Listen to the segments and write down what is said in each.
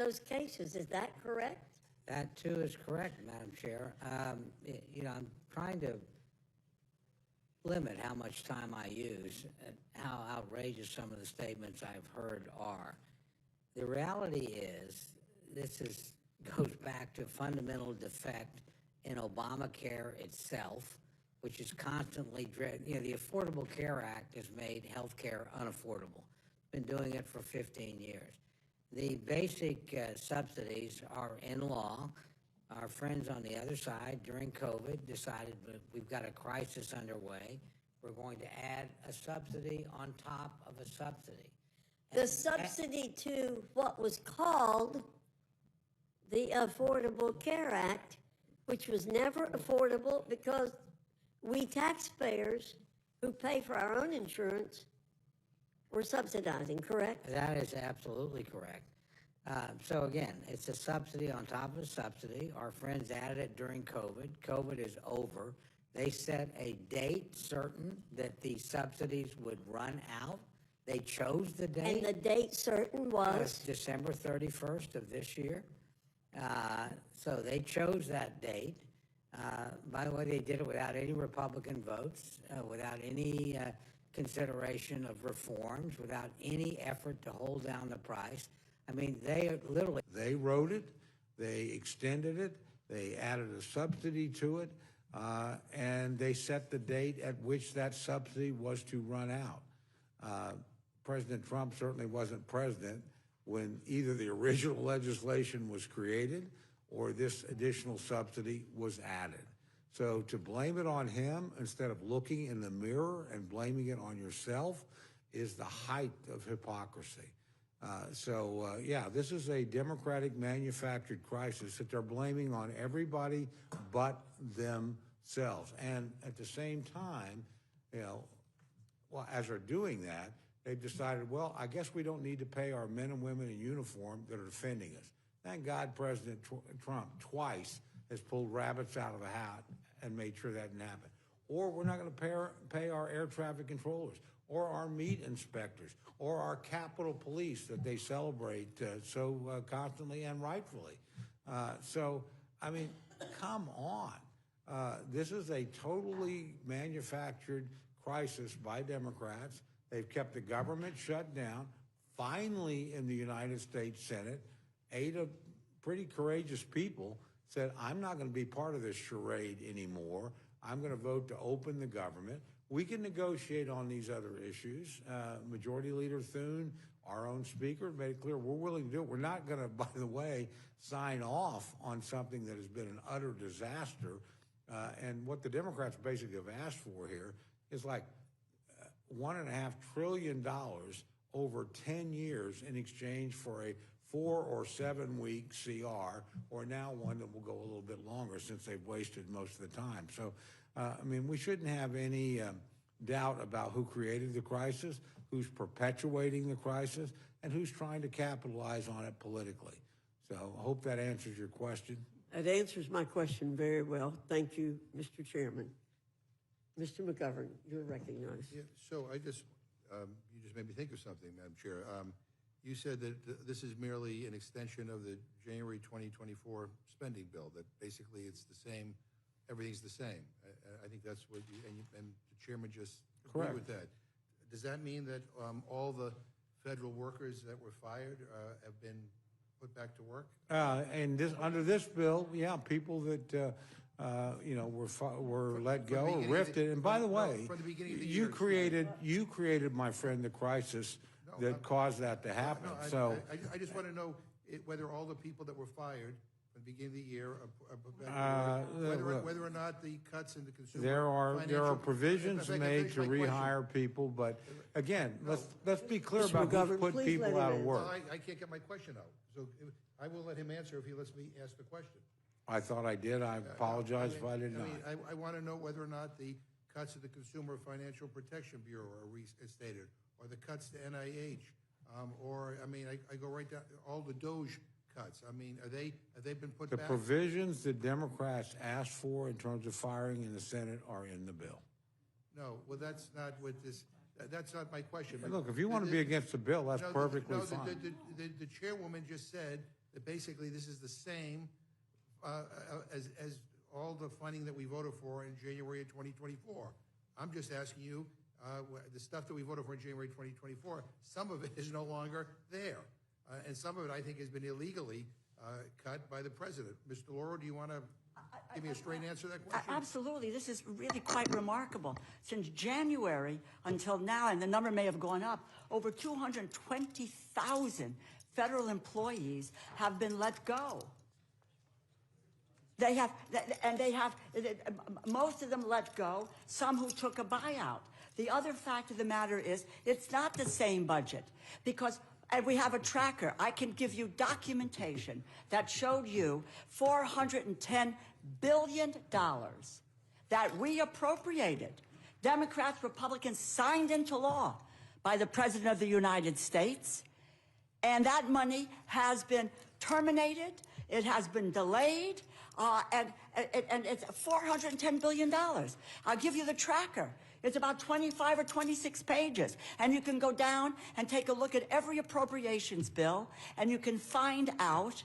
those cases. Is that correct? That too is correct, Madam Chair. I'm trying to limit how much time I use and how outrageous some of the statements I've heard are. The reality is, goes back to a fundamental defect in Obamacare itself, which is constantly driven. The Affordable Care Act has made health care unaffordable. Been doing it for 15 years. The basic subsidies are in law. Our friends on the other side during COVID decided we've got a crisis underway. We're going to add a subsidy on top of a subsidy. The subsidy to what was called the Affordable Care Act, which was never affordable because we taxpayers who pay for our own insurance were subsidizing, correct? That is absolutely correct. So again, it's a subsidy on top of a subsidy. Our friends added it during COVID. COVID is over. They set a date certain that the subsidies would run out. They chose the date. And the date certain was? December 31st of this year. So they chose that date. By the way, they did it without any Republican votes, without any consideration of reforms, without any effort to hold down the price. I mean, They wrote it, they extended it, they added a subsidy to it, and they set the date at which that subsidy was to run out. President Trump certainly wasn't president when either the original legislation was created or this additional subsidy was added. So to blame it on him instead of looking in the mirror and blaming it on yourself is the height of hypocrisy. Yeah, this is a Democratic manufactured crisis that they're blaming on everybody but themselves. And at the same time, as they're doing that, they've decided, well, I guess we don't need to pay our men and women in uniform that are defending us. Thank God President Trump twice has pulled rabbits out of a hat and made sure that didn't happen. Or we're not going to pay our air traffic controllers, or our meat inspectors, or our Capitol Police that they celebrate so constantly and rightfully. I mean, come on. This is a totally manufactured crisis by Democrats. They've kept the government shut down. Finally, in the United States Senate, 8 of pretty courageous people said, I'm not going to be part of this charade anymore. I'm going to vote to open the government. We can negotiate on these other issues. Majority Leader Thune, our own speaker, made it clear we're willing to do it. We're not going to, by the way, sign off on something that has been an utter disaster. And what the Democrats basically have asked for here is like $1.5 trillion over 10 years in exchange for a 4 or 7 week CR, or now one that will go a little bit longer since they've wasted most of the time. So, I mean, we shouldn't have any doubt about who created the crisis, who's perpetuating the crisis, and who's trying to capitalize on it politically. So I hope that answers your question. That answers my question very well. Thank you, Mr. Chairman. Mr. McGovern, you're recognized. Yeah, so you just made me think of something, Madam Chair. You said that this is merely an extension of the January 2024 spending bill, that basically it's the same, everything's the same. I think that's what and the chairman just agreed with that. Does that mean that all the federal workers that were fired have been put back to work? And under this bill, yeah, people that were let go or rifted. And by the way, you created, my friend, the crisis that caused that to happen. I just want to know whether all the people that were fired at the beginning of the year, whether or not the cuts in the consumer. There are provisions made to rehire people, but again, let's be clear about who's put people out of work. I can't get my question out, so I will let him answer if he lets me ask the question. I thought I did. I apologize if I did not. I want to know whether or not the cuts to the Consumer Financial Protection Bureau are restated, or the cuts to NIH, I go right down all the DOGE cuts. I mean, have they been put back? The provisions that Democrats asked for in terms of firing in the Senate are in the bill. No, well, that's not what this. That's not my question. Look, if you want to be against the bill, that's perfectly fine. The chairwoman just said that basically this is the same as all the funding that we voted for in January of 2024. I'm just asking you, the stuff that we voted for in January 2024, some of it is no longer there. And some of it, I think, has been illegally cut by the president. Mr. Lauro, do you want to give me a straight answer to that question? Absolutely. This is really quite remarkable. Since January until now, and the number may have gone up, over 220,000 federal employees have been let go. They have, most of them let go, some who took a buyout. The other fact of the matter is, it's not the same budget, because and we have a tracker. I can give you documentation that showed you $410 billion that we appropriated. Democrats, Republicans signed into law by the President of the United States. And that money has been terminated. It has been delayed. And it's $410 billion. I'll give you the tracker. It's about 25 or 26 pages. And you can go down and take a look at every appropriations bill, and you can find out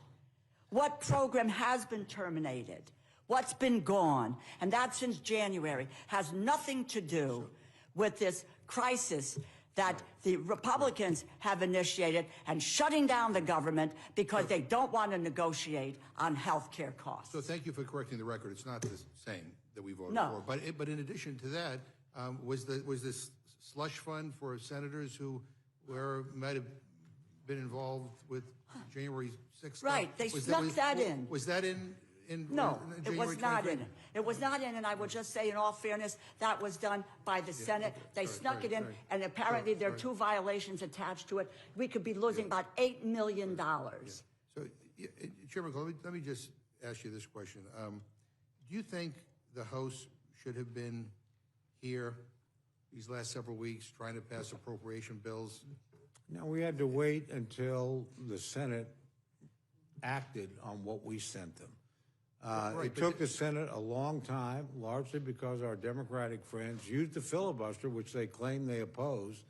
what program has been terminated, what's been gone. And that since January has nothing to do with this crisis that the Republicans have initiated and shutting down the government because they don't want to negotiate on health care costs. So thank you for correcting the record. It's not the same that we voted No. for. But in addition to that, was this slush fund for senators who might have been involved with January 6th? Right, they snuck that in. Was that in No, in it was January not 23rd? in it. It was not in, and I will just say, in all fairness, that was done by the Senate. okay. They Sorry, snuck it in, sorry. and apparently there are Sorry. 2 violations attached to it. We could be losing about $8 million. So, Chairman, let me just ask you this question. Do you think the House should have been here these last several weeks trying to pass appropriation bills? No, we had to wait until the Senate acted on what we sent them. Right, It but took the Senate a long time, largely because our Democratic friends used the filibuster, which they claim they oppose,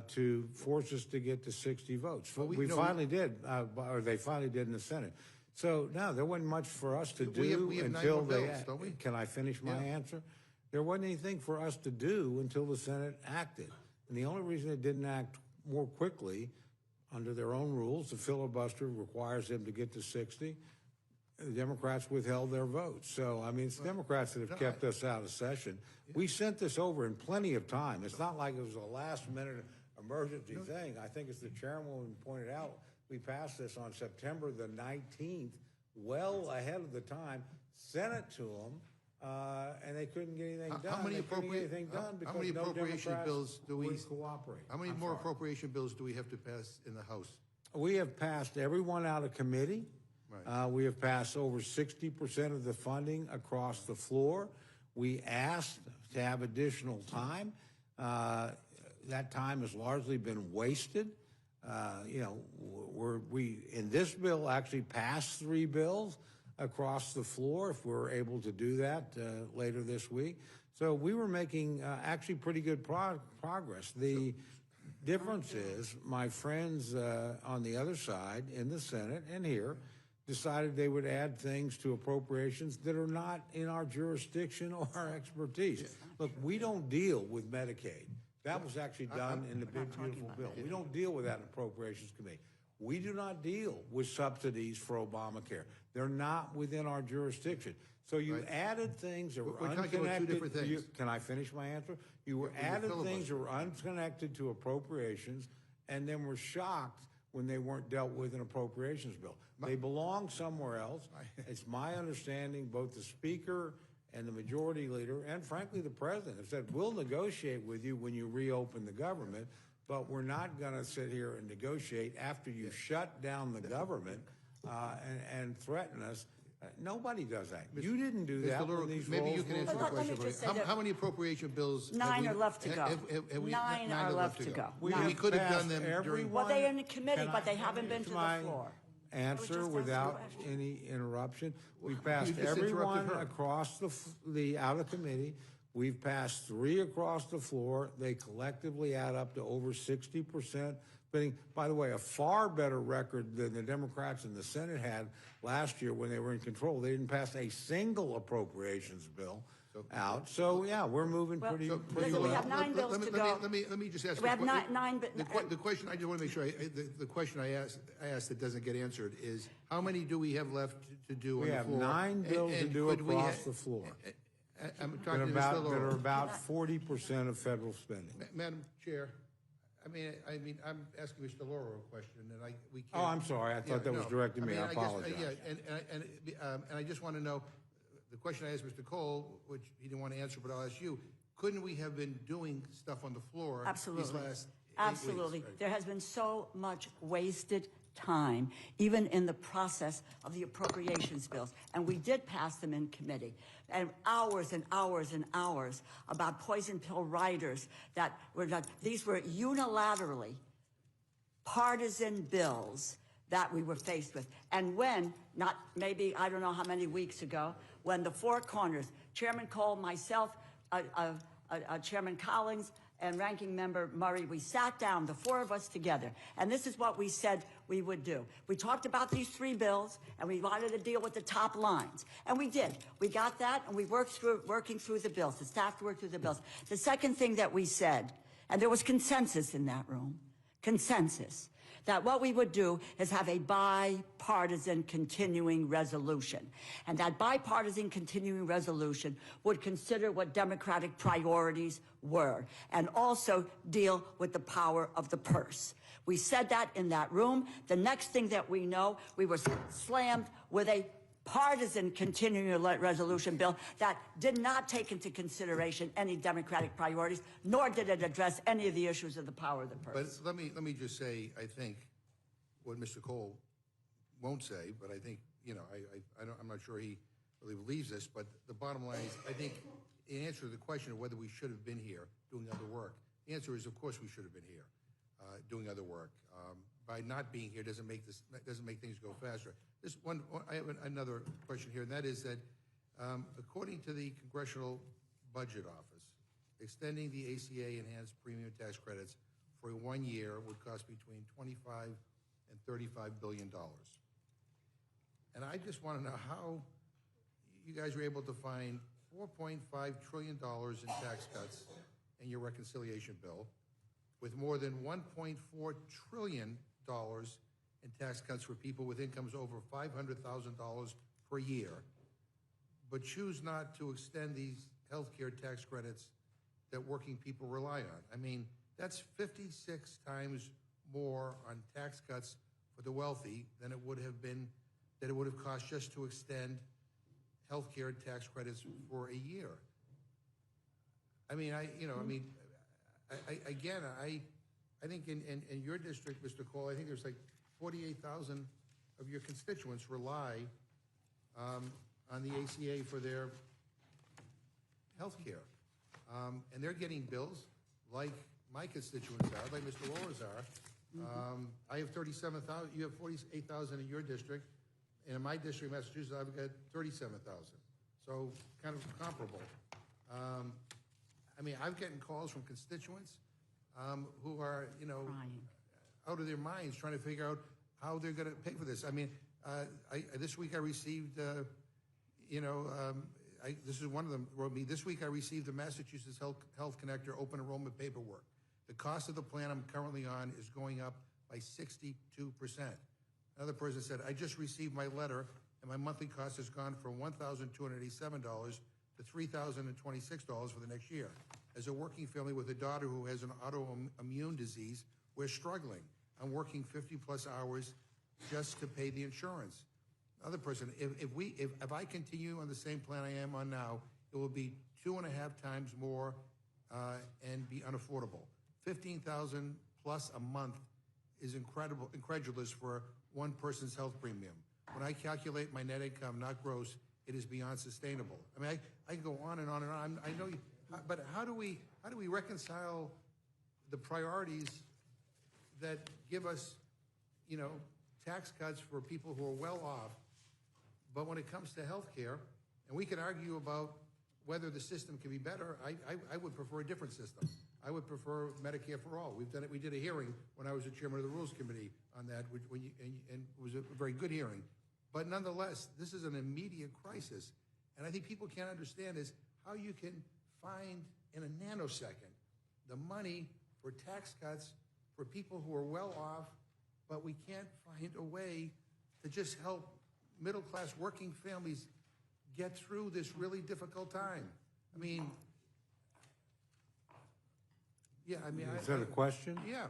to force us to get to 60 votes. But We finally did, or they finally did in the Senate. So, no, there wasn't much for us to do we have 9 until more they... bills, don't we? Can I finish my Yeah. answer? There wasn't anything for us to do until the Senate acted. And the only reason it didn't act more quickly, under their own rules, the filibuster requires them to get to 60. The Democrats withheld their votes. So, I mean, it's Democrats that have kept us out of session. We sent this over in plenty of time. It's not like it was a last-minute emergency thing. I think, as the chairwoman pointed out, we passed this on September the 19th, well ahead of the time, sent it to them, and they couldn't get anything done. How many They couldn't get anything done how because many no appropriation Democrats bills do we would cooperate. How many I'm more sorry. appropriation bills do we have to pass in the House? We have passed everyone out of committee. Right. We have passed over 60% of the funding across the floor. We asked to have additional time. That time has largely been wasted. You know, we in this bill actually passed 3 bills across the floor, if we're able to do that later this week. So we were making actually pretty good progress. The difference is my friends on the other side in the Senate and here decided they would add things to appropriations that are not in our jurisdiction or our expertise. Look, we don't deal with Medicaid. That was actually done in the big, beautiful bill. We don't deal with that in Appropriations Committee. We do not deal with subsidies for Obamacare. They're not within our jurisdiction. So you added things that were We're talking about 2 unconnected. different things. Can I finish my answer? You were added things that were unconnected to appropriations, and then were shocked when they weren't dealt with in appropriations bill. They belong somewhere else. It's my understanding both the Speaker and the Majority Leader, and frankly the President, have said, we'll negotiate with you when you reopen the government, but we're not going to sit here and negotiate after you shut down the government and threaten us. Nobody does that. You didn't do that when these Maybe roles you can were answer the Let me question. just say How that- many appropriation bills? 9 are left to go. Have we- 9 are left to go. We We have could have done passed them every during. Well, one- they're in the committee, Can but I they haven't been finish to my the floor. Answer just asking without a question. any interruption. We passed just every interrupted one her. across the out of committee. We've passed 3 across the floor. They collectively add up to over 60% spending. By the way, a far better record than the Democrats in the Senate had last year when they were in control. They didn't pass a single appropriations bill out. So yeah, we're moving pretty listen, well. we have 9 bills to go. Let me just ask. We have nine. The question I just want to make sure the question I asked that doesn't get answered is how many do we have left to do on the floor? We have 9 bills to do across the floor. I'm talking to that Mr. are Lauro. about 40% of federal spending. Madam Chair, I mean, I'm asking Mr. Lauro a question, and we can't. Oh, I'm sorry. I thought that was directed to me. I apologize. And I just want to know, the question I asked Mr. Cole, which he didn't want to answer, but I'll ask you, couldn't we have been doing stuff on the floor Absolutely. these last 8 Absolutely. weeks? There has been so much wasted time, even in the process of the appropriations bills. And we did pass them in committee. And hours and hours and hours about poison pill riders that were done. These were unilaterally partisan bills that we were faced with. And when, not maybe, I don't know how many weeks ago, when the Four Corners, Chairman Cole, myself, Chairman Collins, and Ranking Member Murray, we sat down, the 4 of us together, and this is what we said we would do. We talked about these 3 bills, and we wanted to deal with the top lines, and we did. We got that, and we working through the bills. The staff worked through the bills. The second thing that we said, and there was consensus in that room, consensus, that what we would do is have a bipartisan continuing resolution. And that bipartisan continuing resolution would consider what Democratic priorities were and also deal with the power of the purse. We said that in that room. The next thing that we know, we were slammed with a partisan continuing resolution bill that did not take into consideration any Democratic priorities, nor did it address any of the issues of the power of the purse. But let me just say, I think what Mr. Cole won't say, but I think, I'm not sure he really believes this, but the bottom line is, I think in answer to the question of whether we should have been here doing other work, the answer is, of course, we should have been here doing other work. By not being here doesn't make things go faster. I have another question here, and that is that according to the Congressional Budget Office, extending the ACA enhanced premium tax credits for 1 year would cost between $25 and $35 billion. And I just want to know how you guys were able to find $4.5 trillion in tax cuts in your reconciliation bill, with more than $1.4 trillion in tax cuts for people with incomes over $500,000 per year, but choose not to extend these health care tax credits that working people rely on. I mean, that's 56 times more on tax cuts for the wealthy than it would have cost just to extend health care tax credits for a year. I mean, I think in your district, Mr. Cole, I think there's like 48,000 of your constituents rely on the ACA for their health care. And they're getting bills like my constituents are, like Mr. Laura's are. I have 37,000, you have 48,000 in your district, and in my district, Massachusetts, I've got 37,000. So kind of comparable. I mean, I'm getting calls from constituents who are, out of their minds trying to figure out how they're going to pay for this. I mean, this week I received, this is one of them wrote me, this week I received the Massachusetts Health Connector open enrollment paperwork. The cost of the plan I'm currently on is going up by 62%. Another person said, I just received my letter and my monthly cost has gone from $1,287 to $3,026 for the next year. As a working family with a daughter who has an autoimmune disease, we're struggling. I'm working 50 plus hours just to pay the insurance. Another person, if I continue on the same plan I am on now, it will be 2.5 times more and be unaffordable. 15,000 plus a month is incredulous for one person's health premium. When I calculate my net income, not gross, it is beyond sustainable. I mean, I can go on and on and on. I know you, but how do we reconcile the priorities that give us, tax cuts for people who are well off, but when it comes to health care, and we can argue about whether the system can be better, I would prefer a different system. I would prefer Medicare for all. We've done it. We did a hearing when I was the chairman of the Rules Committee on that, and it was a very good hearing. But nonetheless, this is an immediate crisis. And I think people can't understand is how you can find in a nanosecond the money for tax cuts for people who are well off, but we can't find a way to just help middle-class working families get through this really difficult time. I mean, yeah, I mean... Is that a question? Yeah.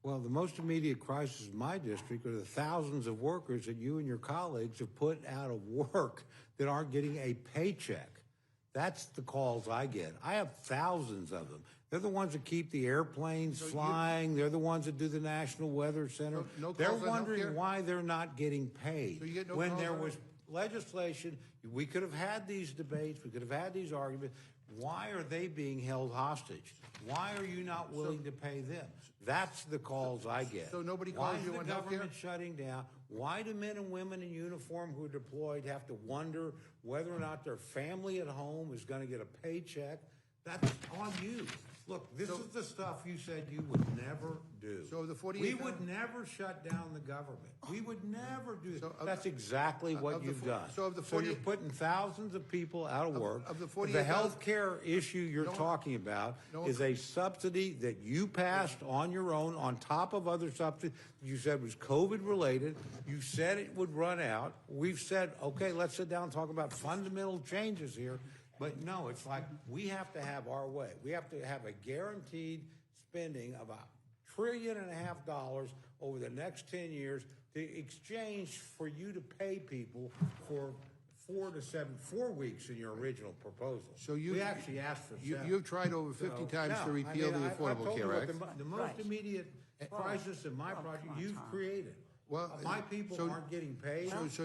Well, the most immediate crisis in my district are the thousands of workers that you and your colleagues have put out of work that aren't getting a paycheck. That's the calls I get. I have thousands of them. They're the ones that keep the airplanes flying. They're the ones that do the National Weather Center. No they're calls on wondering healthcare? why they're not getting paid. So you get no when calls there on was legislation, we could have had these debates, we could have had these arguments. Why are they being held hostage? Why are you not willing to pay them? That's the calls I get. So nobody Why calls you is on the healthcare? government shutting down? Why do men and women in uniform who are deployed have to wonder whether or not their family at home is going to get a paycheck? That's on you. Look, this is the stuff you said you would never do. So the 48 we would never shut down the government. We would never do that. So That's exactly what you've done. So of the you're putting thousands of people out of work. Of the the 48,000 health care issue you're talking about is a subsidy that you passed on your own on top of other subsidies you said was COVID related. You said it would run out. We've said, okay, let's sit down and talk about fundamental changes here. But no, it's like we have to have our way. We have to have a guaranteed spending of $1.5 trillion over the next 10 years to exchange for you to pay people for 4 weeks in your original proposal. So we actually asked for 7. You've tried over 50 times to repeal the Affordable Care Act. The most immediate crisis in my project you've created. Well, my people aren't getting paid thanks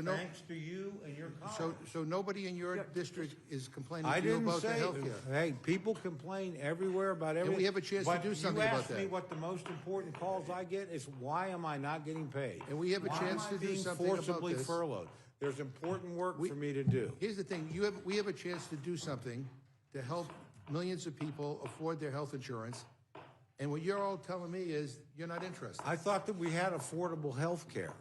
to you and your colleagues. So nobody in your district is complaining I to you didn't about the say, health care. hey, people complain everywhere about everything. we have a chance to do something about You asked me that. what the most important calls I get is why am I not getting paid? And we have a chance to do something being about forcibly this. furloughed? There's important work for me to do. Here's the thing, we have a chance to do something to help millions of people afford their health insurance. And what you're all telling me is you're not interested. I thought that we had affordable health care.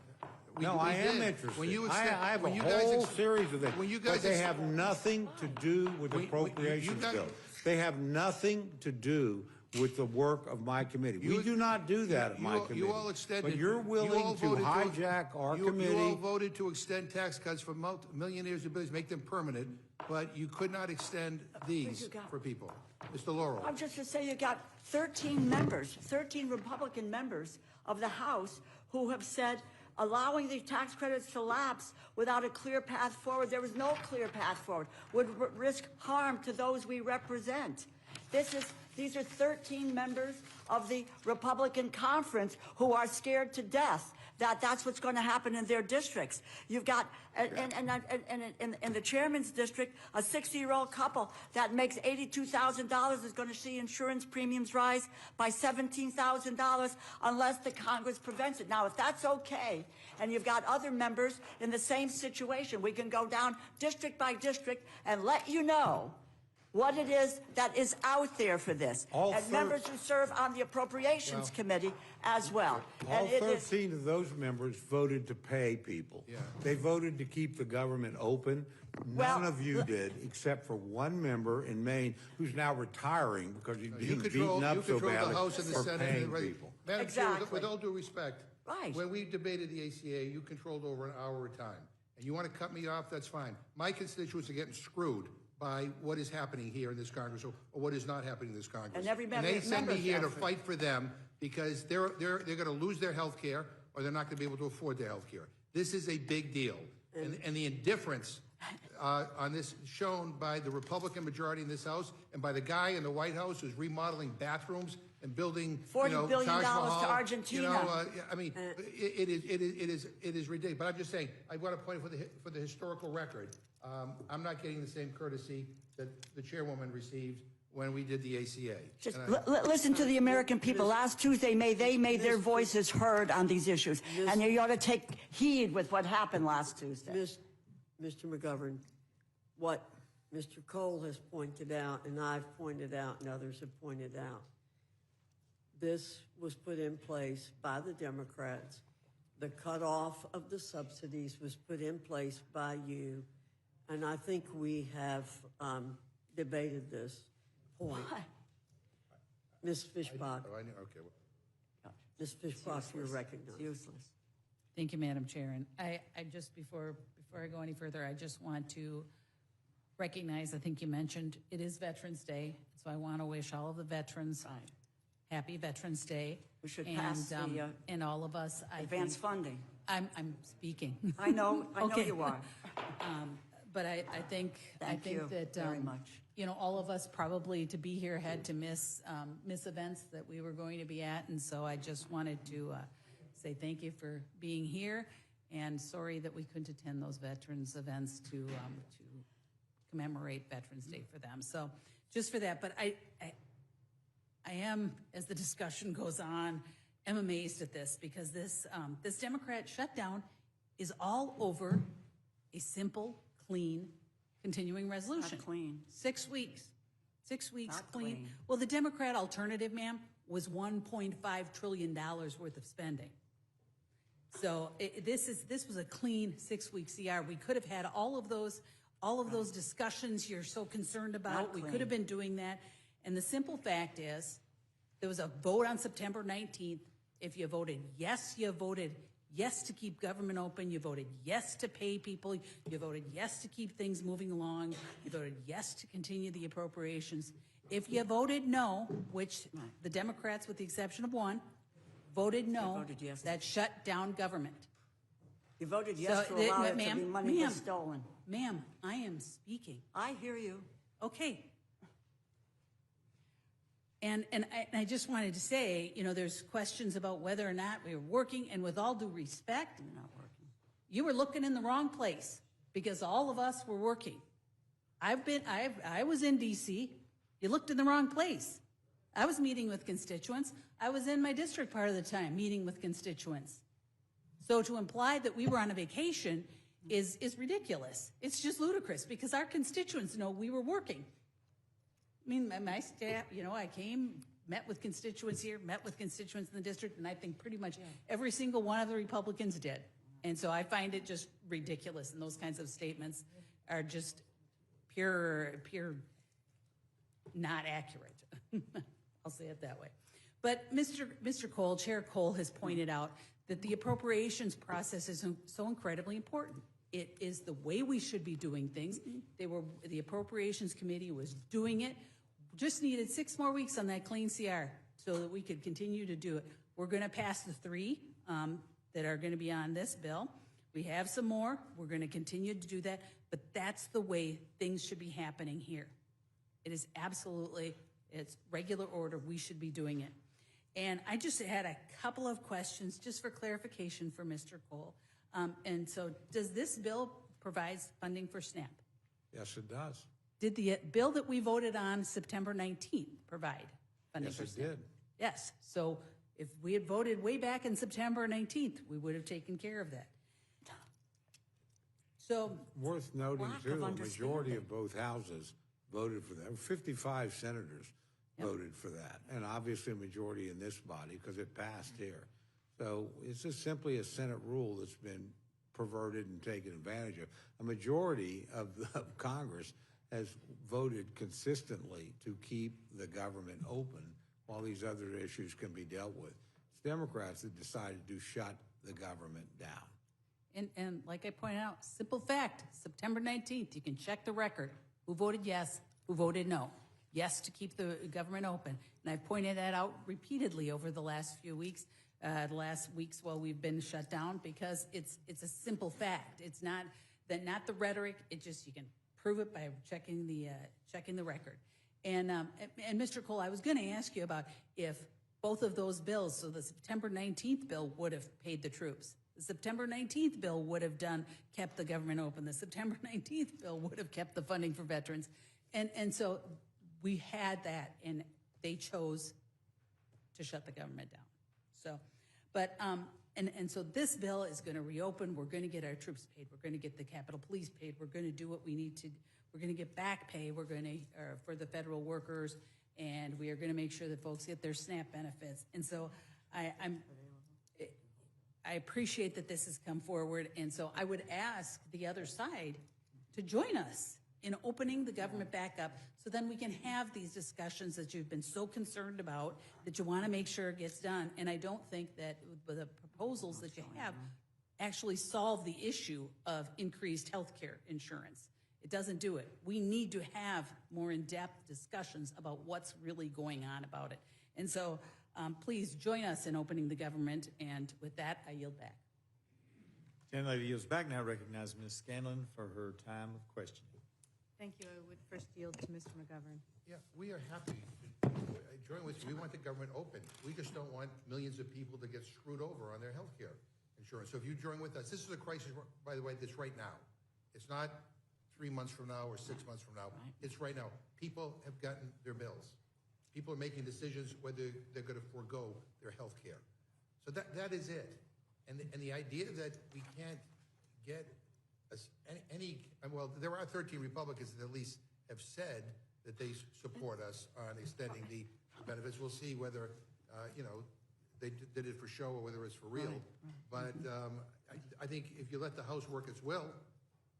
We I am did. interested. When you I have when a you guys whole series of things, when you but guys they have nothing to do with the appropriations bill. They have nothing to do with the work of my committee. We do not do that at my committee. You all extended. But you're willing to hijack our committee. You all voted to extend tax cuts for millionaires and billionaires, make them permanent, but you could not extend these for people. Mr. Laurel. I'm just to say you got 13 members, 13 Republican members of the House who have said allowing the tax credits to lapse without a clear path forward, there was no clear path forward, would risk harm to those we represent. These are 13 members of the Republican conference who are scared to death that that's what's going to happen in their districts. You've got, in the chairman's district, a 60-year-old couple that makes $82,000 is going to see insurance premiums rise by $17,000 unless the Congress prevents it. Now, if that's okay, and you've got other members in the same situation, we can go down district by district and let you know what it is that is out there for this. And members who serve on the Appropriations Committee as well. All 13 of those members voted to pay people. Yeah. They voted to keep the government open. None of you did, except for one member in Maine who's now retiring because he's being beaten up so badly the House and the for Senate paying and people. Madam Chair, with all due respect, Right. when we debated the ACA, you controlled over an hour at a time. And you want to cut me off, that's fine. My constituents are getting screwed by what is happening here in this Congress or what is not happening in this Congress. And every member- they send me members here to effort. fight for them because they're going to lose their health care or they're not going to be able to afford their health care. This is a big deal. And the indifference on this shown by the Republican majority in this House and by the guy in the White House who's remodeling bathrooms and building $40 billion Taj Mahal, to Argentina. I mean, it is ridiculous. But I'm just saying, I want to point for the historical record. I'm not getting the same courtesy that the chairwoman received when we did the ACA. Just listen to the American people. Last Tuesday, they made their voices heard on these issues. And you ought to take heed with what happened last Tuesday. Mr. McGovern, what Mr. Cole has pointed out, and I've pointed out, and others have pointed out, this was put in place by the Democrats. The cutoff of the subsidies was put in place by you. And I think we have debated this point. Ms. Fishbach, Oh, I know, okay. Well, Ms. Fishbach, you're It's recognized. useless. Thank you, Madam Chair. And I just, before I go any further, I just want to recognize, I think you mentioned, it is Veterans Day. So I want to wish all of the veterans Right. happy Veterans Day. We should pass the, and all of us, I Advance think, funding. I'm speaking. I know Okay. you are. But I think Thank you that very much. you know, all of us probably to be here had to miss events that we were going to be at, and so I just wanted to say thank you for being here, and sorry that we couldn't attend those veterans events to commemorate Veterans Day for them. So just for that, but I am, as the discussion goes on, am amazed at this because this Democrat shutdown is all over a simple, clean, continuing resolution. Not clean. 6 weeks. 6 weeks Not clean. clean. Well, the Democrat alternative, ma'am, was $1.5 trillion worth of spending. So this was a clean 6 week CR. We could have had all of those discussions you're so concerned about. Not We clean. could have been doing that. And the simple fact is, there was a vote on September 19th. If you voted yes, you voted yes to keep government open. You voted yes to pay people. You voted yes to keep things moving along. You voted yes to continue the appropriations. If you voted no, which the Democrats, with the exception of one, voted no, voted yes. that shut down government. You voted yes So, to allow it to ma'am, be money ma'am. was stolen. Ma'am, I am speaking. I hear you. Okay. And I just wanted to say, you know, there's questions about whether or not we were working, and with all due respect, You're not working. you were looking in the wrong place because all of us were working. I was in DC. You looked in the wrong place. I was meeting with constituents. I was in my district part of the time meeting with constituents. So to imply that we were on a vacation is ridiculous. It's just ludicrous because our constituents know we were working. I mean, my staff, you know, I came, met with constituents here, met with constituents in the district, and I think pretty much every single one of the Republicans did. And so I find it just ridiculous, and those kinds of statements are just pure not accurate. I'll say it that way. But Mr. Cole, Chair Cole, has pointed out that the appropriations process is so incredibly important. It is the way we should be doing things. The Appropriations Committee was doing it. Just needed 6 more weeks on that clean CR so that we could continue to do it. We're going to pass the 3 that are going to be on this bill. We have some more. We're going to continue to do that. But that's the way things should be happening here. It is absolutely, it's regular order. We should be doing it. And I just had a couple of questions just for clarification for Mr. Cole. And so does this bill provide funding for SNAP? Yes, it does. Did the bill that we voted on September 19th provide funding Yes, for it SNAP? did. Yes. So if we had voted way back in September 19th, we would have taken care of that. So, Worth noting, Lack too, of the majority understanding. of both houses voted for that. 55 senators voted for that, and obviously a majority in this body because it passed here. So it's just simply a Senate rule that's been perverted and taken advantage of. A majority of Congress has voted consistently to keep the government open while these other issues can be dealt with. It's Democrats that decided to shut the government down. and like I pointed out, simple fact, September 19th, you can check the record. Who voted yes, who voted no? Yes to keep the government open. And I've pointed that out repeatedly over the last few weeks, the last weeks while we've been shut down, because it's a simple fact. It's not the rhetoric. It just, you can prove it by checking the record. And Mr. Cole, I was going to ask you about if both of those bills, so the September 19th bill would have paid the troops. The September 19th bill would have kept the government open. The September 19th bill would have kept the funding for veterans. And so we had that, and they chose to shut the government down. So, but, and so this bill is going to reopen. We're going to get our troops paid. We're going to get the Capitol Police paid. We're going to do what we need to. We're going to get back pay. We're going to, for the federal workers, and we are going to make sure that folks get their SNAP benefits. And so I appreciate that this has come forward, and so I would ask the other side to join us in opening the government back up so then we can have these discussions that you've been so concerned about, that you want to make sure it gets done. And I don't think that the proposals that you have actually solve the issue of increased health care insurance. It doesn't do it. We need to have more in-depth discussions about what's really going on about it. And so please join us in opening the government, and with that, I yield back. Gentlelady yields back. Now recognize Ms. Scanlon for her time of questioning. Thank you. I would first yield to Mr. McGovern. Yeah, we are happy to join with you. We want the government open. We just don't want millions of people to get screwed over on their health care insurance. So if you join with us, this is a crisis, by the way, that's right now. It's not 3 months from now or 6 months from now. It's right now. People have gotten their bills. People are making decisions whether they're going to forego their health care. So that is it. And the idea that we can't get well, there are 13 Republicans that at least have said that they support us on extending the benefits. We'll see whether, they did it for show or whether it's for real. But I think if you let the House work its will,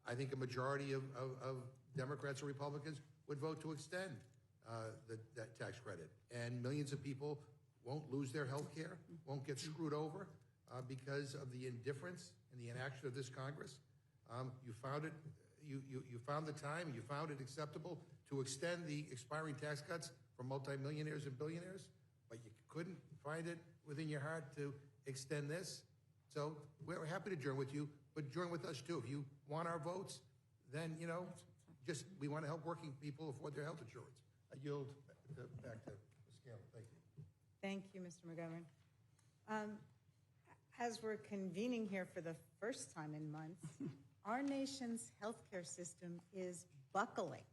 I think a majority of Democrats or Republicans would vote to extend that tax credit. And millions of people won't lose their health care, won't get screwed over because of the indifference and the inaction of this Congress. You found it, you found the time, you found it acceptable to extend the expiring tax cuts for multimillionaires and billionaires, but you couldn't find it within your heart to extend this. So we're happy to join with you, but join with us too. If you want our votes, then, we want to help working people afford their health insurance. I yield back to Ms. Scanlon. Thank you. Thank you, Mr. McGovern. As we're convening here for the first time in months, our nation's healthcare system is buckling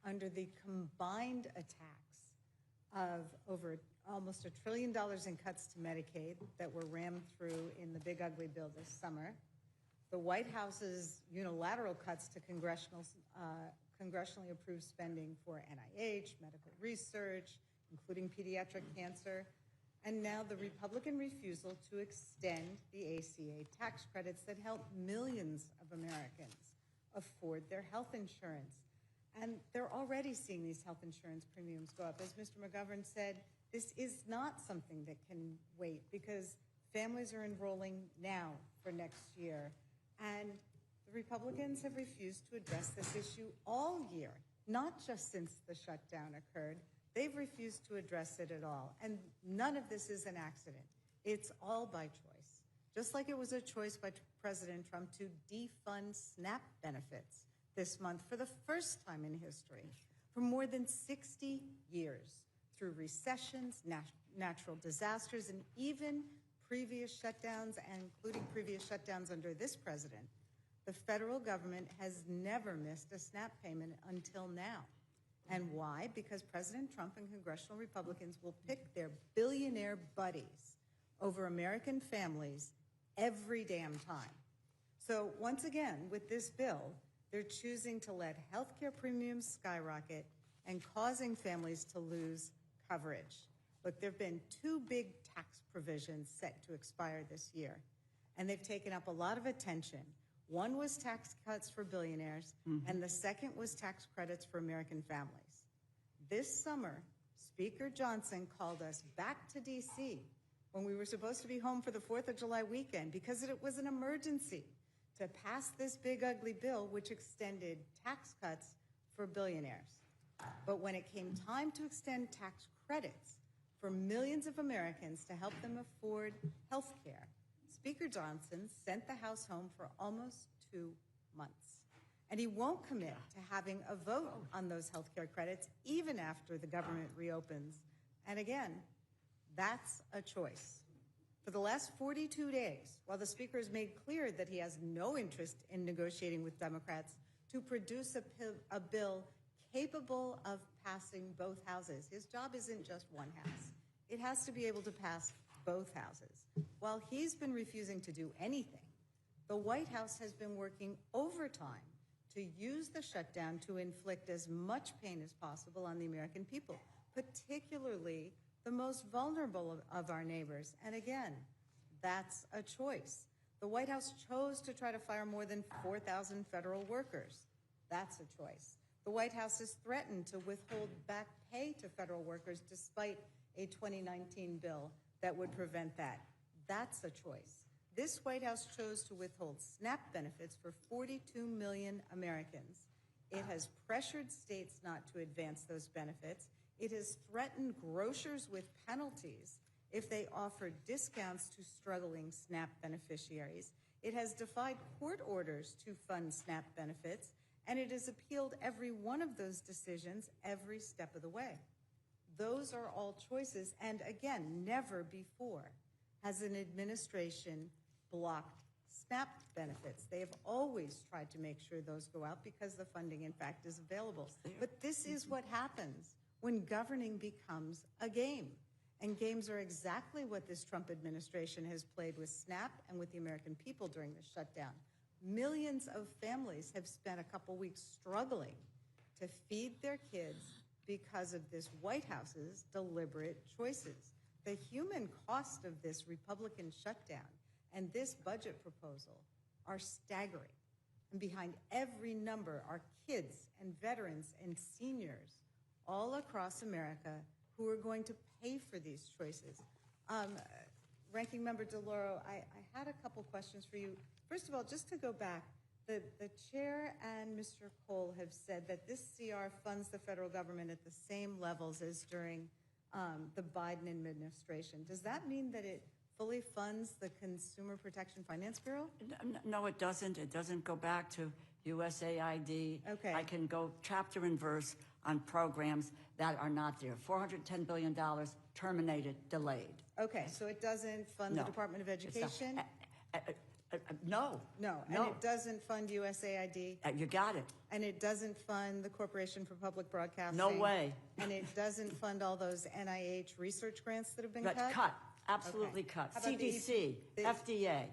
under the combined attacks of over almost $1 trillion in cuts to Medicaid that were rammed through in the big ugly bill this summer, the White House's unilateral cuts to congressionally approved spending for NIH, medical research, including pediatric cancer, and now the Republican refusal to extend the ACA tax credits that help millions of Americans afford their health insurance. And they're already seeing these health insurance premiums go up. As Mr. McGovern said, this is not something that can wait because families are enrolling now for next year. And the Republicans have refused to address this issue all year, not just since the shutdown occurred. They've refused to address it at all. And none of this is an accident. It's all by choice. Just like it was a choice by President Trump to defund SNAP benefits this month for the first time in history. For more than 60 years, through recessions, natural disasters, and even previous shutdowns, and including previous shutdowns under this president, the federal government has never missed a SNAP payment until now. And why? Because President Trump and congressional Republicans will pick their billionaire buddies over American families every damn time. So once again, with this bill, they're choosing to let healthcare premiums skyrocket and causing families to lose coverage. Look, there have been 2 big tax provisions set to expire this year, and they've taken up a lot of attention. One was tax cuts for billionaires, and the second was tax credits for American families. This summer, Speaker Johnson called us back to D.C. when we were supposed to be home for the 4th of July weekend because it was an emergency to pass this big ugly bill which extended tax cuts for billionaires. But when it came time to extend tax credits for millions of Americans to help them afford health care, Speaker Johnson sent the House home for almost 2 months. And he won't commit to having a vote on those health care credits even after the government reopens. And again, that's a choice. For the last 42 days, while the Speaker has made clear that he has no interest in negotiating with Democrats to produce a bill capable of passing both houses. His job isn't just one house. It has to be able to pass both houses. While he's been refusing to do anything, the White House has been working overtime to use the shutdown to inflict as much pain as possible on the American people, particularly the most vulnerable of our neighbors. And again, that's a choice. The White House chose to try to fire more than 4,000 federal workers. That's a choice. The White House has threatened to withhold back pay to federal workers despite a 2019 bill that would prevent that. That's a choice. This White House chose to withhold SNAP benefits for 42 million Americans. It has pressured states not to advance those benefits. It has threatened grocers with penalties if they offer discounts to struggling SNAP beneficiaries. It has defied court orders to fund SNAP benefits, and it has appealed every one of those decisions every step of the way. Those are all choices, and again, never before has an administration blocked SNAP benefits. They have always tried to make sure those go out because the funding, in fact, is available. But this is what happens when governing becomes a game. And games are exactly what this Trump administration has played with SNAP and with the American people during the shutdown. Millions of families have spent a couple weeks struggling to feed their kids because of this White House's deliberate choices. The human cost of this Republican shutdown and this budget proposal are staggering. And behind every number are kids and veterans and seniors all across America who are going to pay for these choices. Ranking Member DeLauro, I had a couple questions for you. First of all, just to go back, the chair and Mr. Cole have said that this CR funds the federal government at the same levels as during the Biden administration. Does that mean that it fully funds the Consumer Protection Finance Bureau? No, it doesn't. It doesn't go back to USAID. Okay. I can go chapter and verse on programs that are not there. $410 billion terminated, delayed. Okay, so it doesn't fund No. the Department of Education? No. No, and it doesn't fund USAID? You got it. And it doesn't fund the Corporation for Public Broadcasting? No way. And it doesn't fund all those NIH research grants that have been But cut? cut. Absolutely Okay. cut. How about CDC, the- FDA.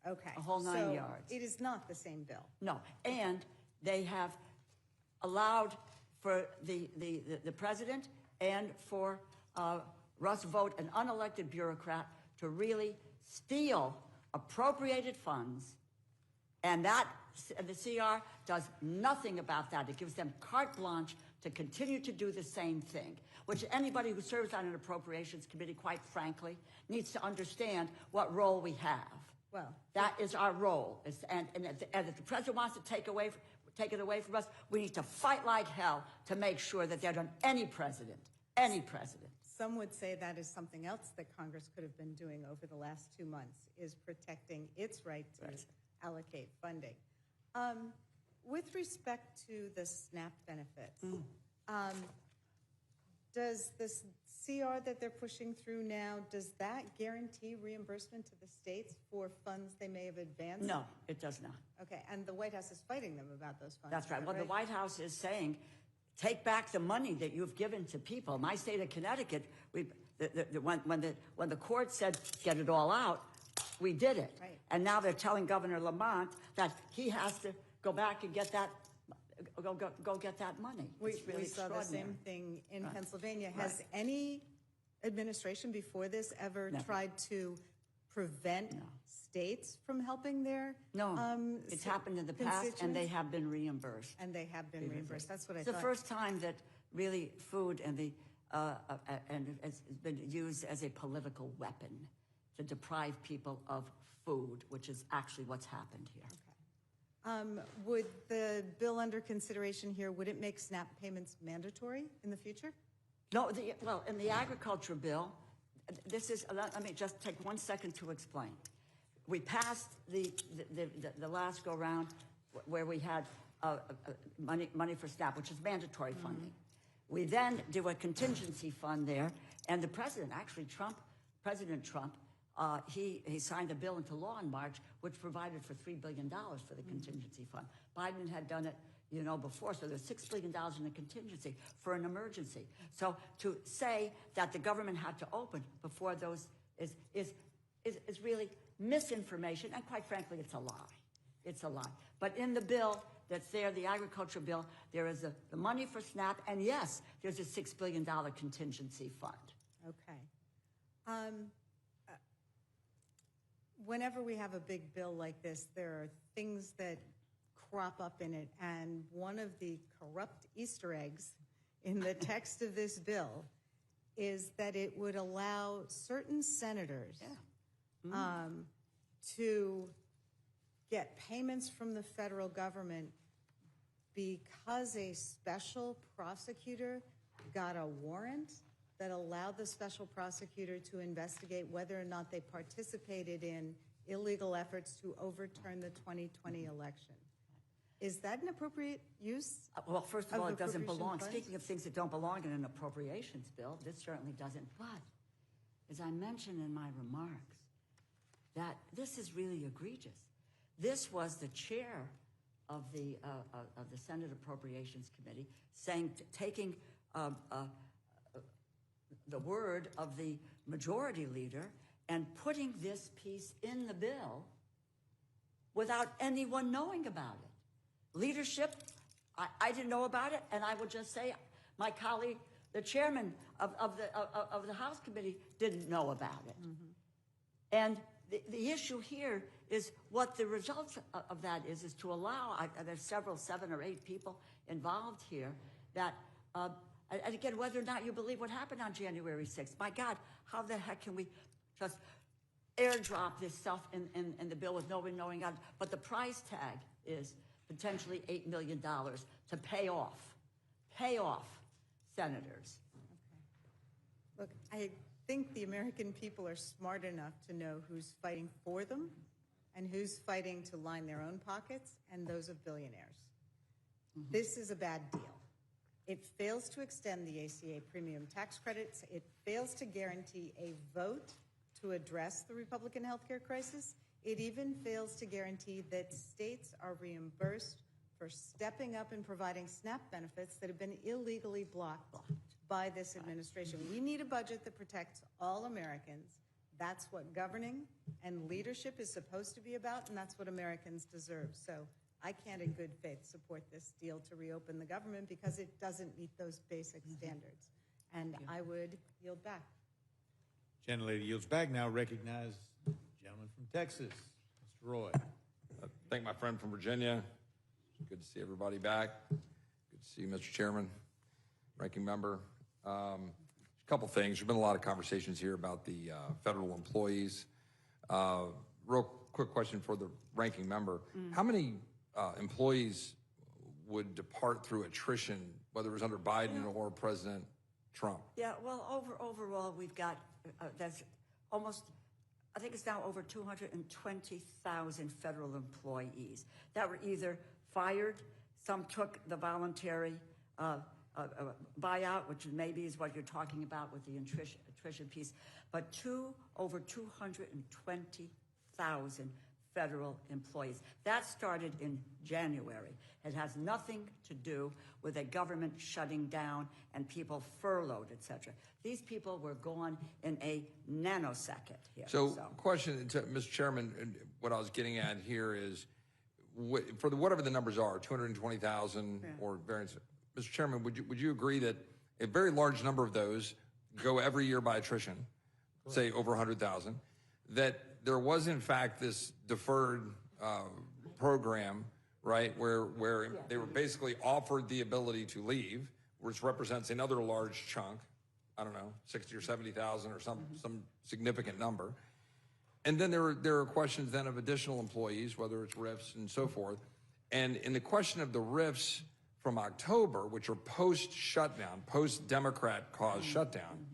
Okay. A whole nine so yards. it is not the same bill? No. And they have allowed for the president and for Russ Vogt, an unelected bureaucrat, to really steal appropriated funds, and the CR does nothing about that. It gives them carte blanche to continue to do the same thing, which anybody who serves on an appropriations committee, quite frankly, needs to understand what role we have. Well, that is our role. And if the president wants to take it away from us, we need to fight like hell to make sure that they're done. Any president. some would say that is something else that Congress could have been doing over the last 2 months, is protecting its right to allocate funding. With respect to the SNAP benefits, does this CR that they're pushing through now, does that guarantee reimbursement to the states for funds they may have advanced? No, it does not. Okay, and the White House is fighting them about those funds. That's right. is Well, that the White House is saying, take back the money that you've given to people. My state of Connecticut, when the court said get it all out, we did it. Right. And now they're telling Governor Lamont that he has to go back and get that, go get that money. We really saw the same thing in Pennsylvania. Has any administration before this ever Never. tried to prevent states from helping their No, it's happened in the past, and they have been reimbursed. And they have been reimbursed. That's what I It's the thought. first time that really food and has been used as a political weapon to deprive people of food, which is actually what's happened here. Would the bill under consideration here, would it make SNAP payments mandatory in the future? No, well, in the agriculture bill, this is, let me just take 1 second to explain. We passed the last go-round where we had money for SNAP, which is mandatory funding. We then do a contingency fund there, and the president, actually President Trump, he signed a bill into law in March, which provided for $3 billion for the contingency fund. Biden had done it, before, so there's $6 billion in the contingency for an emergency. So to say that the government had to open before those is really misinformation, and quite frankly, it's a lie. It's a lie. But in the bill, that's there, the agriculture bill, there is the money for SNAP, and yes, there's a $6 billion contingency fund. Okay. Whenever we have a big bill like this, there are things that crop up in it, and one of the corrupt Easter eggs in the text of this bill is that it would allow certain senators to get payments from the federal government because a special prosecutor got a warrant that allowed the special prosecutor to investigate whether or not they participated in illegal efforts to overturn the 2020 election. Is that an appropriate use? Well, first of all, it doesn't belong. funds? Speaking of things that don't belong in an appropriations bill, this certainly doesn't. But as I mentioned in my remarks, that this is really egregious. This was the chair of the Senate Appropriations Committee saying, taking the word of the majority leader and putting this piece in the bill without anyone knowing about it. Leadership, I didn't know about it, and I would just say my colleague, the chairman of the House Committee, didn't know about it. Mm-hmm. And the issue here is what the results of that is to allow, there's 7 or 8 people involved here that, and again, whether or not you believe what happened on January 6th, my God, how the heck can we just airdrop this stuff in the bill with no one knowing on? But the price tag is potentially $8 million to pay off senators. Okay. Look, I think the American people are smart enough to know who's fighting for them and who's fighting to line their own pockets and those of billionaires. Mm-hmm. This is a bad deal. It fails to extend the ACA premium tax credits. It fails to guarantee a vote to address the Republican healthcare crisis. It even fails to guarantee that states are reimbursed for stepping up and providing SNAP benefits that have been illegally blocked by this administration. We need a budget that protects all Americans. That's what governing and leadership is supposed to be about, and that's what Americans deserve. So I can't in good faith support this deal to reopen the government because it doesn't meet those basic standards. And I would yield back. Gentlelady yields back. Now recognize the gentleman from Texas, Mr. Roy. Thank my friend from Virginia. Good to see everybody back. Good to see you, Mr. Chairman, Ranking Member. A couple things. There's been a lot of conversations here about the federal employees. Real quick question for the Ranking Member. How many employees would depart through attrition, whether it was under Biden or President Trump? Yeah, well, overall, we've got, that's almost, I think it's now over 220,000 federal employees that were either fired, some took the voluntary buyout, which maybe is what you're talking about with the attrition piece, but over 220,000 federal employees. That started in January. It has nothing to do with a government shutting down and people furloughed, et cetera. These people were gone in a nanosecond here. So question to Mr. Chairman, what I was getting at here is, for whatever the numbers are, 220,000 or variants, Mr. Chairman, would you agree that a very large number of those go every year by attrition, say over 100,000, that there was in fact this deferred program, right, where they were basically offered the ability to leave, which represents another large chunk, I don't know, 60 or 70,000 or some significant number. And then there are questions then of additional employees, whether it's RIFs and so forth. And in the question of the RIFs from October, which are post-shutdown, post-Democrat caused shutdown,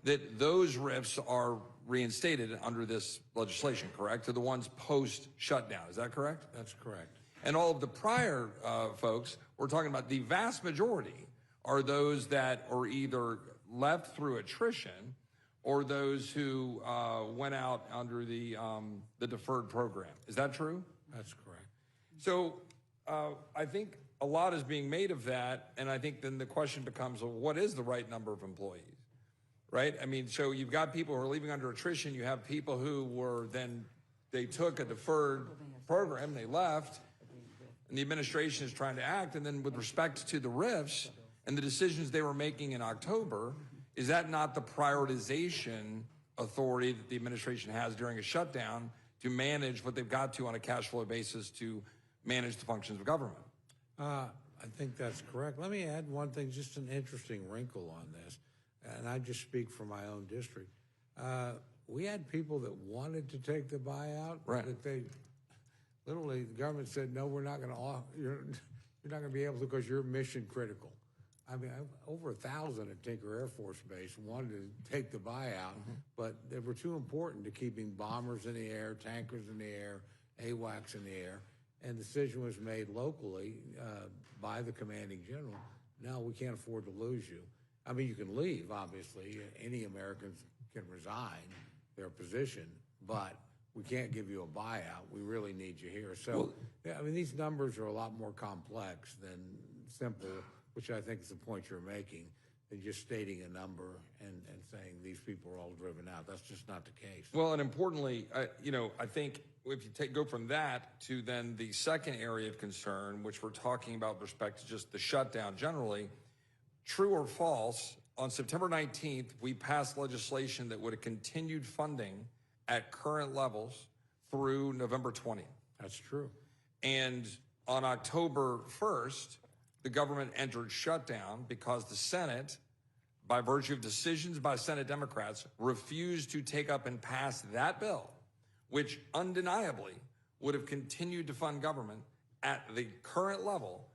that those RIFs are reinstated under this legislation, correct? To the ones post-shutdown, is that correct? That's correct. And all of the prior folks, we're talking about the vast majority are those that are either left through attrition or those who went out under the deferred program. Is that true? That's correct. So I think a lot is being made of that, and I think then the question becomes, well, what is the right number of employees, right? I mean, so you've got people who are leaving under attrition, you have people who were then, they took a deferred program, they left, and the administration is trying to act. And then with respect to the RIFs and the decisions they were making in October, is that not the prioritization authority that the administration has during a shutdown to manage what they've got to on a cash flow basis to manage the functions of government? I think that's correct. Let me add one thing, just an interesting wrinkle on this, and I just speak for my own district. We had people that wanted to take the buyout, right? That they literally, the government said, no, we're not going to. You're not going to be able to because you're mission critical. I mean, over 1,000 at Tinker Air Force Base wanted to take the buyout, but they were too important to keeping bombers in the air, tankers in the air, AWACS in the air. And the decision was made locally by the commanding general. No, we can't afford to lose you. I mean, you can leave, obviously. Any Americans can resign their position, but we can't give you a buyout. We really need you here. So, yeah, I mean, these numbers are a lot more complex than simple, which I think is the point you're making, than just stating a number and saying these people are all driven out. That's just not the case. Well, and importantly, I think if you go from that to then the second area of concern, which we're talking about with respect to just the shutdown generally, true or false, on September 19th, we passed legislation that would have continued funding at current levels through November 20th. That's true. And on October 1st, the government entered shutdown because the Senate, by virtue of decisions by Senate Democrats, refused to take up and pass that bill, which undeniably would have continued to fund government at the current level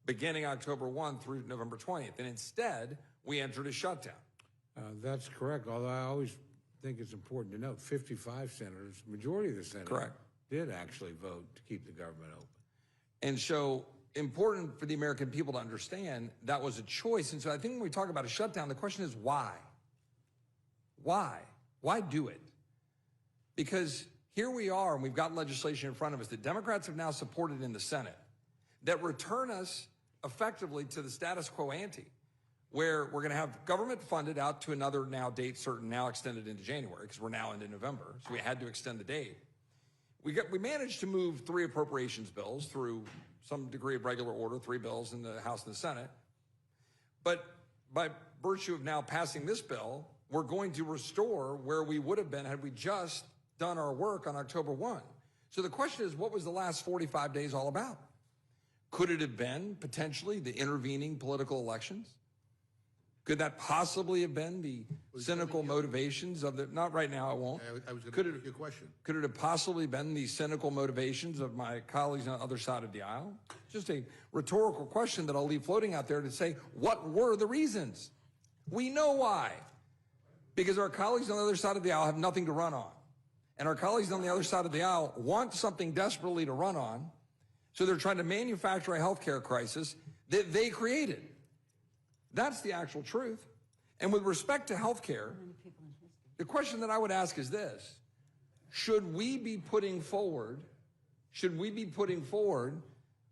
beginning October 1 through November 20th. And instead, we entered a shutdown. That's correct, although I always think it's important to note 55 senators, majority of the Senate, did actually vote to keep the government open. And so important for the American people to understand that was a choice. And so I think when we talk about a shutdown, the question is why? Why? Why do it? Because here we are, and we've got legislation in front of us that Democrats have now supported in the Senate that return us effectively to the status quo ante, where we're going to have government funded out to another now date certain, now extended into January, because we're now into November, so we had to extend the date. We managed to move 3 appropriations bills through some degree of regular order, 3 bills in the House and the Senate. But by virtue of now passing this bill, we're going to restore where we would have been had we just done our work on October 1. So the question is, what was the last 45 days all about? Could it have been potentially the intervening political elections? Could that possibly have been the cynical motivations of the, not right now, I won't. I was going to ask you a question. Could it have possibly been the cynical motivations of my colleagues on the other side of the aisle? Just a rhetorical question that I'll leave floating out there to say, what were the reasons? We know why. Because our colleagues on the other side of the aisle have nothing to run on. And our colleagues on the other side of the aisle want something desperately to run on. So they're trying to manufacture a healthcare crisis that they created. That's the actual truth. And with respect to healthcare, the question that I would ask is this: should we be putting forward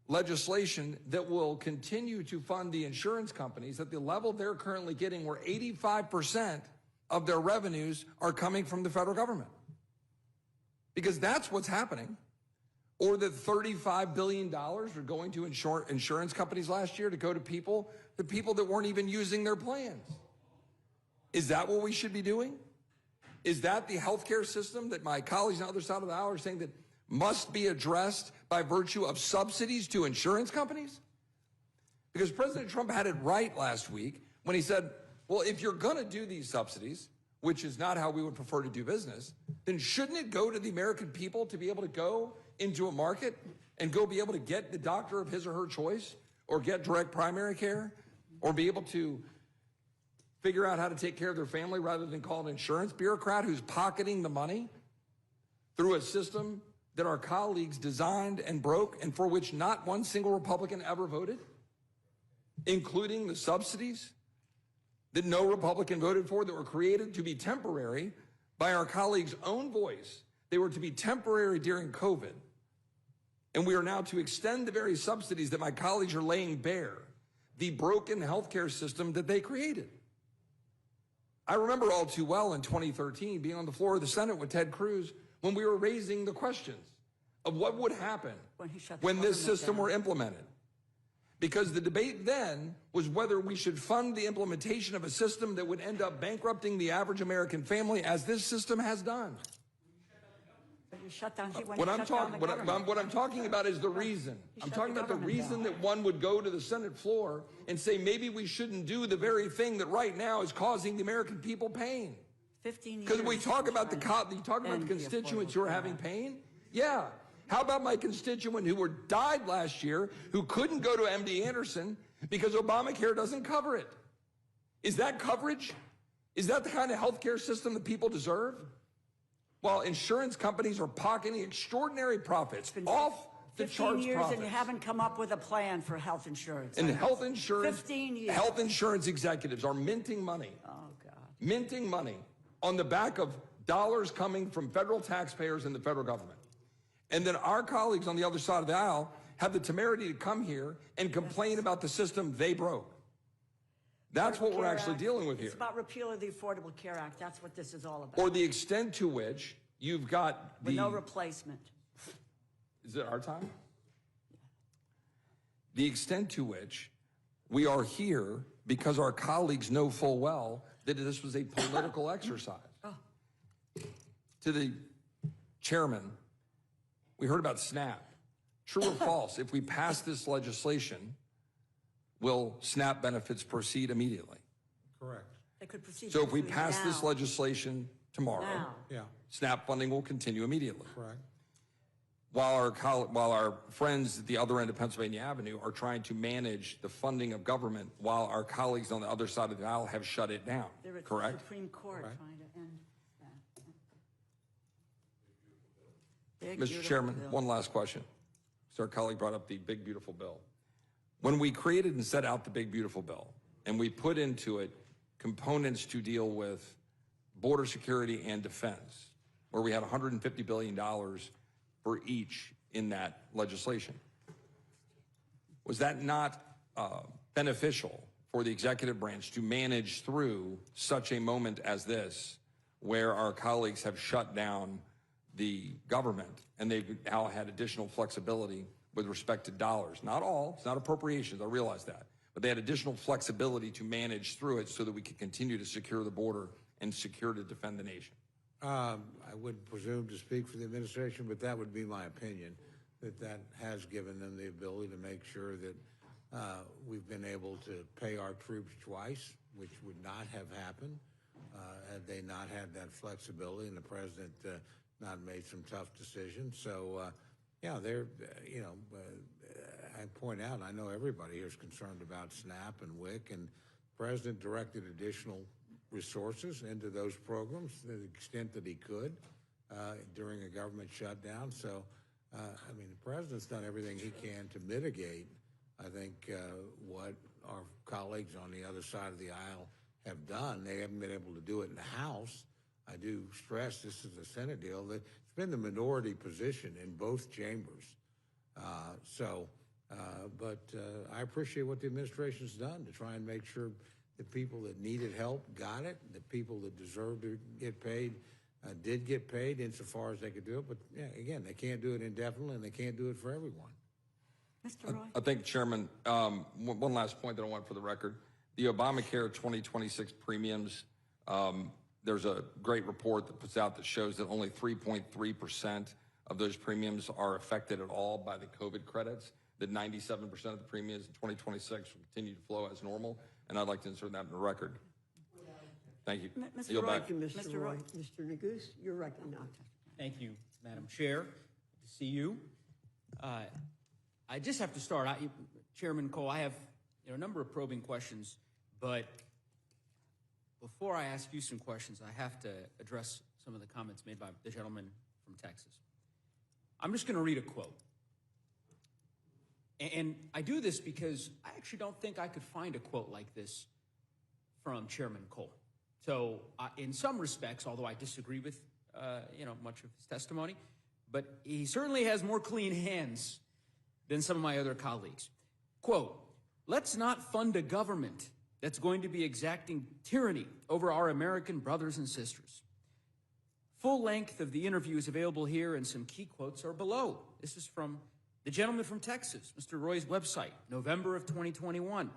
legislation that will continue to fund the insurance companies at the level they're currently getting, where 85% of their revenues are coming from the federal government? Because that's what's happening. Or that $35 billion are going to insurance companies last year to go to people that weren't even using their plans. Is that what we should be doing? Is that the healthcare system that my colleagues on the other side of the aisle are saying that must be addressed by virtue of subsidies to insurance companies? Because President Trump had it right last week when he said, well, if you're going to do these subsidies, which is not how we would prefer to do business, then shouldn't it go to the American people to be able to go into a market and go be able to get the doctor of his or her choice, or get direct primary care, or be able to figure out how to take care of their family rather than call an insurance bureaucrat who's pocketing the money through a system that our colleagues designed and broke, and for which not one single Republican ever voted, including the subsidies that no Republican voted for, that were created to be temporary by our colleagues' own voice. They were to be temporary during COVID. And we are now to extend the very subsidies that my colleagues are laying bare, the broken healthcare system that they created. I remember all too well in 2013 being on the floor of the Senate with Ted Cruz when we were raising the questions of what would happen when this system were implemented. Because the debate then was whether we should fund the implementation of a system that would end up bankrupting the average American family, as this system has done. But you shut down, What I'm talking about is the reason. I'm talking about the reason that one would go to the Senate floor and say maybe we shouldn't do the very thing that right now is causing the American people pain. 15 years. Because we talk about the constituents who are having pain. Yeah. How about my constituent who died last year, who couldn't go to MD Anderson because Obamacare doesn't cover it? Is that coverage? Is that the kind of health care system that people deserve? While insurance companies are pocketing extraordinary profits, off the charts 15 years profits. and you haven't come up with a plan for health insurance. And health insurance, 15 years. Health insurance executives are minting money. Oh, God. Minting money on the back of dollars coming from federal taxpayers and the federal government. And then our colleagues on the other side of the aisle have the temerity to come here and complain about the system they broke. That's what we're actually dealing with here. It's about repeal of the Affordable Care Act. That's what this is all about. Or the extent to which you've got With no replacement. Is it our time? The extent to which we are here because our colleagues know full well that this was a political exercise. To the chairman, we heard about SNAP. True or false, if we pass this legislation, will SNAP benefits proceed immediately? Correct. They could proceed. So if we pass this legislation tomorrow, Yeah, SNAP funding will continue immediately. correct. While our friends at the other end of Pennsylvania Avenue are trying to manage the funding of government, while our colleagues on the other side of the aisle have shut it down. They're at Correct? the Supreme Court trying to end that. Mr. Chairman, one last question. So our colleague brought up the big, beautiful bill. When we created and set out the big, beautiful bill, and we put into it components to deal with border security and defense, where we had $150 billion for each in that legislation, was that not beneficial for the executive branch to manage through such a moment as this, where our colleagues have shut down the government and they've now had additional flexibility with respect to dollars? Not all, it's not appropriations, I realize that, but they had additional flexibility to manage through it so that we could continue to secure the border and secure to defend the nation. I wouldn't presume to speak for the administration, but that would be my opinion, that has given them the ability to make sure that we've been able to pay our troops twice, which would not have happened had they not had that flexibility and the president not made some tough decisions. So, yeah, I point out, I know everybody here is concerned about SNAP and WIC, and the president directed additional resources into those programs to the extent that he could during a government shutdown. So, I mean, the president's done everything he can to mitigate, I think, what our colleagues on the other side of the aisle have done. They haven't been able to do it in the House. I do stress this is a Senate deal that it's been the minority position in both chambers. But I appreciate what the administration's done to try and make sure the people that needed help got it, the people that deserved to get paid did get paid insofar as they could do it. But yeah, again, they can't do it indefinitely and they can't do it for everyone. Mr. Roy? I think, Chairman, one last point that I want for the record. The Obamacare 2026 premiums, there's a great report that puts out that shows that only 3.3% of those premiums are affected at all by the COVID credits, that 97% of the premiums in 2026 will continue to flow as normal, and I'd like to insert that in the record. Thank you. Mr. Roy, Thank you, Mr. Roy. Mr. Neguse, you're recognized. Thank you, Madam Chair. Good to see you. I just have to start. Chairman Cole, I have a number of probing questions, but before I ask you some questions, I have to address some of the comments made by the gentleman from Texas. I'm just going to read a quote. And I do this because I actually don't think I could find a quote like this from Chairman Cole. So in some respects, although I disagree with much of his testimony, but he certainly has more clean hands than some of my other colleagues. Quote, "Let's not fund a government that's going to be exacting tyranny over our American brothers and sisters." Full length of the interview is available here, and some key quotes are below. This is from The gentleman from Texas, Mr. Roy's website, November of 2021.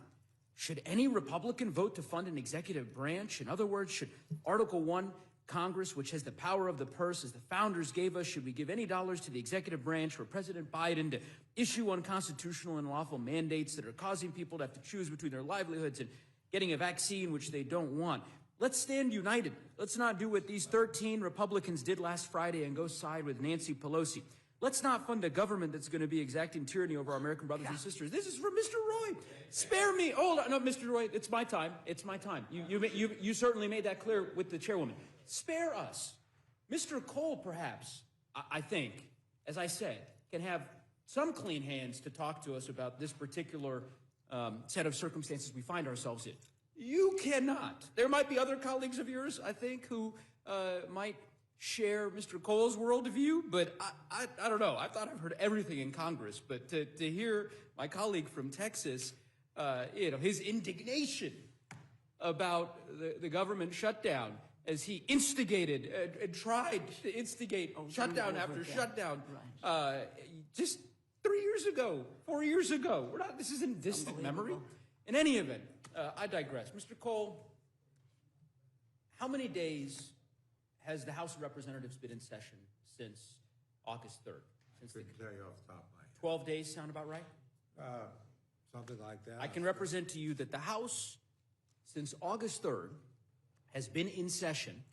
Should any Republican vote to fund an executive branch? In other words, should Article 1, Congress, which has the power of the purse, as the founders gave us, should we give any dollars to the executive branch for President Biden to issue unconstitutional and unlawful mandates that are causing people to have to choose between their livelihoods and getting a vaccine which they don't want? Let's stand united. Let's not do what these 13 Republicans did last Friday and go side with Nancy Pelosi. Let's not fund a government that's going to be exacting tyranny over our American brothers and sisters. This is for Mr. Roy. Spare me. Hold on. No, Mr. Roy, it's my time. It's my time. You certainly made that clear with the chairwoman. Spare us. Mr. Cole, perhaps, I think, as I said, can have some clean hands to talk to us about this particular set of circumstances we find ourselves in. You cannot. There might be other colleagues of yours, I think, who might share Mr. Cole's worldview, but I don't know. I thought I've heard everything in Congress, but to hear my colleague from Texas, his indignation about the government shutdown as he instigated and tried to instigate shutdown after shutdown, just 3 years ago, 4 years ago. This isn't distant memory. In any event, I digress. Mr. Cole, how many days has the House of Representatives been in session since August 3rd? Couldn't tell you off the top of my head. 12 days sound about right? Something like that. I can represent to you that the House, since August 3rd, has been in session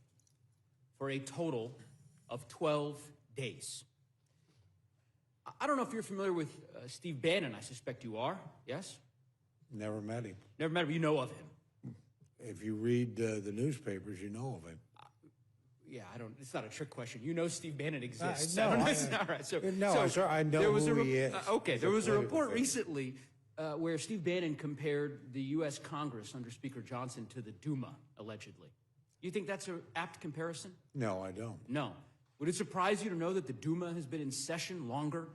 for a total of 12 days. I don't know if you're familiar with Steve Bannon. I suspect you are. Yes? Never met him. Never met him. You know of him. If you read the newspapers, you know of him. Yeah, I don't. It's not a trick question. You know Steve Bannon exists. No, all right. sir, I know who he is. Okay, there was a report recently where Steve Bannon compared the U.S. Congress under Speaker Johnson to the Duma, allegedly. You think that's an apt comparison? No, I don't. No. Would it surprise you to know that the Duma has been in session longer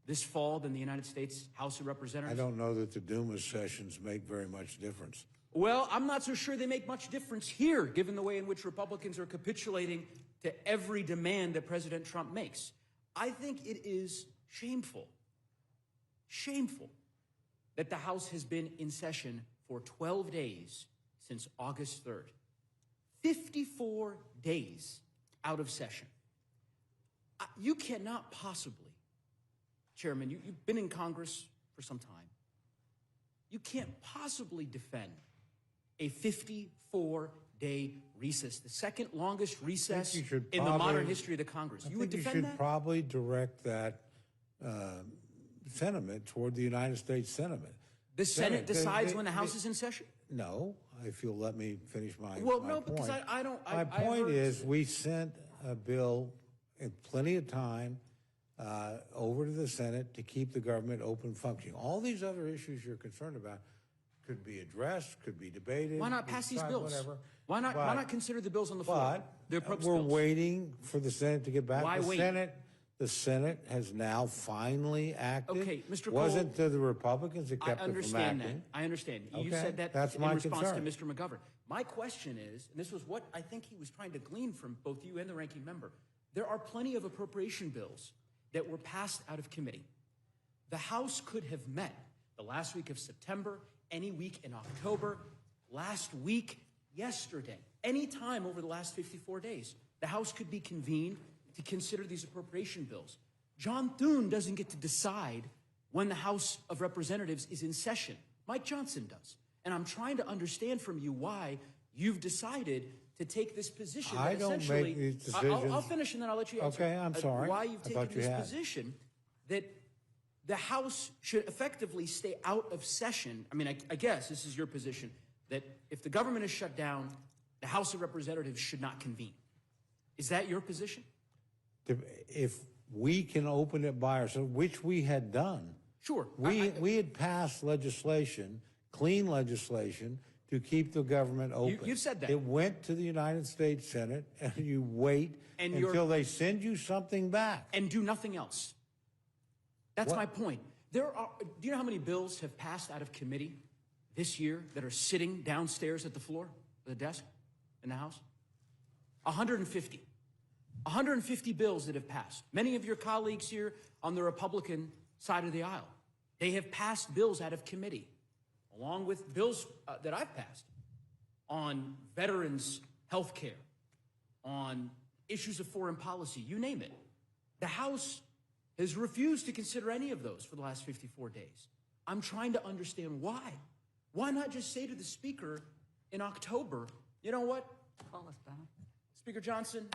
this fall than the United States House of Representatives? I don't know that the Duma sessions make very much difference. Well, I'm not so sure they make much difference here, given the way in which Republicans are capitulating to every demand that President Trump makes. I think it is shameful that the House has been in session for 12 days since August 3rd. 54 days out of session. You cannot possibly, Chairman, you've been in Congress for some time. You can't possibly defend a 54-day recess, the second longest recess in the modern history of the Congress. You would defend that? You should probably direct that sentiment toward the United States Senate. The Senate decides when the House is in session? No, if you'll let me finish my Well, my no, point. because I don't. My point is we sent a bill in plenty of time over to the Senate to keep the government open functioning. All these other issues you're concerned about could be addressed, could be debated. Why not pass these bills? Whatever. Why not consider the bills on the floor? But we're waiting for the Senate to get back. Why wait? The Senate has now finally acted. Okay, Mr. Cole. Wasn't the Republicans that kept it from acting? I understand that. I understand. You Okay, said that that's in my response concern. to Mr. McGovern. My question is, and this was what I think he was trying to glean from both you and the ranking member, there are plenty of appropriation bills that were passed out of committee. The House could have met the last week of September, any week in October, last week, yesterday, any time over the last 54 days. The House could be convened to consider these appropriation bills. John Thune doesn't get to decide when the House of Representatives is in session. Mike Johnson does. And I'm trying to understand from you why you've decided to take this position. I don't make these decisions. I'll finish and then I'll let you answer. Okay, I'm sorry. Why you've I taken thought you this had. position that the House should effectively stay out of session. I mean, I guess this is your position, that if the government is shut down, the House of Representatives should not convene. Is that your position? If we can open it by ourselves, which we had done. Sure. We had passed legislation, clean legislation, to keep the government open. You've said that. It went to the United States Senate, and you wait until they send you something back. And do nothing else. That's my point. Do you know how many bills have passed out of committee this year that are sitting downstairs at the floor, the desk in the House? 150. 150 bills that have passed. Many of your colleagues here on the Republican side of the aisle. They have passed bills out of committee, along with bills that I've passed on veterans' health care, on issues of foreign policy, you name it. The House has refused to consider any of those for the last 54 days. I'm trying to understand why. Why not just say to the Speaker in October, you know what? Call us back. Speaker Johnson,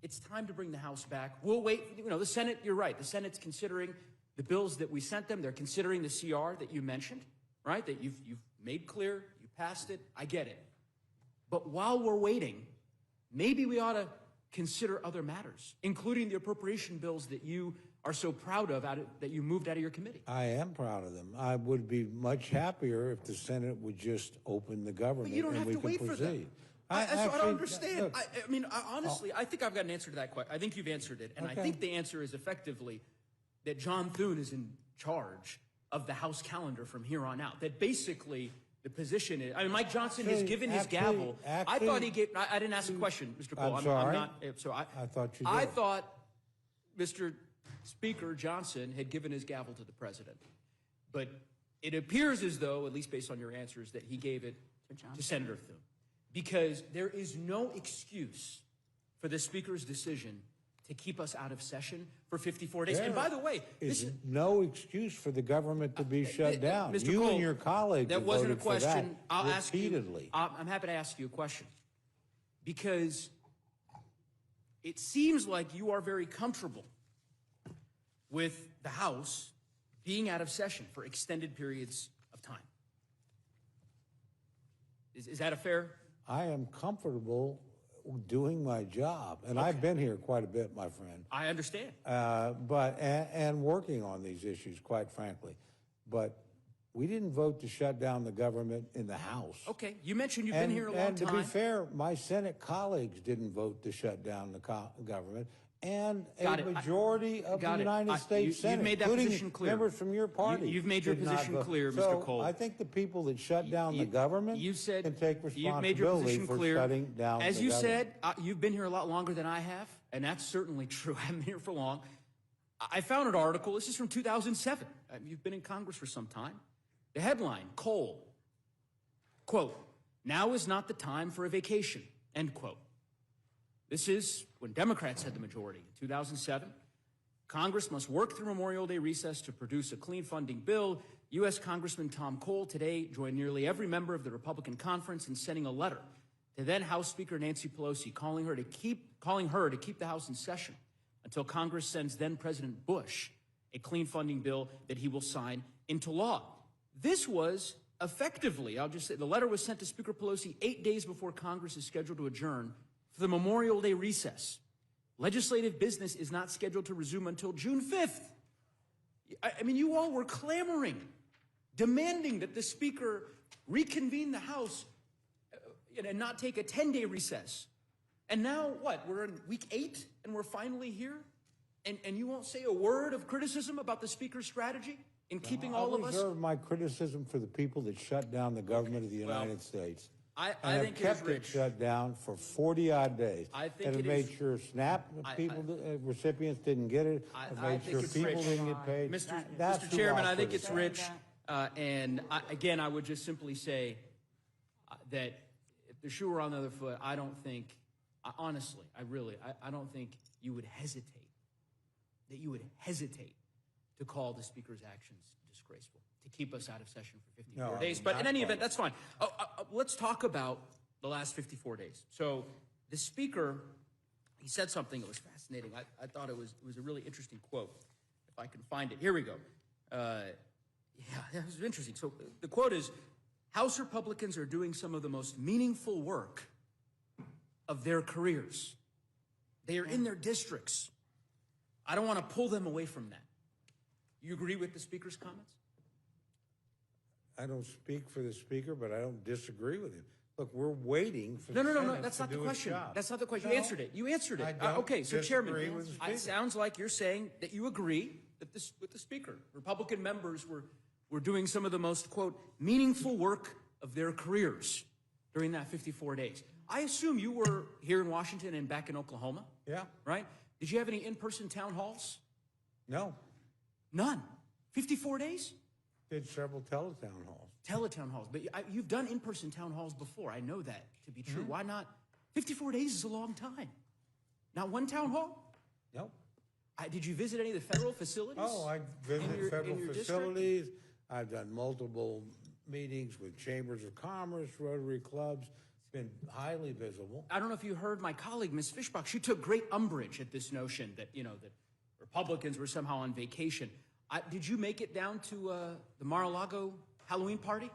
it's time to bring the House back. We'll wait. You know, the Senate, you're right. The Senate's considering the bills that we sent them. They're considering the CR that you mentioned, right? That you've made clear, you passed it. I get it. But while we're waiting, maybe we ought to consider other matters, including the appropriation bills that you are so proud of that you moved out of your committee. I am proud of them. I would be much happier if the Senate would just open the government But you don't and have we to can wait proceed. for them. I don't understand. Look, I mean, honestly, I think I've got an answer to that question. I think you've answered it. And I Okay. think the answer is effectively that John Thune is in charge of the House calendar from here on out. That basically the position is, I mean, Mike Johnson has given his gavel. I thought he gave, I didn't ask a question, Mr. Cole. I'm sorry. I thought you I did. thought Mr. Speaker Johnson had given his gavel to the president. But it appears as though, at least based on your answers, that he gave it to Senator Thune. Because there is no excuse for the Speaker's decision to keep us out of session for 54 days. And by the way, this is no excuse for the government to be shut down. Mr. You Cole, and your colleagues that have wasn't a voted for that question. I'll ask you. repeatedly. I'm happy to ask you a question. Because it seems like you are very comfortable with the House being out of session for extended periods of time. Is that a fair? I am comfortable doing my job, and I've been here quite a bit, my friend. I understand. And working on these issues, quite frankly. But we didn't vote to shut down the government in the House. Okay, you mentioned you've been here a long and time. to be fair, my Senate colleagues didn't vote to shut down the government, and Got a it. majority of the Got it. United States You've Senate, made that including position clear. members from your party. You've made your did not position vote. clear, Mr. So Cole. I think the people that shut down the You government said can take you've made your responsibility position for clear. shutting down As the you government. said, you've been here a lot longer than I have, and that's certainly true. I've been here for long. I found an article. This is from 2007. You've been in Congress for some time. The headline, Cole, quote, "Now is not the time for a vacation," end quote. This is when Democrats had the majority in 2007. Congress must work through Memorial Day recess to produce a clean funding bill. U.S. Congressman Tom Cole today joined nearly every member of the Republican conference in sending a letter to then House Speaker Nancy Pelosi, calling her to keep the House in session until Congress sends then President Bush a clean funding bill that he will sign into law. This was effectively, I'll just say, the letter was sent to Speaker Pelosi 8 days before Congress is scheduled to adjourn for the Memorial Day recess. Legislative business is not scheduled to resume until June 5th. I mean, you all were clamoring, demanding that the Speaker reconvene the House and not take a 10-day recess. And now, what? We're in week 8, and we're finally here? And you won't say a word of criticism about the Speaker's strategy in keeping all of us? I reserve my criticism for the people that shut down the government of the United States. I and think have kept it shut down for 40-odd days. I think and it have made is- sure recipients didn't get it. Have I made think sure it's people rich. didn't get paid. That's Mr. who Chairman, I'll I think it's criticize. rich. Again, I would just simply say that if the shoe were on the other foot, I don't think, honestly, I don't think you would hesitate, to call the Speaker's actions disgraceful, to keep us out of session for 54 No, days. But in not any quite. event, that's fine. Let's talk about the last 54 days. So the Speaker, he said something that was fascinating. I thought it was a really interesting quote. If I can find it. Here we go. It was interesting. So the quote is, "House Republicans are doing some of the most meaningful work of their careers. They are in their districts. I don't want to pull them away from that." You agree with the Speaker's comments? I don't speak for the Speaker, but I don't disagree with him. Look, we're waiting for No, the no. Senate That's to not the do its question. job. That's not the question. No, You answered it. You answered it. I don't Okay, so Chairman, disagree with the Speaker. it sounds like you're saying that you agree that with the Speaker. Republican members were doing some of the most, quote, meaningful work of their careers during that 54 days. I assume you were here in Washington and back in Oklahoma, Yeah, right? Did you have any in-person town halls? no. None. 54 days? Did several teletown halls. Teletown halls. But you've done in-person town halls before. I know that to be true. Why not? 54 days is a long time. Not one town hall? Nope. Did you visit any of the federal facilities? Oh, I visited federal in your facilities. I've done multiple meetings with chambers of commerce, Rotary clubs. It's been highly visible. I don't know if you heard my colleague, Ms. Fishbach. She took great umbrage at this notion that, that Republicans were somehow on vacation. Did you make it down to the Mar-a-Lago Halloween party?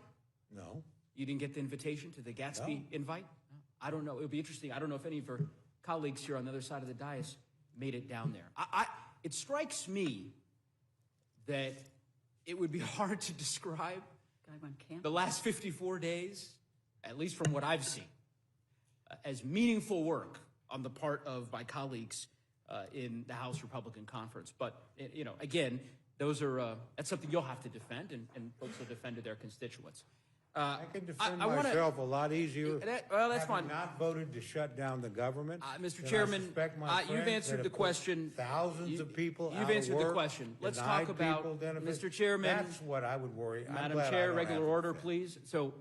No. You didn't get the invitation to the Gatsby invite? No. I don't know. It would be interesting. I don't know if any of her colleagues here on the other side of the dais made it down there. It strikes me that it would be hard to describe the last 54 days, at least from what I've seen, as meaningful work on the part of my colleagues in the House Republican Conference. But, again, those are that's something you'll have to defend, and folks will defend to their constituents. I can defend myself a lot easier. That's fine. Not voted to shut down the government. Mr. Chairman, you've answered the question. Thousands of people. You've answered the question. Let's talk about, Mr. Chairman. That's what I would worry. Madam Chair, regular order, please. So,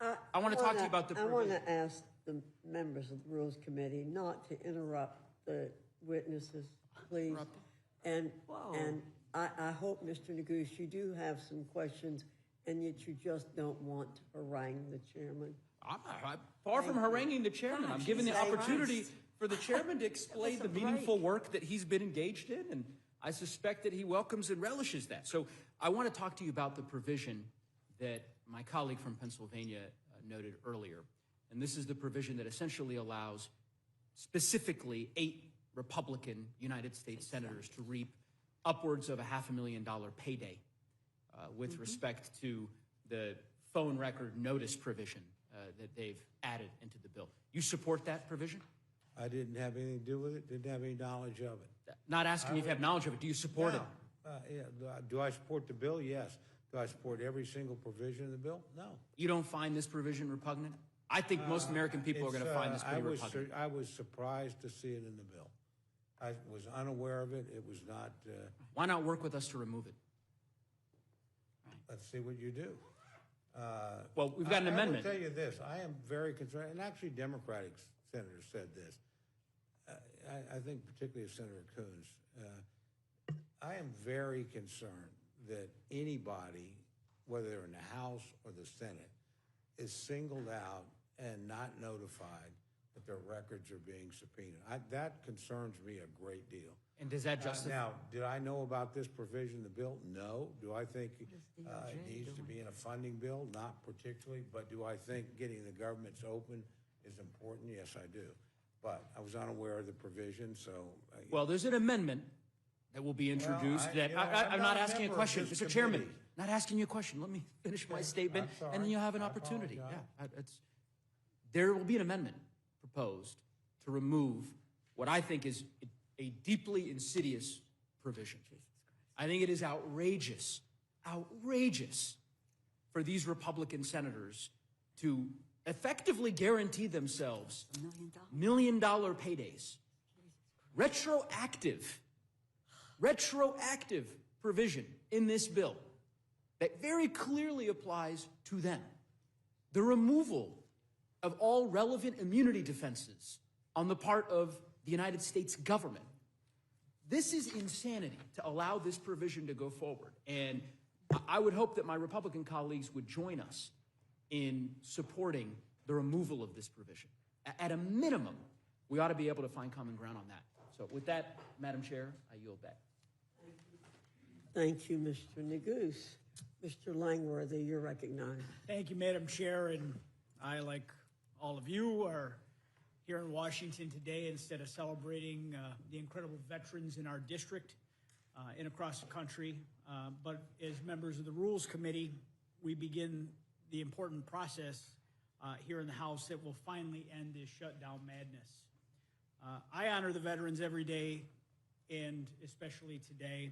I want to talk to you about the. I want to ask the members of the Rules Committee not to interrupt the witnesses, please. And I hope, Mr. Neguse, you do have some questions, and yet you just don't want to harangue the chairman. I'm far from haranguing the chairman. I'm giving the opportunity for the chairman to explain the meaningful work that he's been engaged in, and I suspect that he welcomes and relishes that. So I want to talk to you about the provision that my colleague from Pennsylvania noted earlier. And this is the provision that essentially allows specifically 8 Republican United States senators to reap upwards of $500,000 payday with respect to the phone record notice provision that they've added into the bill. You support that provision? I didn't have anything to do with it, didn't have any knowledge of it. Not asking if you have knowledge of it. Do you support it? Yeah. Do I support the bill? Yes. Do I support every single provision of the bill? No. You don't find this provision repugnant? I think most American people are going to find this pretty repugnant. I was surprised to see it in the bill. I was unaware of it. It was not. Why not work with us to remove it? Let's see what you do. Well, we've got an amendment. I will tell you this. I am very concerned, and actually Democratic senators said this. I think particularly Senator Coons. I am very concerned that anybody, whether they're in the House or the Senate, is singled out and not notified that their records are being subpoenaed. That concerns me a great deal. And does that justify? Now, did I know about this provision in the bill? No. Do I think it needs to be in a funding bill? Not particularly. But do I think getting the governments open is important? Yes, I do. But I was unaware of the provision, so. Well, there's an amendment that will be introduced I'm not asking a question. Mr. Chairman, not asking you a question. Let me finish my statement, and then you'll have an opportunity. There will be an amendment proposed to remove what I think is a deeply insidious provision. I think it is outrageous for these Republican senators to effectively guarantee themselves $1 million paydays. Retroactive provision in this bill that very clearly applies to them. The removal of all relevant immunity defenses on the part of the United States government. This is insanity to allow this provision to go forward. And I would hope that my Republican colleagues would join us in supporting the removal of this provision. At a minimum, we ought to be able to find common ground on that. So with that, Madam Chair, I yield back. Thank you, Mr. Neguse. Mr. Langworthy, you're recognized. Thank you, Madam Chair. And I, like all of you, are here in Washington today instead of celebrating the incredible veterans in our district and across the country. But as members of the Rules Committee, we begin the important process here in the House that will finally end this shutdown madness. I honor the veterans every day, and especially today.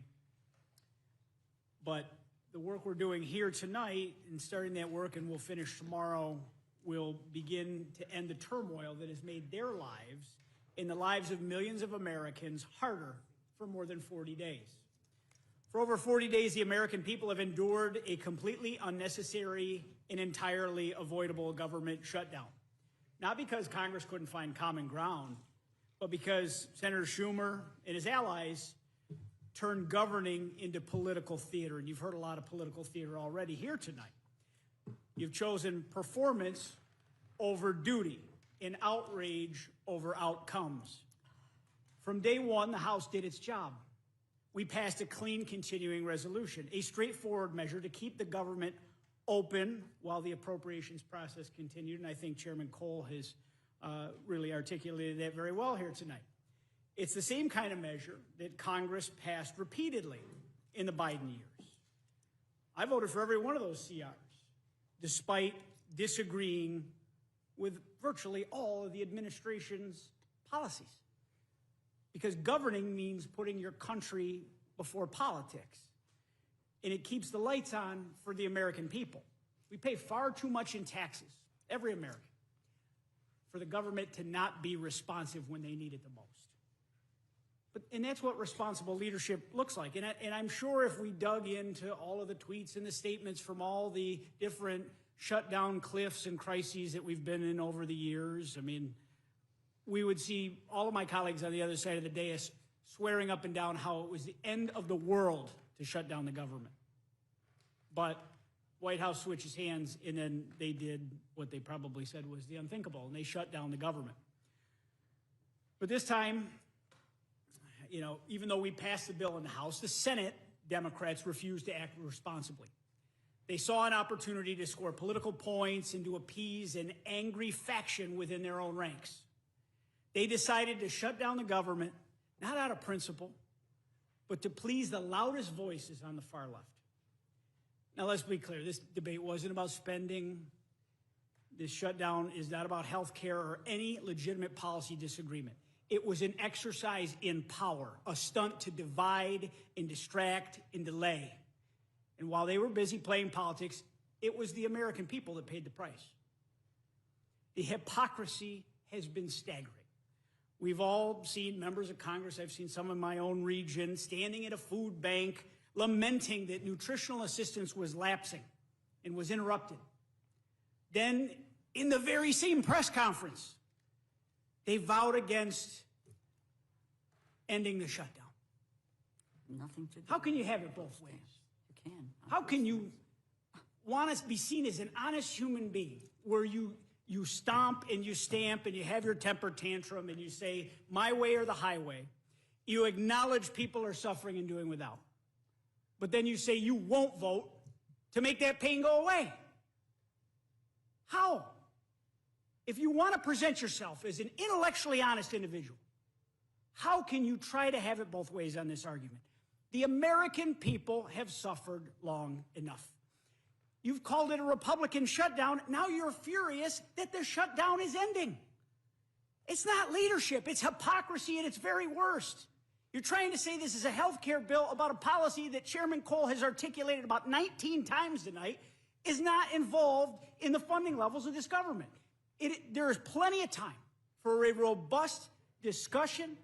But the work we're doing here tonight and starting that work, and we'll finish tomorrow, will begin to end the turmoil that has made their lives and the lives of millions of Americans harder for more than 40 days. For over 40 days, the American people have endured a completely unnecessary and entirely avoidable government shutdown. Not because Congress couldn't find common ground, but because Senator Schumer and his allies turned governing into political theater. And you've heard a lot of political theater already here tonight. You've chosen performance over duty and outrage over outcomes. From day one, the House did its job. We passed a clean continuing resolution, a straightforward measure to keep the government open while the appropriations process continued. And I think Chairman Cole has really articulated that very well here tonight. It's the same kind of measure that Congress passed repeatedly in the Biden years. I voted for every one of those CRs, despite disagreeing with virtually all of the administration's policies. Because governing means putting your country before politics. And it keeps the lights on for the American people. We pay far too much in taxes, every American, for the government to not be responsive when they need it the most. And that's what responsible leadership looks like. And I'm sure if we dug into all of the tweets and the statements from all the different shutdown cliffs and crises that we've been in over the years, I mean, we would see all of my colleagues on the other side of the dais swearing up and down how it was the end of the world to shut down the government. But White House switches hands, and then they did what they probably said was the unthinkable, and they shut down the government. But this time, you know, even though we passed the bill in the House, the Senate Democrats refused to act responsibly. They saw an opportunity to score political points and to appease an angry faction within their own ranks. They decided to shut down the government, not out of principle, but to please the loudest voices on the far left. Now, let's be clear. This debate wasn't about spending. This shutdown is not about health care or any legitimate policy disagreement. It was an exercise in power, a stunt to divide and distract and delay. And while they were busy playing politics, it was the American people that paid the price. The hypocrisy has been staggering. We've all seen members of Congress, I've seen some in my own region, standing at a food bank, lamenting that nutritional assistance was lapsing and was interrupted. Then, in the very same press conference, they vowed against ending the shutdown. Nothing to do. How can you have it both ways? You can. How can you want to be seen as an honest human being where you stomp and you stamp and you have your temper tantrum and you say, my way or the highway. You acknowledge people are suffering and doing without. But then you say you won't vote to make that pain go away. How? If you want to present yourself as an intellectually honest individual, how can you try to have it both ways on this argument? The American people have suffered long enough. You've called it a Republican shutdown. Now you're furious that the shutdown is ending. It's not leadership. It's hypocrisy at its very worst. You're trying to say this is a health care bill about a policy that Chairman Cole has articulated about 19 times tonight is not involved in the funding levels of this government. There is plenty of time for a robust discussion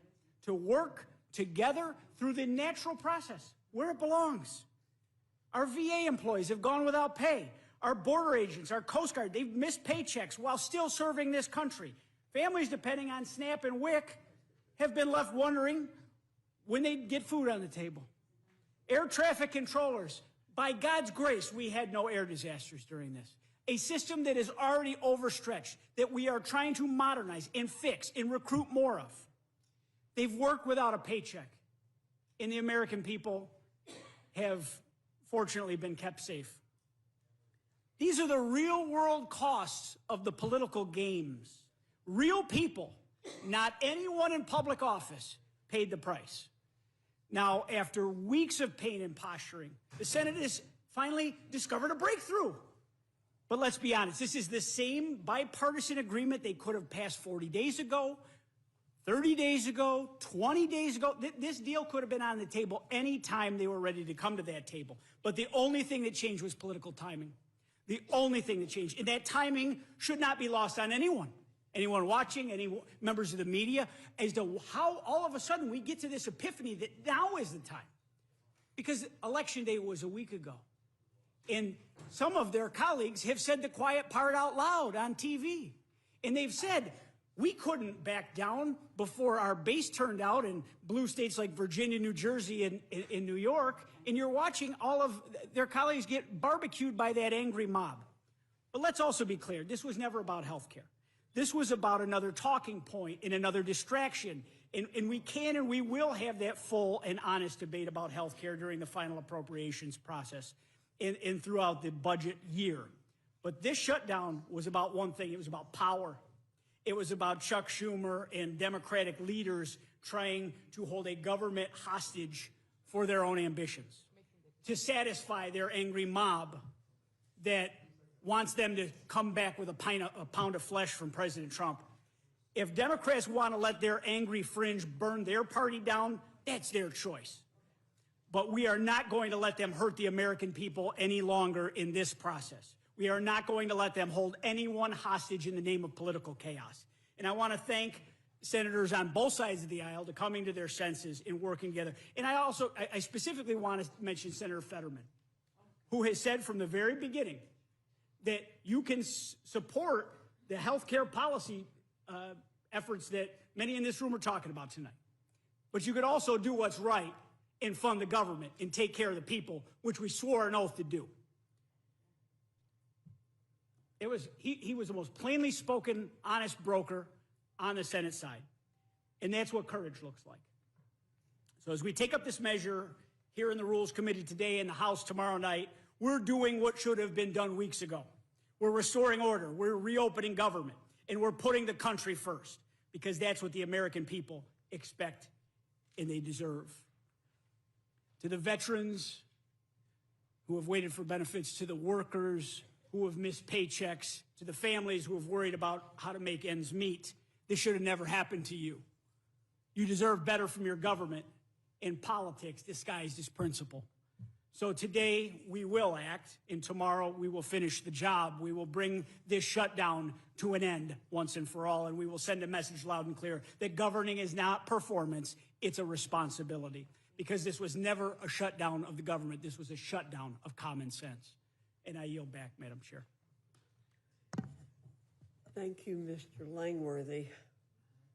to work together through the natural process where it belongs. Our VA employees have gone without pay. Our border agents, our Coast Guard, they've missed paychecks while still serving this country. Families depending on SNAP and WIC have been left wondering when they get food on the table. Air traffic controllers, by God's grace, we had no air disasters during this. A system that is already overstretched, that we are trying to modernize and fix and recruit more of. They've worked without a paycheck, and the American people have fortunately been kept safe. These are the real-world costs of the political games. Real people, not anyone in public office, paid the price. Now, after weeks of pain and posturing, the Senate has finally discovered a breakthrough. But let's be honest, this is the same bipartisan agreement they could have passed 40 days ago, 30 days ago, 20 days ago. This deal could have been on the table any time they were ready to come to that table. But the only thing that changed was political timing. The only thing that changed. And that timing should not be lost on anyone. Anyone watching, any members of the media, as to how all of a sudden we get to this epiphany that now is the time. because Election Day was a week ago. And some of their colleagues have said the quiet part out loud on TV. And they've said, we couldn't back down before our base turned out in blue states like Virginia, New Jersey, and in New York. And you're watching all of their colleagues get barbecued by that angry mob. But let's also be clear, this was never about health care. This was about another talking point and another distraction. And we can and we will have that full and honest debate about health care during the final appropriations process and throughout the budget year. But this shutdown was about one thing. It was about power. It was about Chuck Schumer and Democratic leaders trying to hold a government hostage for their own ambitions, to satisfy their angry mob that wants them to come back with a pound of flesh from President Trump. If Democrats want to let their angry fringe burn their party down, that's their choice. But we are not going to let them hurt the American people any longer in this process. We are not going to let them hold anyone hostage in the name of political chaos. And I want to thank senators on both sides of the aisle to coming to their senses and working together. And I specifically want to mention Senator Fetterman, who has said from the very beginning that you can support the health care policy efforts that many in this room are talking about tonight. But you could also do what's right and fund the government and take care of the people, which we swore an oath to do. He was the most plainly spoken, honest broker on the Senate side. And that's what courage looks like. So as we take up this measure here in the Rules Committee today and the House tomorrow night, we're doing what should have been done weeks ago. We're restoring order, we're reopening government, and we're putting the country first, because that's what the American people expect and they deserve. To the veterans who have waited for benefits, to the workers who have missed paychecks, to the families who have worried about how to make ends meet, this should have never happened to you. You deserve better from your government, and politics disguised as principle. So today we will act, and tomorrow we will finish the job. We will bring this shutdown to an end once and for all, and we will send a message loud and clear that governing is not performance, it's a responsibility. Because this was never a shutdown of the government, this was a shutdown of common sense. And I yield back, Madam Chair. Thank you, Mr. Langworthy.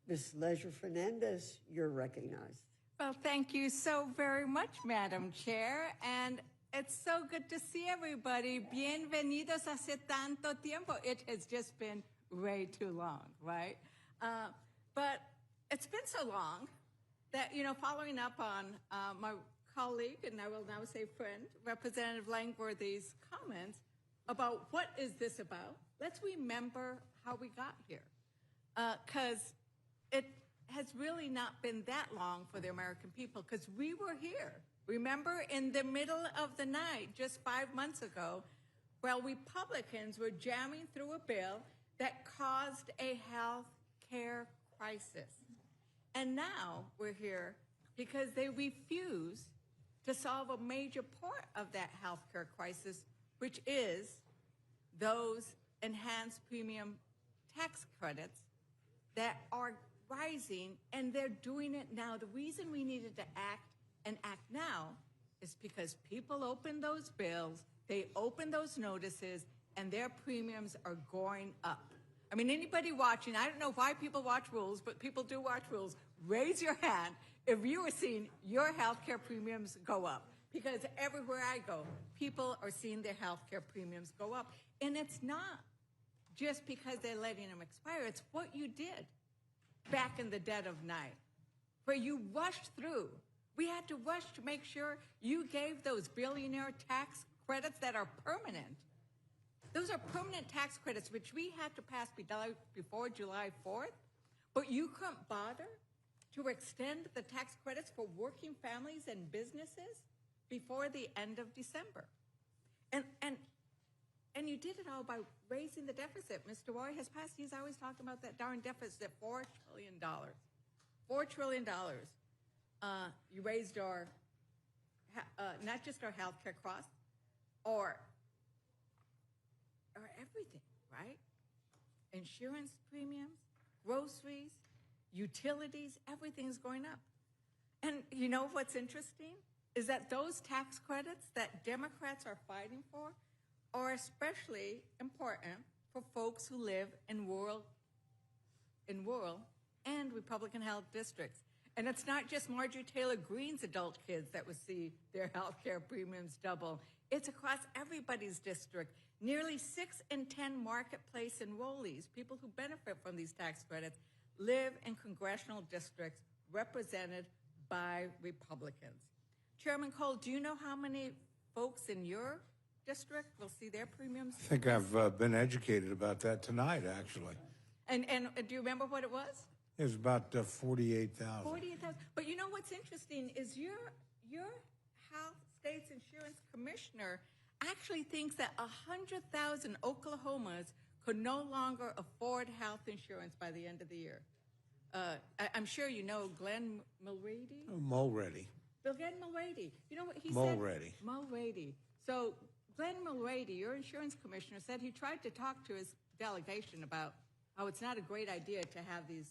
Ms. Leisure-Fernandez, you're recognized. Well, thank you so very much, Madam Chair. And it's so good to see everybody. Bienvenidos hace tanto tiempo. It has just been way too long, right? But it's been so long that, following up on my colleague, and I will now say friend, Representative Langworthy's comments about what is this about, let's remember how we got here. Because it has really not been that long for the American people, because we were here. Remember, in the middle of the night, just 5 months ago, while Republicans were jamming through a bill that caused a health care crisis. And now we're here because they refuse to solve a major part of that health care crisis, which is those enhanced premium tax credits that are rising, and they're doing it now. The reason we needed to act and act now is because people opened those bills, they opened those notices, and their premiums are going up. I mean, anybody watching, I don't know why people watch Rules, but people do watch Rules. Raise your hand if you are seeing your health care premiums go up. Because everywhere I go, people are seeing their health care premiums go up. And it's not just because they're letting them expire. It's what you did back in the dead of night, where you rushed through. We had to rush to make sure you gave those billionaire tax credits that are permanent. Those are permanent tax credits, which we had to pass before July 4th, but you couldn't bother to extend the tax credits for working families and businesses before the end of December. And you did it all by raising the deficit. Mr. Roy has passed, he's always talking about that darn deficit, $4 trillion. $4 trillion. You raised our, not just our health care costs, or everything, right? Insurance premiums, groceries, utilities, everything's going up. And you know what's interesting is that those tax credits that Democrats are fighting for are especially important for folks who live in rural and Republican-held districts. And it's not just Marjorie Taylor Greene's adult kids that would see their health care premiums double. It's across everybody's district. Nearly 6 in 10 marketplace enrollees, people who benefit from these tax credits, live in congressional districts represented by Republicans. Chairman Cole, do you know how many folks in your district will see their premiums? I think I've been educated about that tonight, actually. And do you remember what it was? It was about 48,000. 48,000. But you know what's interesting is your Health State's Insurance Commissioner actually thinks that 100,000 Oklahomans could no longer afford health insurance by the end of the year. I'm sure you know Glenn Mulready. Mulready. Glenn Mulready. You know what he Mulready. said? Mulready. So Glenn Mulready, your insurance commissioner, said he tried to talk to his delegation about how it's not a great idea to have these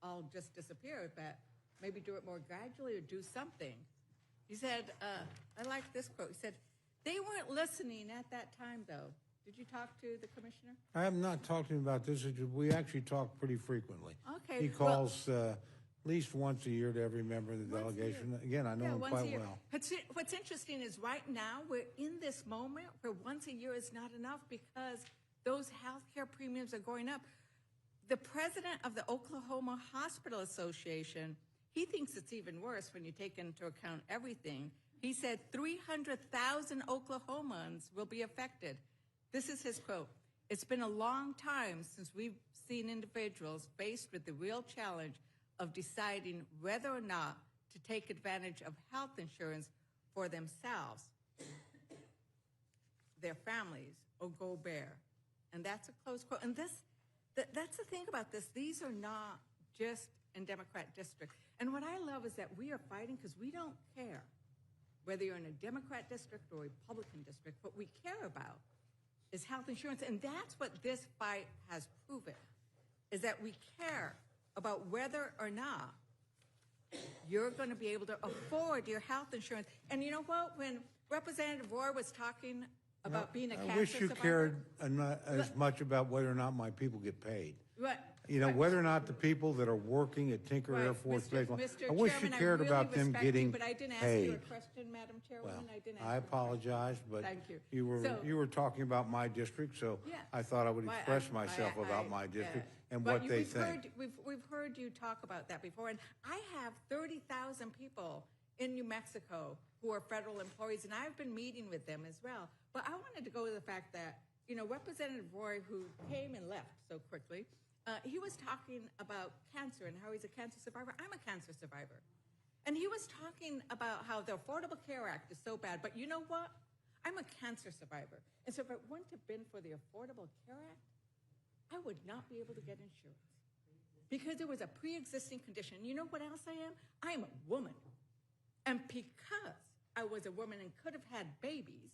all just disappear, but maybe do it more gradually or do something. He said, I like this quote. He said, they weren't listening at that time, though. Did you talk to the commissioner? I am not talking about this. We actually talk pretty frequently. Okay. He calls at least once a year to every member of the delegation. Again, I know him quite well. What's interesting is right now we're in this moment where once a year is not enough because those health care premiums are going up. The president of the Oklahoma Hospital Association, he thinks it's even worse when you take into account everything. He said 300,000 Oklahomans will be affected. This is his quote. It's been a long time since we've seen individuals faced with the real challenge of deciding whether or not to take advantage of health insurance for themselves, their families, or go bare. And that's a close quote. And that's the thing about this. These are not just in Democrat districts. And what I love is that we are fighting because we don't care whether you're in a Democrat district or a Republican district. What we care about is health insurance. And that's what this fight has proven, is that we care about whether or not you're going to be able to afford your health insurance. And you know what? When Representative Roy was talking about being a cancer survivor. I wish you cared as much about whether or not my people get paid. Right. You know, whether or not the people that are working at Tinker Air Force Base, I wish you cared about them getting but I didn't ask paid. you a question, Madam Chairwoman. Well, I didn't ask I apologize, but Thank you. you were talking about my district, so Yeah. I thought I would express myself about my district and but what they think. We've heard you talk about that before, and I have 30,000 people in New Mexico who are federal employees, and I've been meeting with them as well. But I wanted to go to the fact that, you know, Representative Roy, who came and left so quickly, he was talking about cancer and how he's a cancer survivor. I'm a cancer survivor. And he was talking about how the Affordable Care Act is so bad. But you know what? I'm a cancer survivor. And so if it wouldn't have been for the Affordable Care Act, I would not be able to get insurance because there was a pre-existing condition. You know what else I am? I am a woman. And because I was a woman and could have had babies,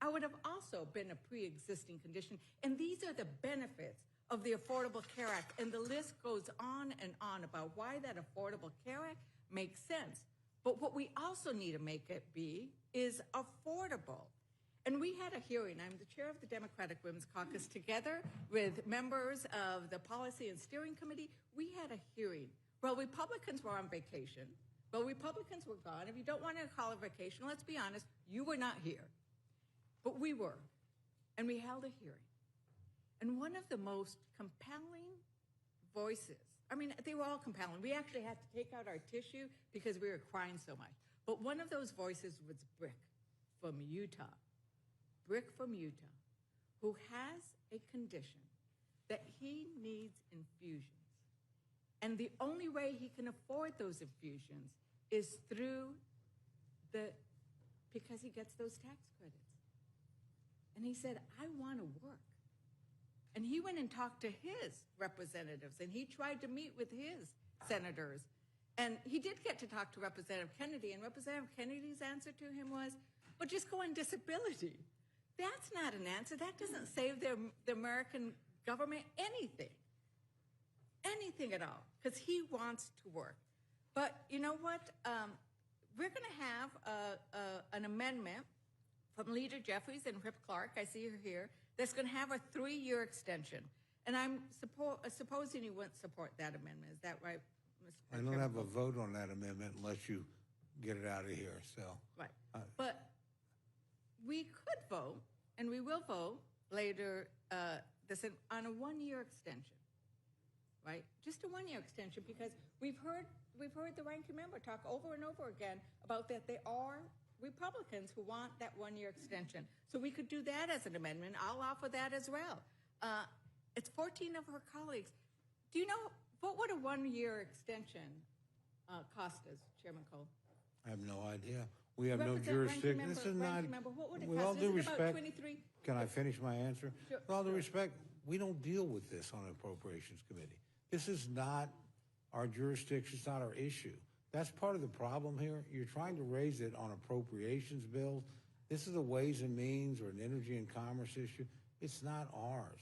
I would have also been a pre-existing condition. And these are the benefits of the Affordable Care Act. And the list goes on and on about why that Affordable Care Act makes sense. But what we also need to make it be is affordable. And we had a hearing. I'm the chair of the Democratic Women's Caucus, together with members of the Policy and Steering Committee. We had a hearing. Well, Republicans were on vacation. Well, Republicans were gone. If you don't want to call it vacation, let's be honest, you were not here. But we were. And we held a hearing. And one of the most compelling voices, I mean, they were all compelling. We actually had to take out our tissue because we were crying so much. But one of those voices was Brick from Utah. Brick from Utah, who has a condition that he needs infusions. And the only way he can afford those infusions is because he gets those tax credits. And he said, I want to work. And he went and talked to his representatives, and he tried to meet with his senators. And he did get to talk to Representative Kennedy, and Representative Kennedy's answer to him was, well, just go on disability. That's not an answer. That doesn't save the American government anything at all, because he wants to work. But you know what? we're going to have an amendment from Leader Jeffries and Rip Clark, I see her here, that's going to have a 3-year extension. And I'm supposing you wouldn't support that amendment. Is that right, Mr. I don't have a vote on that amendment unless you get it out of here, so. Right. But we could vote, and we will vote later on a 1-year extension, right? Just a 1-year extension, because we've heard the ranking member talk over and over again about that there are Republicans who want that 1-year extension. So we could do that as an amendment. I'll offer that as well. It's 14 of her colleagues. Do you know, what would a 1-year extension cost us, Chairman Cole? I have no idea. We have no Represent jurisdiction. ranking This is member, not, ranking member, what would it with cost? all due Isn't it about respect, 23? can I finish my answer? Sure, With all due sure. respect, we don't deal with this on Appropriations Committee. This is not our jurisdiction, it's not our issue. That's part of the problem here. You're trying to raise it on appropriations bills. This is a Ways and Means or an Energy and Commerce issue. It's not ours.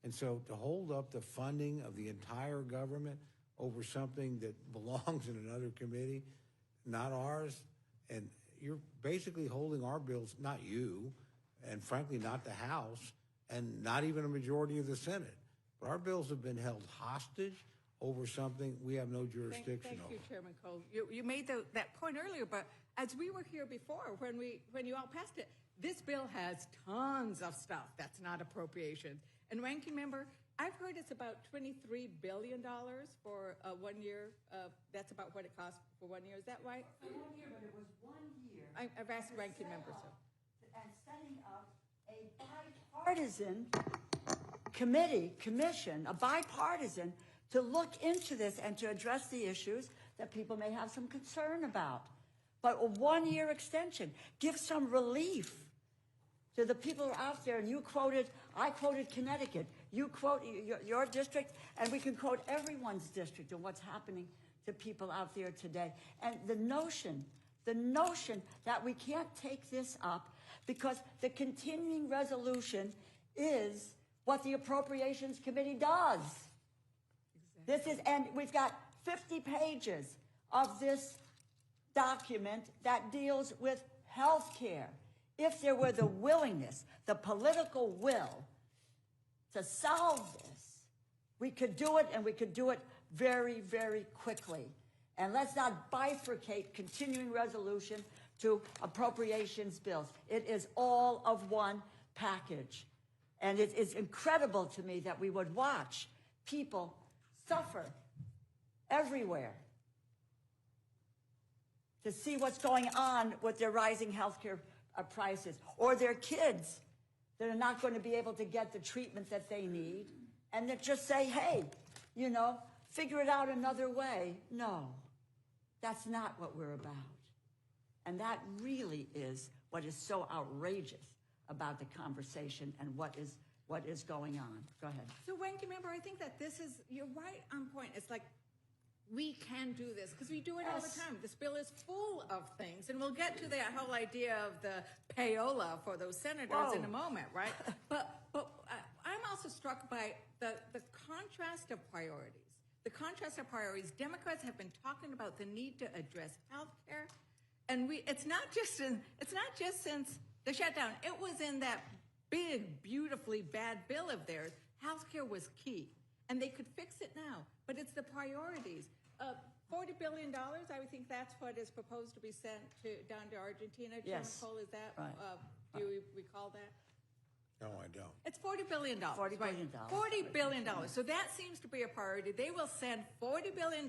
And so to hold up the funding of the entire government over something that belongs in another committee, not ours, and you're basically holding our bills, not you, and frankly not the House, and not even a majority of the Senate. But our bills have been held hostage over something we have no jurisdiction Thank over. you, Chairman Cole. You made that point earlier, but as we were here before, when you all passed it, this bill has tons of stuff that's not appropriations. And ranking member, I've heard it's about $23 billion for 1 year. That's about what it costs for 1 year. Is that right? For 1 year, but it was 1 year. I've asked ranking member, so. And setting up a bipartisan commission, a bipartisan, to look into this and to address the issues that people may have some concern about. But a 1 year extension, give some relief to the people who are out there. And I quoted Connecticut, you quote your district, and we can quote everyone's district and what's happening to people out there today. And the notion that we can't take this up because the continuing resolution is what the Appropriations Committee does. And we've got 50 pages of this document that deals with health care. If there were the willingness, the political will to solve this, we could do it, and we could do it very, very quickly. And let's not bifurcate continuing resolution to appropriations bills. It is all of one package. And it is incredible to me that we would watch people suffer everywhere to see what's going on with their rising healthcare prices, or their kids that are not going to be able to get the treatment that they need, and that just say, hey, figure it out another way. No, that's not what we're about. And that really is what is so outrageous about the conversation and what is going on. Go ahead. So, ranking member, I think that you're right on point. It's like, we can do this because we do it all the time. This bill is full of things, and we'll get to that whole idea of the payola for those senators in a moment, right? but I'm also struck by the contrast of priorities. The contrast of priorities. Democrats have been talking about the need to address health care, and it's not just since the shutdown. It was in that big, beautifully bad bill of theirs. Health care was key, and they could fix it now. But it's the priorities. $40 billion, I would think that's what is proposed to be sent down to Argentina. Yes. Chairman Cole, is that, right. Do you recall that? No, I don't. It's $40 billion. $40 billion. $40 billion. So that seems to be a priority. They will send $40 billion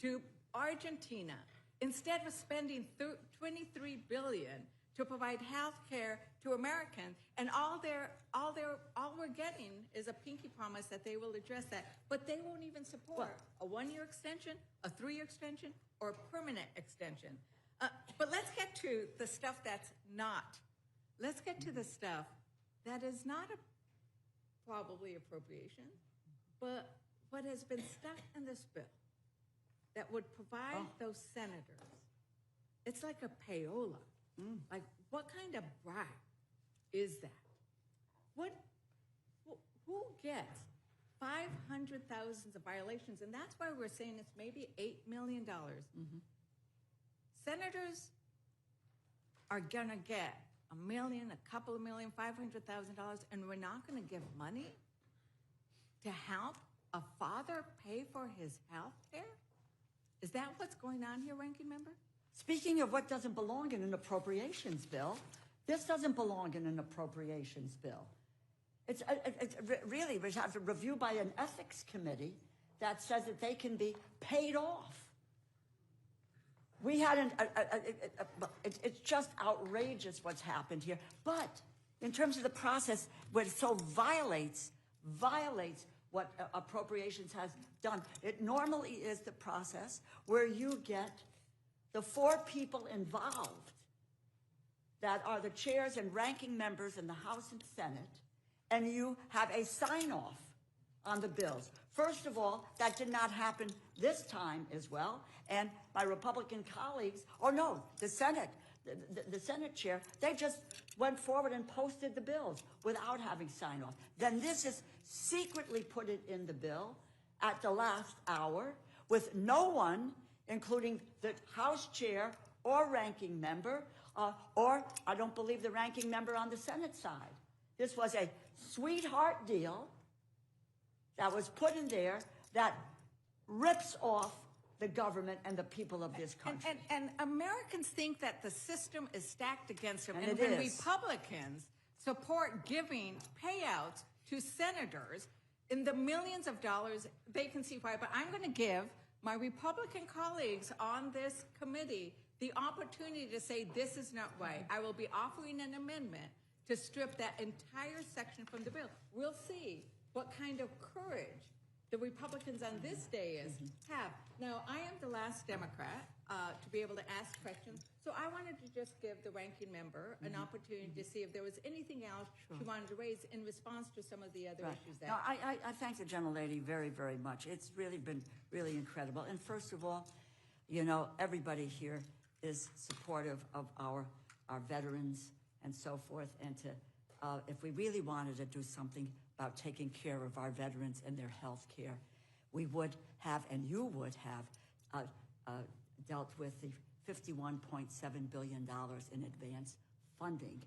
to Argentina instead of spending $23 billion to provide health care to Americans, and all we're getting is a pinky promise that they will address that, but they won't even support a 1 year extension, a 3 year extension, or a permanent extension. But let's get to the stuff that's not. Let's get to the stuff that is not probably appropriation, but what has been stuck in this bill that would provide those senators. It's like a payola. Like, what kind of bribe is that? Who gets 500,000 of violations? And that's why we're saying it's maybe $8 million. senators are going to get $1 million, a couple of million, $500,000, and we're not going to give money to help a father pay for his health care? Is that what's going on here, Ranking Member? Speaking of what doesn't belong in an appropriations bill, this doesn't belong in an appropriations bill. It's really, we have a review by an ethics committee that says that they can be paid off. We had it's just outrageous what's happened here. But in terms of the process, where it so violates what appropriations has done, it normally is the process where you get the 4 people involved that are the chairs and ranking members in the House and Senate, and you have a sign-off on the bills. First of all, that did not happen this time as well, and my Republican colleagues, or no, the Senate, the Senate chair, they just went forward and posted the bills without having sign-off. Then this is secretly put it in the bill at the last hour with no one, including the House chair or ranking member, or I don't believe the ranking member on the Senate side. This was a sweetheart deal that was put in there that rips off the government and the people of this country. And Americans think that the system is stacked against them. And when it is. Republicans support giving payouts to senators in the millions of dollars, they can see why. But I'm going to give my Republican colleagues on this committee the opportunity to say this is not right. I will be offering an amendment to strip that entire section from the bill. We'll see what kind of courage the Republicans on this dais have. Now, I am the last Democrat to be able to ask questions, so I wanted to just give the ranking member an opportunity to see if there was anything else she wanted to raise in response to some of the other issues that... No, I thank the gentlelady very, very much. It's really been really incredible. And first of all, you know, everybody here is supportive of our veterans and so forth, and to if we really wanted to do something about taking care of our veterans and their health care, we would have, and you would have, dealt with the $51.7 billion in advance funding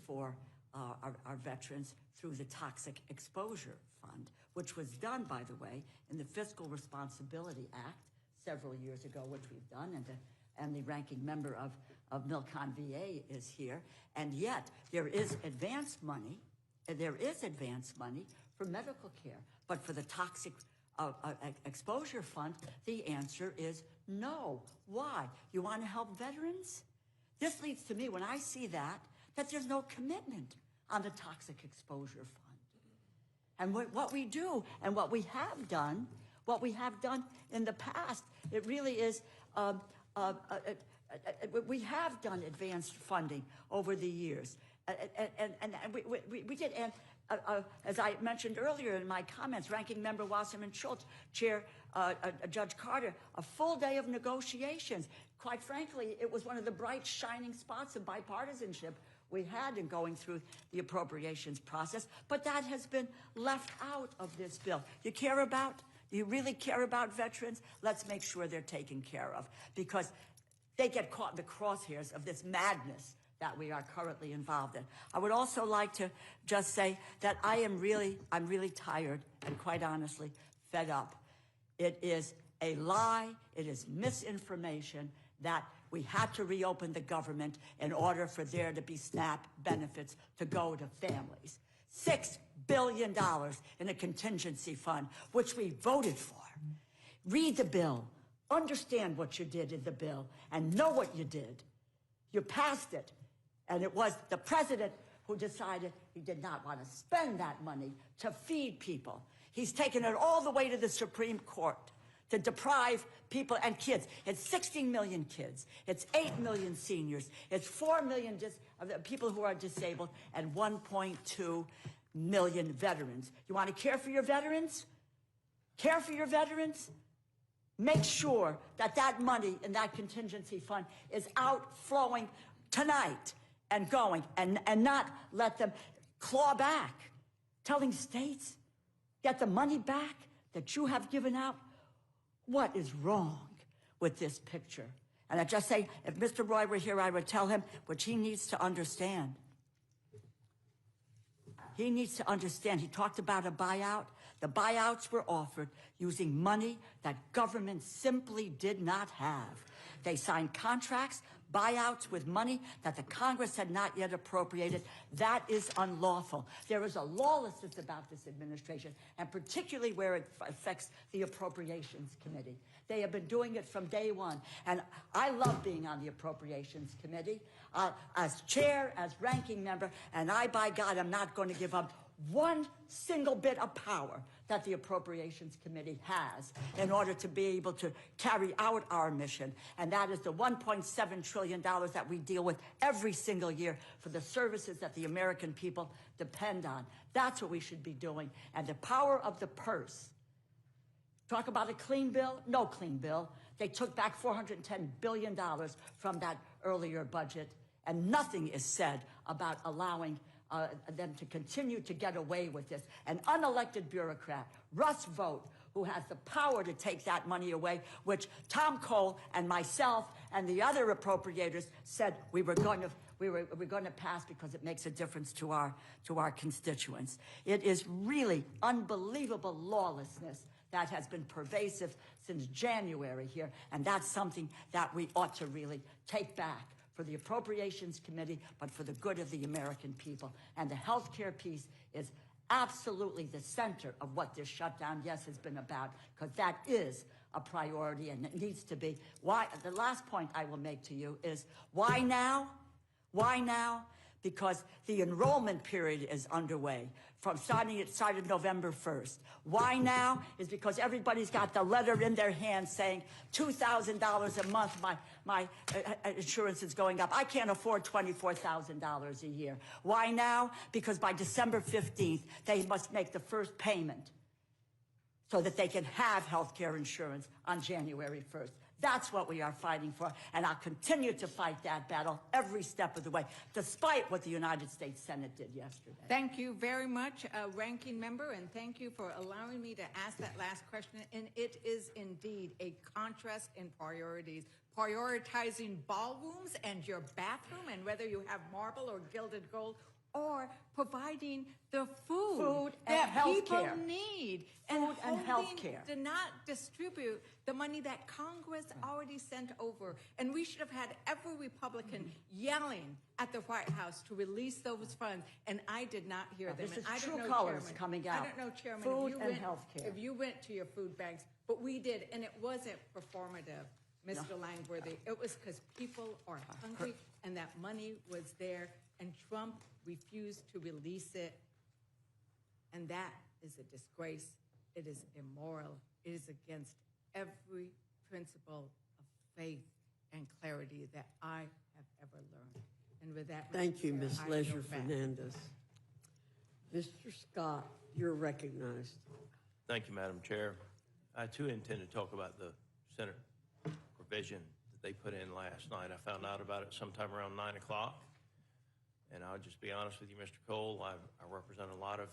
for our veterans through the Toxic Exposure Fund, which was done, by the way, in the Fiscal Responsibility Act several years ago, which we've done, and the ranking member of Milcon VA is here, and yet there is advance money for medical care, but for the Toxic Exposure Fund, the answer is no. Why? You want to help veterans? This leads to me, when I see that there's no commitment on the Toxic Exposure Fund. And what we do and what we have done in the past, it really is, we have done advanced funding over the years. And we did, and as I mentioned earlier in my comments, Ranking Member Wasserman Schultz, Chair Judge Carter, a full day of negotiations. Quite frankly, it was one of the bright, shining spots of bipartisanship we had in going through the appropriations process, but that has been left out of this bill. Do you really care about veterans? Let's make sure they're taken care of, because they get caught in the crosshairs of this madness that we are currently involved in. I would also like to just say that I'm really tired and, quite honestly, fed up. It is a lie, it is misinformation that we had to reopen the government in order for there to be SNAP benefits to go to families. $6 billion in a contingency fund, which we voted for. Read the bill, understand what you did in the bill, and know what you did. You passed it. And it was the president who decided he did not want to spend that money to feed people. He's taken it all the way to the Supreme Court to deprive people and kids. It's 16 million kids. It's 8 million seniors. It's 4 million people who are disabled and 1.2 million veterans. You want to care for your veterans? Care for your veterans? Make sure that that money in that contingency fund is outflowing tonight and going, and not let them claw back, telling states, get the money back that you have given out. What is wrong with this picture? And I just say, if Mr. Roy were here, I would tell him, which he needs to understand. He needs to understand. He talked about a buyout. The buyouts were offered using money that government simply did not have. They signed contracts, buyouts with money that the Congress had not yet appropriated. That is unlawful. There is a lawlessness about this administration, and particularly where it affects the Appropriations Committee. They have been doing it from day one, and I love being on the Appropriations Committee as chair, as ranking member, and I, by God, am not going to give up one single bit of power that the Appropriations Committee has in order to be able to carry out our mission. And that is the $1.7 trillion that we deal with every single year for the services that the American people depend on. That's what we should be doing. And the power of the purse. Talk about a clean bill? No clean bill. They took back $410 billion from that earlier budget, and nothing is said about allowing them to continue to get away with this. An unelected bureaucrat, Russ Vogt, who has the power to take that money away, which Tom Cole and myself and the other appropriators said we were going to pass because it makes a difference to our constituents. It is really unbelievable lawlessness that has been pervasive since January here, and that's something that we ought to really take back for the Appropriations Committee, but for the good of the American people. And the health care piece is absolutely the center of what this shutdown, yes, has been about, because that is a priority and it needs to be. Why? The last point I will make to you is, why now? Why now? Because the enrollment period is underway. It started November 1st. Why now? Is because everybody's got the letter in their hand saying $2,000 a month, my insurance is going up. I can't afford $24,000 a year. Why now? Because by December 15th, they must make the first payment so that they can have health care insurance on January 1st. That's what we are fighting for, and I'll continue to fight that battle every step of the way, despite what the United States Senate did yesterday. Thank you very much, Ranking Member, and thank you for allowing me to ask that last question. And it is indeed a contrast in priorities. Prioritizing ballrooms and your bathroom, and whether you have marble or gilded gold, or providing the food that people need. Food and health care. To not distribute the money that Congress already sent over. And we should have had every Republican yelling at the White House to release those funds. And I did not hear them. This is I true don't know, colors Chairman, coming out. I don't know, Chairman, food and health care. if you went to your food banks, but we did, and it wasn't performative, Mr. Langworthy. It was because people are hungry, and that money was there, and Trump refused to release it, and that is a disgrace. It is immoral. It is against every principle of faith and clarity that I have ever learned. And with that, Thank you, Ms. I Leisure yield back. Fernandez. Mr. Scott, you're recognized. Thank you, Madam Chair. I too intend to talk about the Senate provision that they put in last night. I found out about it sometime around 9 o'clock. And I'll just be honest with you, Mr. Cole, I represent a lot of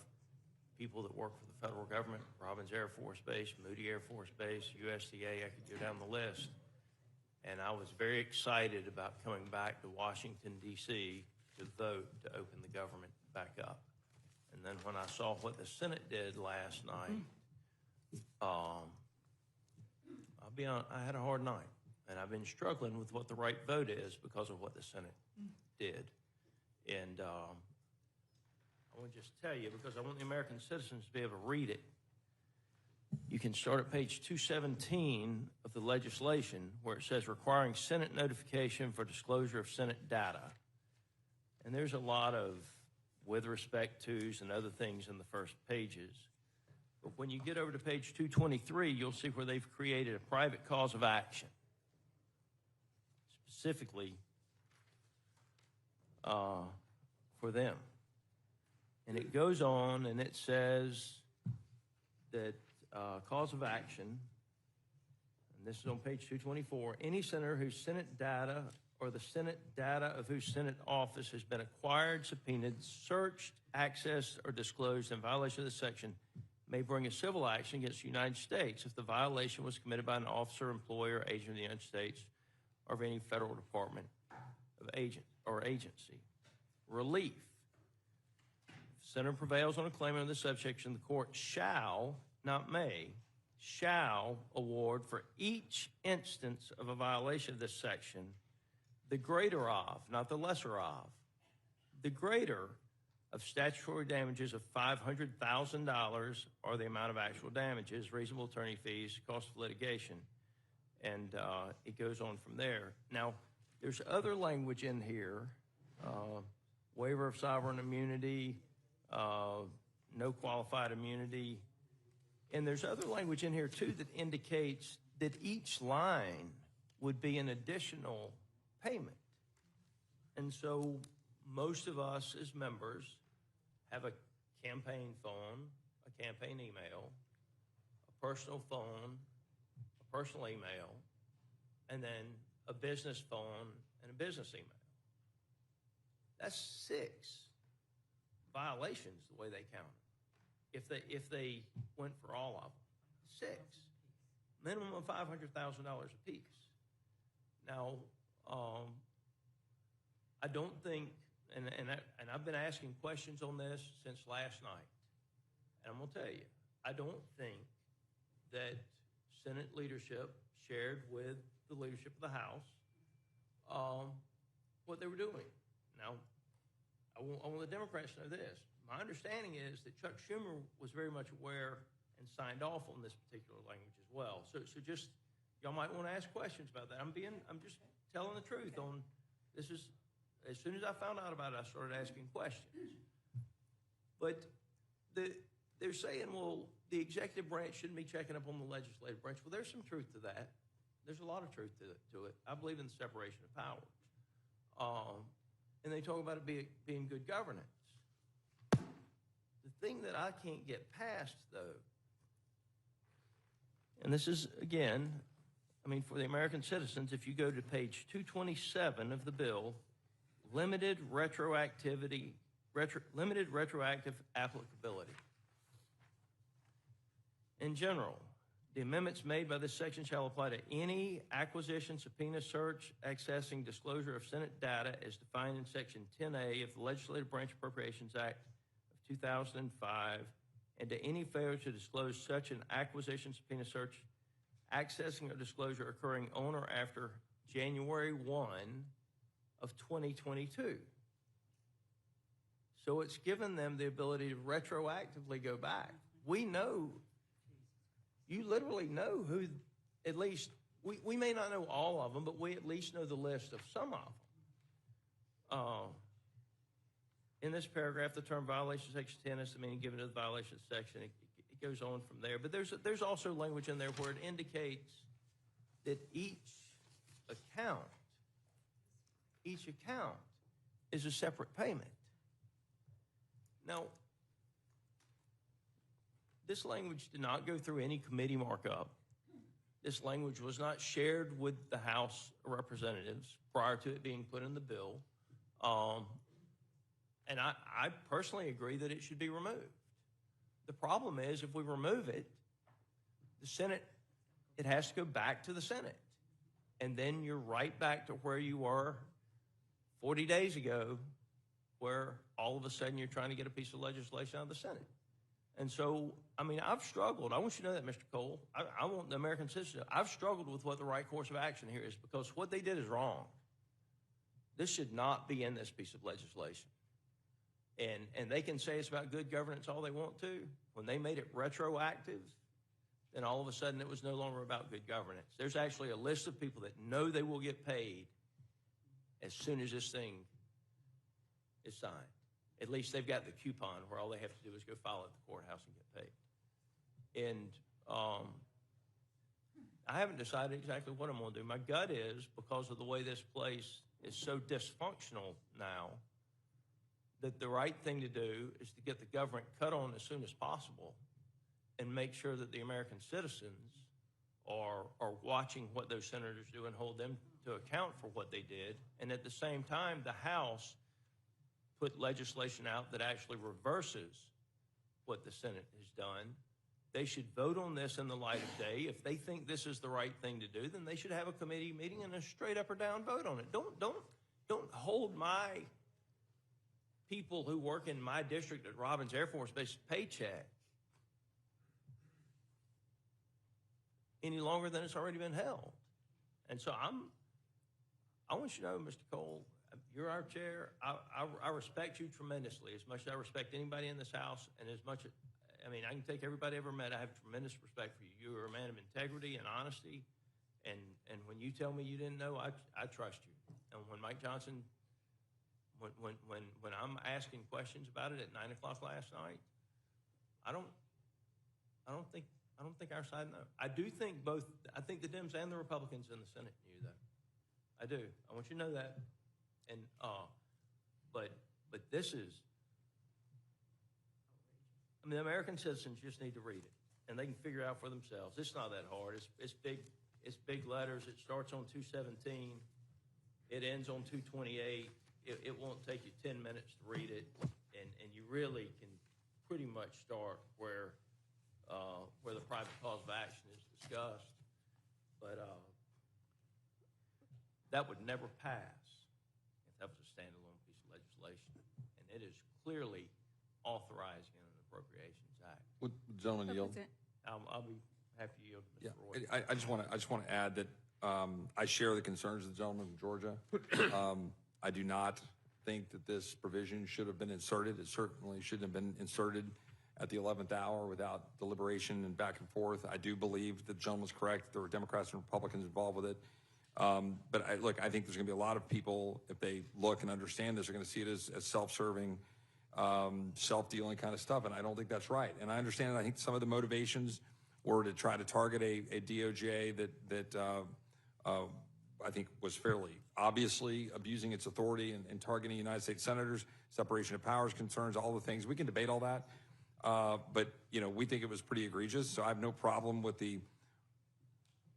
people that work for the federal government, Robins Air Force Base, Moody Air Force Base, USDA, I could go down the list. And I was very excited about coming back to Washington, D.C. to vote to open the government back up. And then when I saw what the Senate did last night, I'll be honest, I had a hard night. And I've been struggling with what the right vote is because of what the Senate did. And I want to just tell you, because I want the American citizens to be able to read it. You can start at page 217 of the legislation where it says requiring Senate notification for disclosure of Senate data. And there's a lot of with respect to's and other things in the first pages. But when you get over to page 223, you'll see where they've created a private cause of action. Specifically for them. And it goes on and it says that cause of action, and this is on page 224, any senator whose Senate data or the Senate data of whose Senate office has been acquired, subpoenaed, searched, accessed, or disclosed in violation of this section may bring a civil action against the United States if the violation was committed by an officer, employee, or agent of the United States, or of any federal department of agent or agency. Relief. If the senator prevails on a claim under this subsection, the court shall, not may, shall award for each instance of a violation of this section the greater of, not the lesser of, the greater of statutory damages of $500,000 or the amount of actual damages, reasonable attorney fees, cost of litigation, and it goes on from there. Now, there's other language in here, waiver of sovereign immunity, no qualified immunity, and there's other language in here too that indicates that each line would be an additional payment. And so most of us as members have a campaign phone, a campaign email, a personal phone, a personal email, and then a business phone and a business email. That's 6 violations the way they count it. If they went for all of them, 6. Minimum of $500,000 apiece. Now, I don't think, and I've been asking questions on this since last night, and I'm going to tell you, I don't think that Senate leadership shared with the leadership of the House what they were doing. Now, I want the Democrats to know this. My understanding is that Chuck Schumer was very much aware and signed off on this particular language as well. So just, y'all might want to ask questions about that. I'm just telling the truth on this. Is as soon as I found out about it, I started asking questions. But they're saying, well, the executive branch shouldn't be checking up on the legislative branch. Well, there's some truth to that. There's a lot of truth to it. I believe in the separation of powers. And they talk about it being good governance. The thing that I can't get past, though, and this is, again, I mean, for the American citizens, if you go to page 227 of the bill, limited retroactive applicability. In general, the amendments made by this section shall apply to any acquisition, subpoena, search, accessing, disclosure of Senate data as defined in Section 10A of the Legislative Branch Appropriations Act of 2005, and to any failure to disclose such an acquisition, subpoena, search, accessing, or disclosure occurring on or after January 1 of 2022. So it's given them the ability to retroactively go back. We know, you literally know who, at least, we may not know all of them, but we at least know the list of some of them. In this paragraph, the term violation section 10 is the meaning given to the violation section. It goes on from there. But there's also language in there where it indicates that each account is a separate payment. Now, this language did not go through any committee markup. This language was not shared with the House of Representatives prior to it being put in the bill. And I personally agree that it should be removed. The problem is if we remove it, the Senate, it has to go back to the Senate. And then you're right back to where you were 40 days ago, where all of a sudden you're trying to get a piece of legislation out of the Senate. And so, I mean, I've struggled. I want you to know that, Mr. Cole. I want the American citizen to know. I've struggled with what the right course of action here is because what they did is wrong. This should not be in this piece of legislation. And they can say it's about good governance all they want to. When they made it retroactive, then all of a sudden it was no longer about good governance. There's actually a list of people that know they will get paid as soon as this thing is signed. At least they've got the coupon where all they have to do is go file at the courthouse and get paid. And I haven't decided exactly what I'm going to do. My gut is, because of the way this place is so dysfunctional now, that the right thing to do is to get the government cut on as soon as possible and make sure that the American citizens are watching what those senators do and hold them to account for what they did. And at the same time, the House put legislation out that actually reverses what the Senate has done They should vote on this in the light of day. If they think this is the right thing to do, then they should have a committee meeting and a straight up or down vote on it. Don't hold my people who work in my district at Robins Air Force Base paycheck any longer than it's already been held. And so I want you to know, Mr. Cole, you're our chair. I respect you tremendously, as much as I respect anybody in this House, and as much, I mean, I can take everybody I ever met. I have tremendous respect for you. You are a man of integrity and honesty, and when you tell me you didn't know, I trust you. And when Mike Johnson, when I'm asking questions about it at 9 o'clock last night, I don't think our side knows. I think the Dems and the Republicans in the Senate knew that. I do. I want you to know that. And but this is, I mean, the American citizens just need to read it, and they can figure out for themselves. It's not that hard. It's big letters. It starts on 217. It ends on 228. It won't take you 10 minutes to read it, and you really can pretty much start where the private cause of action is discussed. But that would never pass if that was a standalone piece of legislation, and it is clearly authorizing an Appropriations Act. Would the gentleman yield? I'll be happy to yield to Mr. Roy. I just want to add that I share the concerns of the gentleman from Georgia. I do not think that this provision should have been inserted. It certainly shouldn't have been inserted at the 11th hour without deliberation and back and forth. I do believe that the gentleman's correct. There were Democrats and Republicans involved with it. But I think there's going to be a lot of people, if they look and understand this, are going to see it as self-serving, self-dealing kind of stuff, and I don't think that's right. And I understand, I think some of the motivations were to try to target a DOJ that I think was fairly obviously abusing its authority and targeting United States senators, separation of powers concerns, all the things. We can debate all that, but we think it was pretty egregious, so I have no problem with the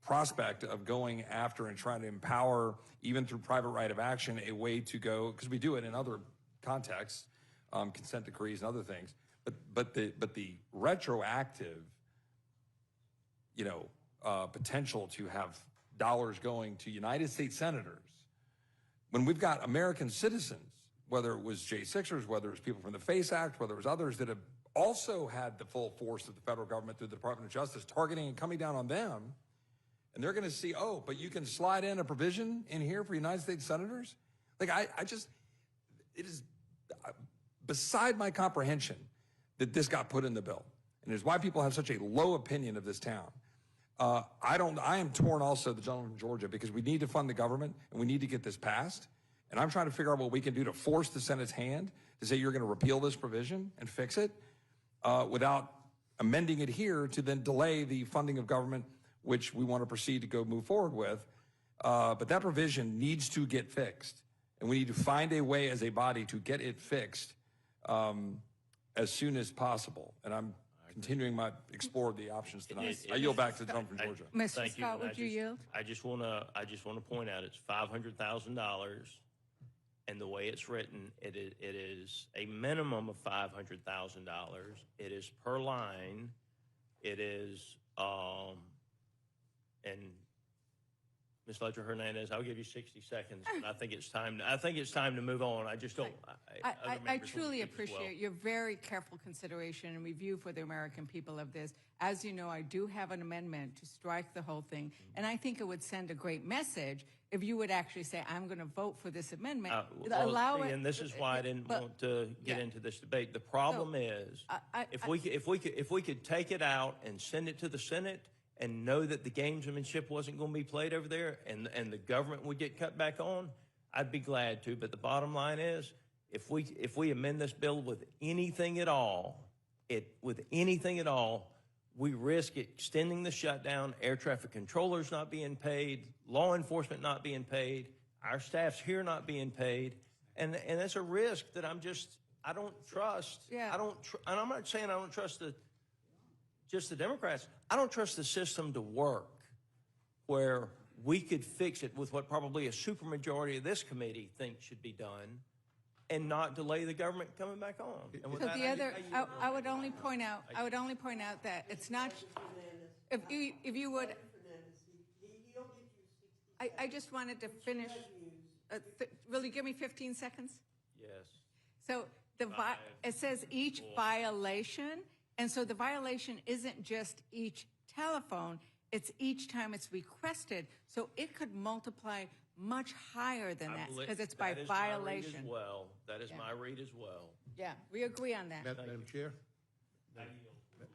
prospect of going after and trying to empower, even through private right of action, a way to go, because we do it in other contexts, consent decrees and other things, but the retroactive, potential to have dollars going to United States senators when we've got American citizens, whether it was J6ers, whether it was people from the FACE Act, whether it was others that have also had the full force of the federal government through the Department of Justice targeting and coming down on them. And they're going to see, oh, but you can slide in a provision in here for United States senators? Like, it is beside my comprehension that this got put in the bill. And it's why people have such a low opinion of this town. I am torn also, the gentleman from Georgia, because we need to fund the government and we need to get this passed. And I'm trying to figure out what we can do to force the Senate's hand to say you're going to repeal this provision and fix it without amending it here to then delay the funding of government, which we want to proceed to go move forward with. But that provision needs to get fixed. And we need to find a way as a body to get it fixed as soon as possible. And I'm continuing explore the options tonight. I yield back to the gentleman from Georgia. Mr. Scott, would you yield? I just want to point out it's $500,000, and the way it's written, it is a minimum of $500,000. It is per line. It is and Ms. Ledger Hernandez, I'll give you 60 seconds. And I think it's time to move on. I just don't. I truly appreciate your very careful consideration and review for the American people of this. As you know, I do have an amendment to strike the whole thing, and I think it would send a great message if you would actually say, "I'm going to vote for this amendment." And this is why I didn't want to get into this debate. The problem is, if we could take it out and send it to the Senate, and know that the gamesmanship wasn't going to be played over there, and the government would get cut back on, I'd be glad to. But the bottom line is, if we amend this bill with anything at all, we risk extending the shutdown, air traffic controllers not being paid, law enforcement not being paid, our staffs here not being paid, and that's a risk that I don't trust. Yeah. And I'm not saying I don't trust just the Democrats. I don't trust the system to work where we could fix it with what probably a supermajority of this committee thinks should be done and not delay the government coming back on. And with So that, the other, yield I would only point out, that it's not, if you would, I just wanted to finish, will you give me 15 seconds? Yes. So it says each violation, and so the violation isn't just each telephone, it's each time it's requested. So it could multiply much higher than that because it's by violation. That is my read as well. Yeah, we agree on that. Madam Chair?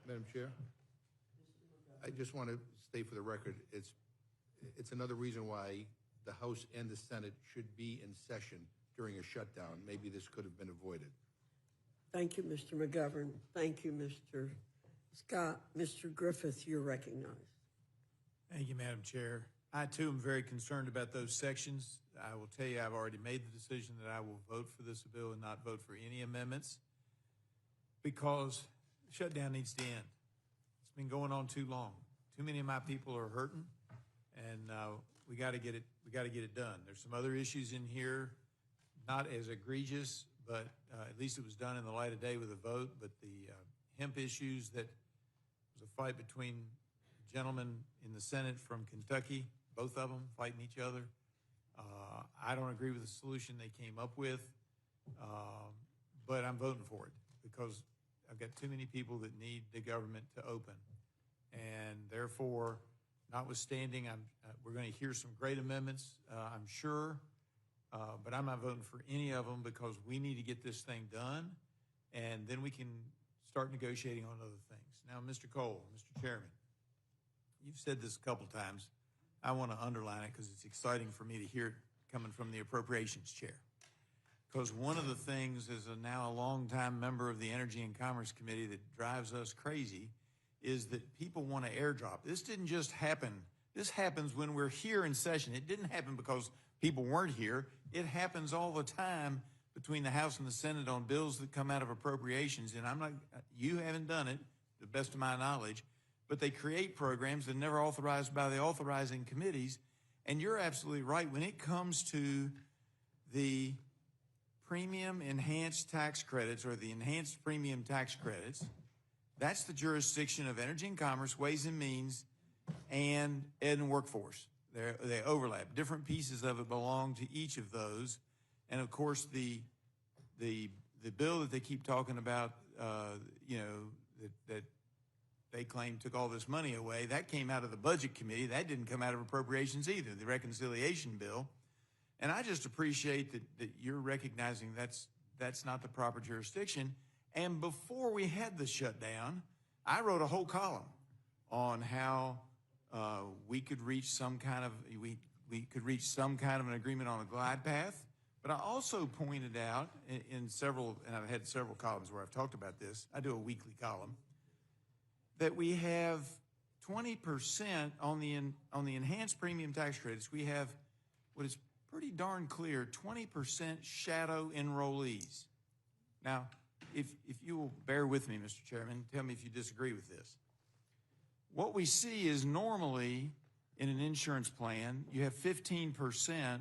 Madam Chair? I just want to state for the record, it's another reason why the House and the Senate should be in session during a shutdown. Maybe this could have been avoided. Thank you, Mr. McGovern. Thank you, Mr. Scott. Mr. Griffith, you're recognized. Thank you, Madam Chair. I, too, am very concerned about those sections. I will tell you, I've already made the decision that I will vote for this bill and not vote for any amendments because shutdown needs to end. It's been going on too long. Too many of my people are hurting, and we got to get it. We got to get it done. There's some other issues in here, not as egregious, but at least it was done in the light of day with a vote. But the hemp issues, that was a fight between gentlemen in the Senate from Kentucky, both of them fighting each other. I don't agree with the solution they came up with, but I'm voting for it because I've got too many people that need the government to open. And therefore, notwithstanding, we're going to hear some great amendments, I'm sure, but I'm not voting for any of them because we need to get this thing done, and then we can start negotiating on other things. Now, Mr. Cole, Mr. Chairman, you've said this a couple times. I want to underline it because it's exciting for me to hear it coming from the Appropriations Chair. Because one of the things as now a longtime member of the Energy and Commerce Committee that drives us crazy is that people want to airdrop. This didn't just happen. This happens when we're here in session. It didn't happen because people weren't here. It happens all the time between the House and the Senate on bills that come out of appropriations. And you haven't done it, to the best of my knowledge, but they create programs that are never authorized by the authorizing committees. And you're absolutely right. When it comes to the premium enhanced tax credits or the enhanced premium tax credits, that's the jurisdiction of Energy and Commerce, Ways and Means, and Ed and Workforce. They overlap. Different pieces of it belong to each of those. And of course, the bill that they keep talking about, that they claim took all this money away, that came out of the Budget Committee. That didn't come out of Appropriations either, the reconciliation bill. And I just appreciate that you're recognizing that's not the proper jurisdiction. And before we had the shutdown, I wrote a whole column on how we could reach some kind of an agreement on a glide path. But I also pointed out in several, and I've had several columns where I've talked about this. I do a weekly column that we have 20% on the enhanced premium tax credits. We have what is pretty darn clear: 20% shadow enrollees. Now, if you will bear with me, Mr. Chairman, tell me if you disagree with this. What we see is normally in an insurance plan, you have 15%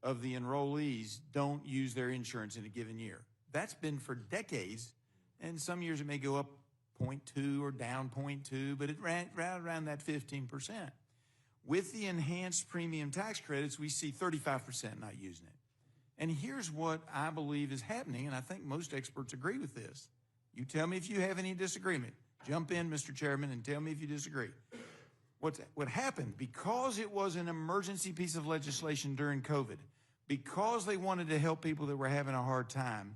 of the enrollees don't use their insurance in a given year. That's been for decades, and some years it may go up 0.2 or down 0.2, but it ran around that 15%. With the enhanced premium tax credits, we see 35% not using it. And here's what I believe is happening, and I think most experts agree with this. You tell me if you have any disagreement. Jump in, Mr. Chairman, and tell me if you disagree. What happened, because it was an emergency piece of legislation during COVID, because they wanted to help people that were having a hard time,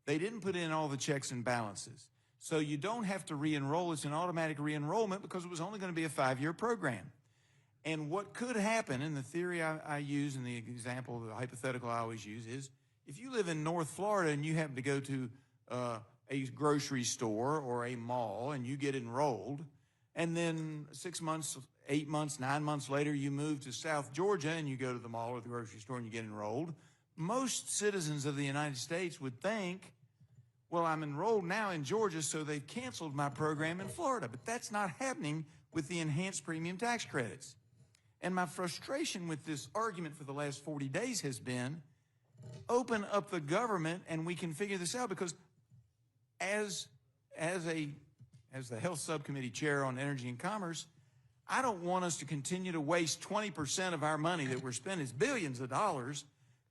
they didn't put in all the checks and balances. So you don't have to re-enroll. It's an automatic re-enrollment because it was only going to be a 5-year program. And what could happen, and the theory I use and the example, the hypothetical I always use is, if you live in North Florida and you happen to go to a grocery store or a mall and you get enrolled, and then 6 months, 8 months, 9 months later, you move to South Georgia and you go to the mall or the grocery store and you get enrolled, most citizens of the United States would think, well, I'm enrolled now in Georgia, so they've canceled my program in Florida. But that's not happening with the enhanced premium tax credits. And my frustration with this argument for the last 40 days has been, open up the government and we can figure this out, because as the Health Subcommittee Chair on Energy and Commerce, I don't want us to continue to waste 20% of our money that we're spending. It's billions of dollars.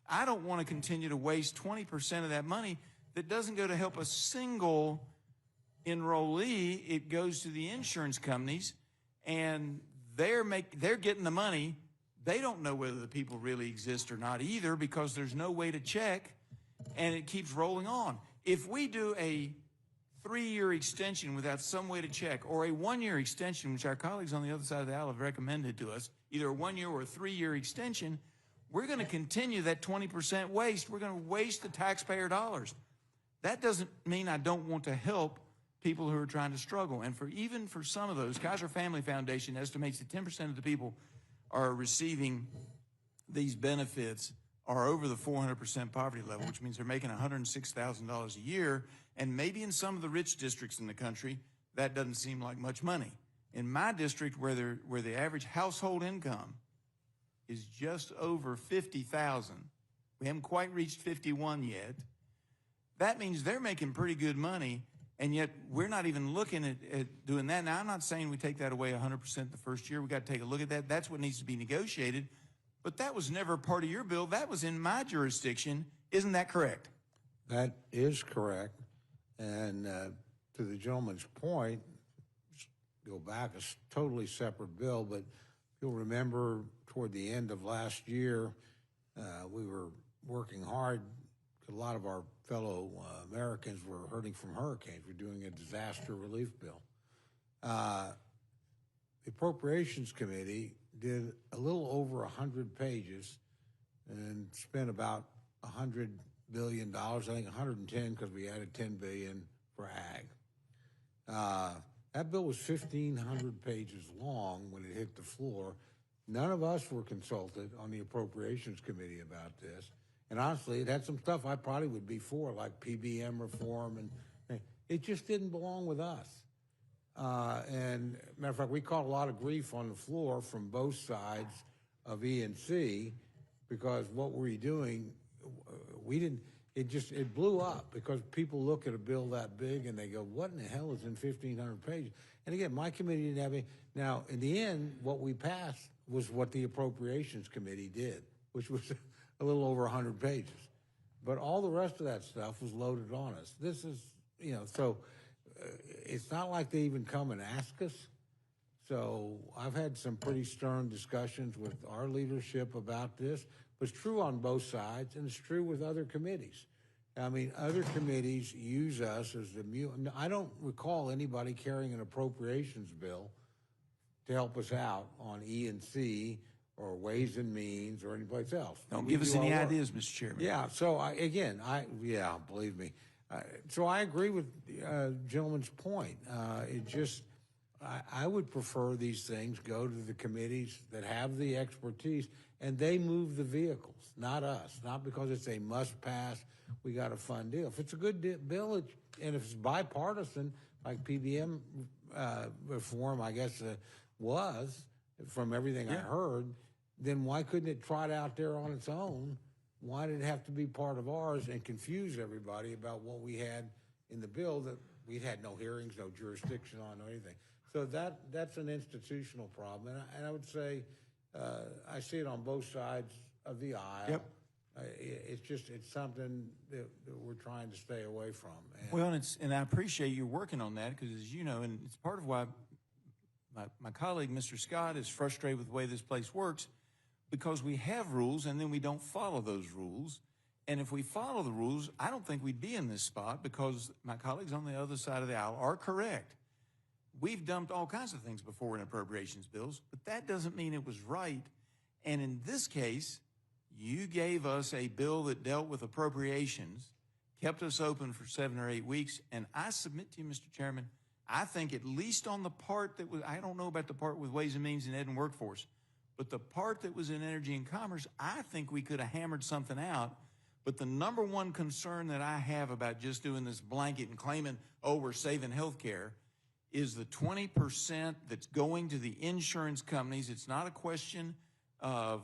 I don't want to continue to waste 20% of that money that doesn't go to help a single enrollee. It goes to the insurance companies, and they're getting the money. They don't know whether the people really exist or not either, because there's no way to check, and it keeps rolling on. If we do a 3-year extension without some way to check, or a 1-year extension, which our colleagues on the other side of the aisle have recommended to us, either a 1-year or a 3-year extension, we're going to continue that 20% waste. We're going to waste the taxpayer dollars. That doesn't mean I don't want to help people who are trying to struggle. And even for some of those, Kaiser Family Foundation estimates that 10% of the people are receiving these benefits are over the 400% poverty level, which means they're making $106,000 a year. And maybe in some of the rich districts in the country, that doesn't seem like much money. In my district, where the average household income is just over 50,000, we haven't quite reached 51 yet. That means they're making pretty good money, and yet we're not even looking at doing that. Now, I'm not saying we take that away 100% the first year. We got to take a look at that. That's what needs to be negotiated. But that was never part of your bill. That was in my jurisdiction. Isn't that correct? That is correct. And to the gentleman's point, go back, a totally separate bill, but you'll remember toward the end of last year, we were working hard. A lot of our fellow Americans were hurting from hurricanes. We're doing a disaster relief bill. The Appropriations Committee did a little over 100 pages and spent about $100 billion, I think 110 because we added $10 billion for ag. That bill was 1,500 pages long when it hit the floor. None of us were consulted on the Appropriations Committee about this. And honestly, it had some stuff I probably would be for, like PBM reform, and it just didn't belong with us. And matter of fact, we caught a lot of grief on the floor from both sides of E&C because what were you doing? We didn't. It blew up because people look at a bill that big and they go, "What in the hell is in 1,500 pages?" And again, my committee didn't have any. Now, in the end, what we passed was what the Appropriations Committee did, which was a little over 100 pages. But all the rest of that stuff was loaded on us. This is, so it's not like they even come and ask us. So I've had some pretty stern discussions with our leadership about this. But it's true on both sides, and it's true with other committees. I mean, other committees use us as the mule. I don't recall anybody carrying an appropriations bill to help us out on E&C or Ways and Means or anyplace else. Don't give us any ideas, Mr. Chairman. Yeah, so believe me. So I agree with gentleman's point. I would prefer these things go to the committees that have the expertise, and they move the vehicles, not us. Not because it's a must-pass, we got a fun deal. If it's a good bill, and if it's bipartisan, like PBM reform, I guess was, from everything I heard, then why couldn't it trot out there on its own? Why did it have to be part of ours and confuse everybody about what we had in the bill that we had no hearings, no jurisdiction on, or anything? So that's an institutional problem. And I would say I see it on both sides of the aisle. Yep. It's something that we're trying to stay away from. And I appreciate you working on that because, as you know, and it's part of why my colleague, Mr. Scott, is frustrated with the way this place works because we have rules and then we don't follow those rules. And if we follow the rules, I don't think we'd be in this spot because my colleagues on the other side of the aisle are correct. We've dumped all kinds of things before in appropriations bills, but that doesn't mean it was right. And in this case, you gave us a bill that dealt with appropriations, kept us open for 7 or 8 weeks, and I submit to you, Mr. Chairman, I think at least on the part that was, I don't know about the part with Ways and Means and Ed and Workforce, but the part that was in Energy and Commerce, I think we could have hammered something out. But the number one concern that I have about just doing this blanket and claiming, oh, we're saving health care, is the 20% that's going to the insurance companies. It's not a question of,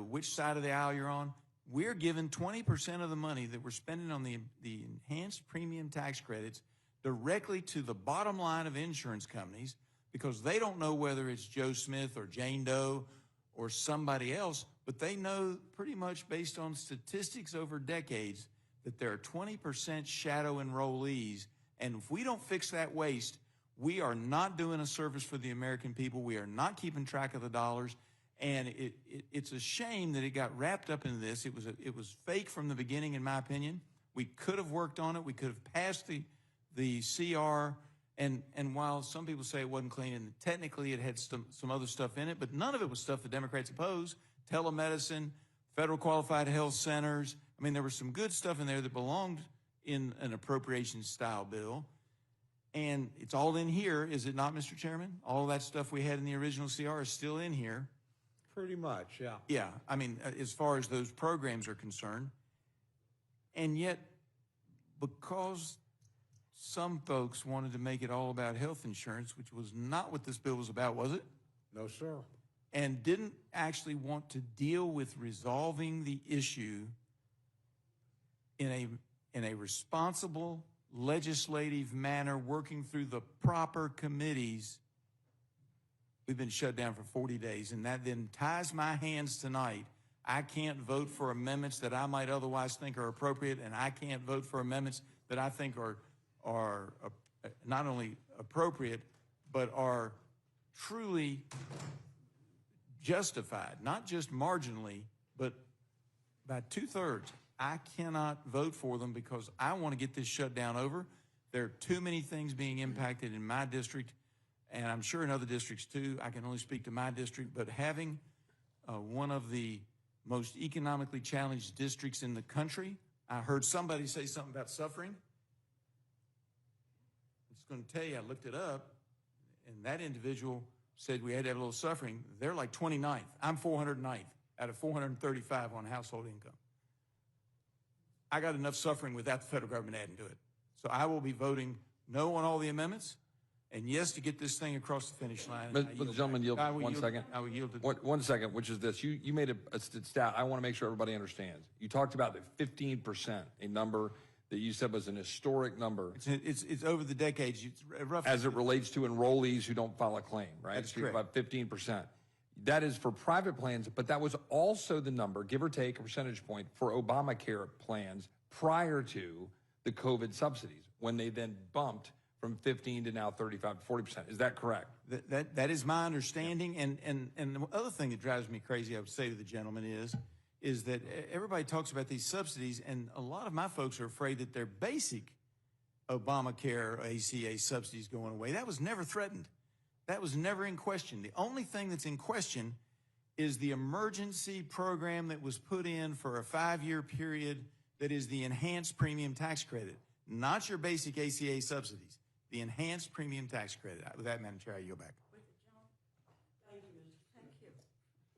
which side of the aisle you're on. we're giving 20% of the money that we're spending on the enhanced premium tax credits directly to the bottom line of insurance companies because they don't know whether it's Joe Smith or Jane Doe or somebody else, but they know pretty much based on statistics over decades that there are 20% shadow enrollees. And if we don't fix that waste, we are not doing a service for the American people. We are not keeping track of the dollars. And it's a shame that it got wrapped up in this. It was fake from the beginning, in my opinion. We could have worked on it. We could have passed the CR. And while some people say it wasn't clean, and technically it had some other stuff in it, but none of it was stuff the Democrats opposed. Telemedicine, federal qualified health centers. I mean, there was some good stuff in there that belonged in an appropriations style bill. And it's all in here, is it not, Mr. Chairman? All that stuff we had in the original CR is still in here. Pretty much, yeah. Yeah, I mean, as far as those programs are concerned. And yet, because some folks wanted to make it all about health insurance, which was not what this bill was about, was it? No, sir. And didn't actually want to deal with resolving the issue in a responsible legislative manner, working through the proper committees. We've been shut down for 40 days, and that then ties my hands tonight. I can't vote for amendments that I might otherwise think are appropriate, and I can't vote for amendments that I think are not only appropriate, but are truly justified, not just marginally, but by 2/3. I cannot vote for them because I want to get this shutdown over. There are too many things being impacted in my district, and I'm sure in other districts too. I can only speak to my district, but having one of the most economically challenged districts in the country, I heard somebody say something about suffering. I'm just going to tell you, I looked it up, and that individual said we had to have a little suffering. They're like 29th. I'm 409th out of 435 on household income. I got enough suffering without the federal government adding to it. So I will be voting no on all the amendments and yes to get this thing across the finish line. But the gentleman yield I will 1 yield- second. I will yield to- 1 second, which is this. You made a stat. I want to make sure everybody understands. You talked about the 15%, a number that you said was an historic number. It's over the decades. It's roughly. As it relates to enrollees who don't file a claim, right? That's So you're correct. about 15%. That is for private plans, but that was also the number, give or take a percentage point, for Obamacare plans prior to the COVID subsidies, when they then bumped from 15 to now 35 to 40%. Is that correct? That is my understanding. And the other thing that drives me crazy, I would say to the gentleman, is that everybody talks about these subsidies, and a lot of my folks are afraid that their basic Obamacare or ACA subsidies going away. That was never threatened. That was never in question. The only thing that's in question is the emergency program that was put in for a 5-year period that is the enhanced premium tax credit, not your basic ACA subsidies, the enhanced premium tax credit. With that, Madam Chair, I yield back.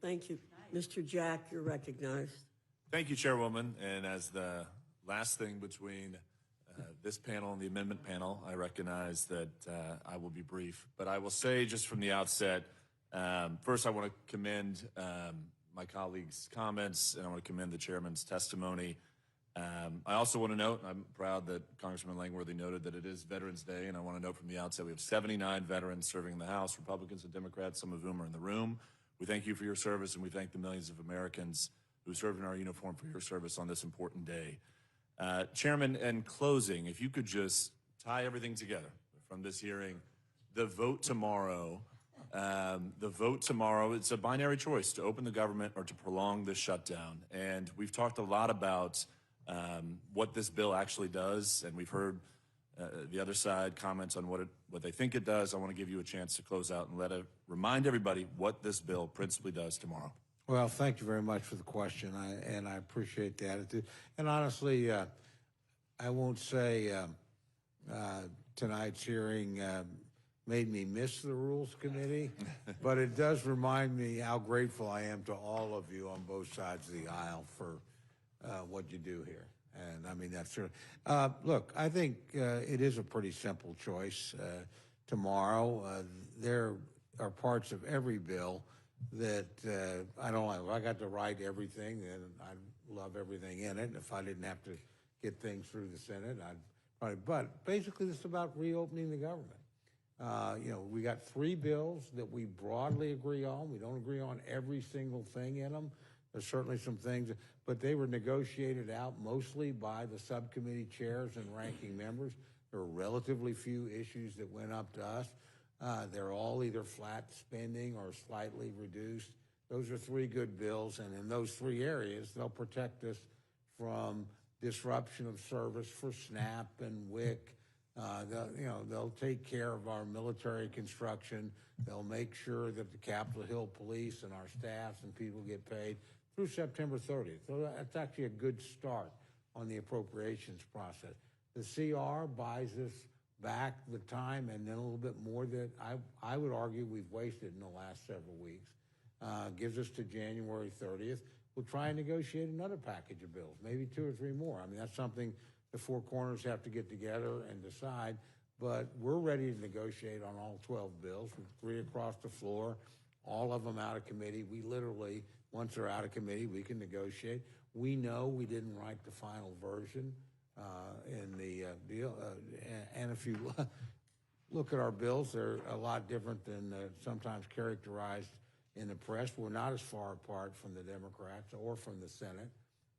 Thank you. Mr. Jack, you're recognized. Thank you, Chairwoman. And as the last thing between this panel and the amendment panel, I recognize that I will be brief. But I will say just from the outset, first I want to commend my colleagues' comments, and I want to commend the chairman's testimony. I also want to note, I'm proud that Congressman Langworthy noted that it is Veterans Day, and I want to note from the outset we have 79 veterans serving in the House, Republicans and Democrats, some of whom are in the room. We thank you for your service, and we thank the millions of Americans who served in our uniform for your service on this important day. Chairman, in closing, if you could just tie everything together from this hearing, the vote tomorrow, it's a binary choice to open the government or to prolong this shutdown. And we've talked a lot about what this bill actually does, and we've heard the other side comments on what they think it does. I want to give you a chance to close out and remind everybody what this bill principally does tomorrow. Well, thank you very much for the question, and I appreciate the attitude. And honestly, I won't say tonight's hearing made me miss the Rules Committee, but it does remind me how grateful I am to all of you on both sides of the aisle for what you do here. And I mean, that's true. Look, I think it is a pretty simple choice tomorrow. There are parts of every bill that I don't like. If I got to write everything, then love everything in it. If I didn't have to get things through the Senate, I'd probably, but basically this is about reopening the government. We got 3 bills that we broadly agree on. We don't agree on every single thing in them. There's certainly some things, but they were negotiated out mostly by the subcommittee chairs and ranking members. There were relatively few issues that went up to us. They're all either flat spending or slightly reduced. Those are 3 good bills, and in those 3 areas, they'll protect us from disruption of service for SNAP and WIC. They'll take care of our military construction. They'll make sure that the Capitol Hill police and our staffs and people get paid through September 30th. So that's actually a good start on the appropriations process. The CR buys us back the time and then a little bit more that I would argue we've wasted in the last several weeks. Gives us to January 30th. We'll try and negotiate another package of bills, maybe 2 or 3 more. I mean, that's something the 4 corners have to get together and decide, but we're ready to negotiate on all 12 bills, with 3 across the floor, all of them out of committee. We literally, once they're out of committee, we can negotiate. We know we didn't write the final version in the deal, and if you look at our bills, they're a lot different than sometimes characterized in the press. We're not as far apart from the Democrats or from the Senate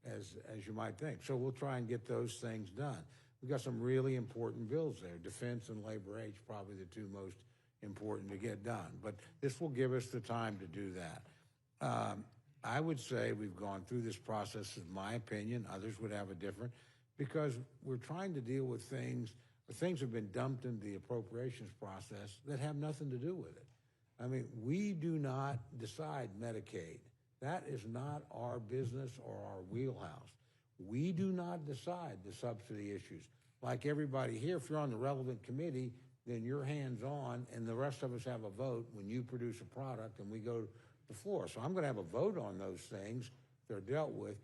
as you might think. So we'll try and get those things done. We've got some really important bills there. Defense and labor aid, probably the 2 most important to get done. But this will give us the time to do that. I would say we've gone through this process, in my opinion. Others would have a different, because we're trying to deal with things have been dumped into the appropriations process that have nothing to do with it. I mean, we do not decide Medicaid. That is not our business or our wheelhouse. We do not decide the subsidy issues. Like everybody here, if you're on the relevant committee, then you're hands-on, and the rest of us have a vote when you produce a product and we go to the floor. So I'm going to have a vote on those things. They're dealt with.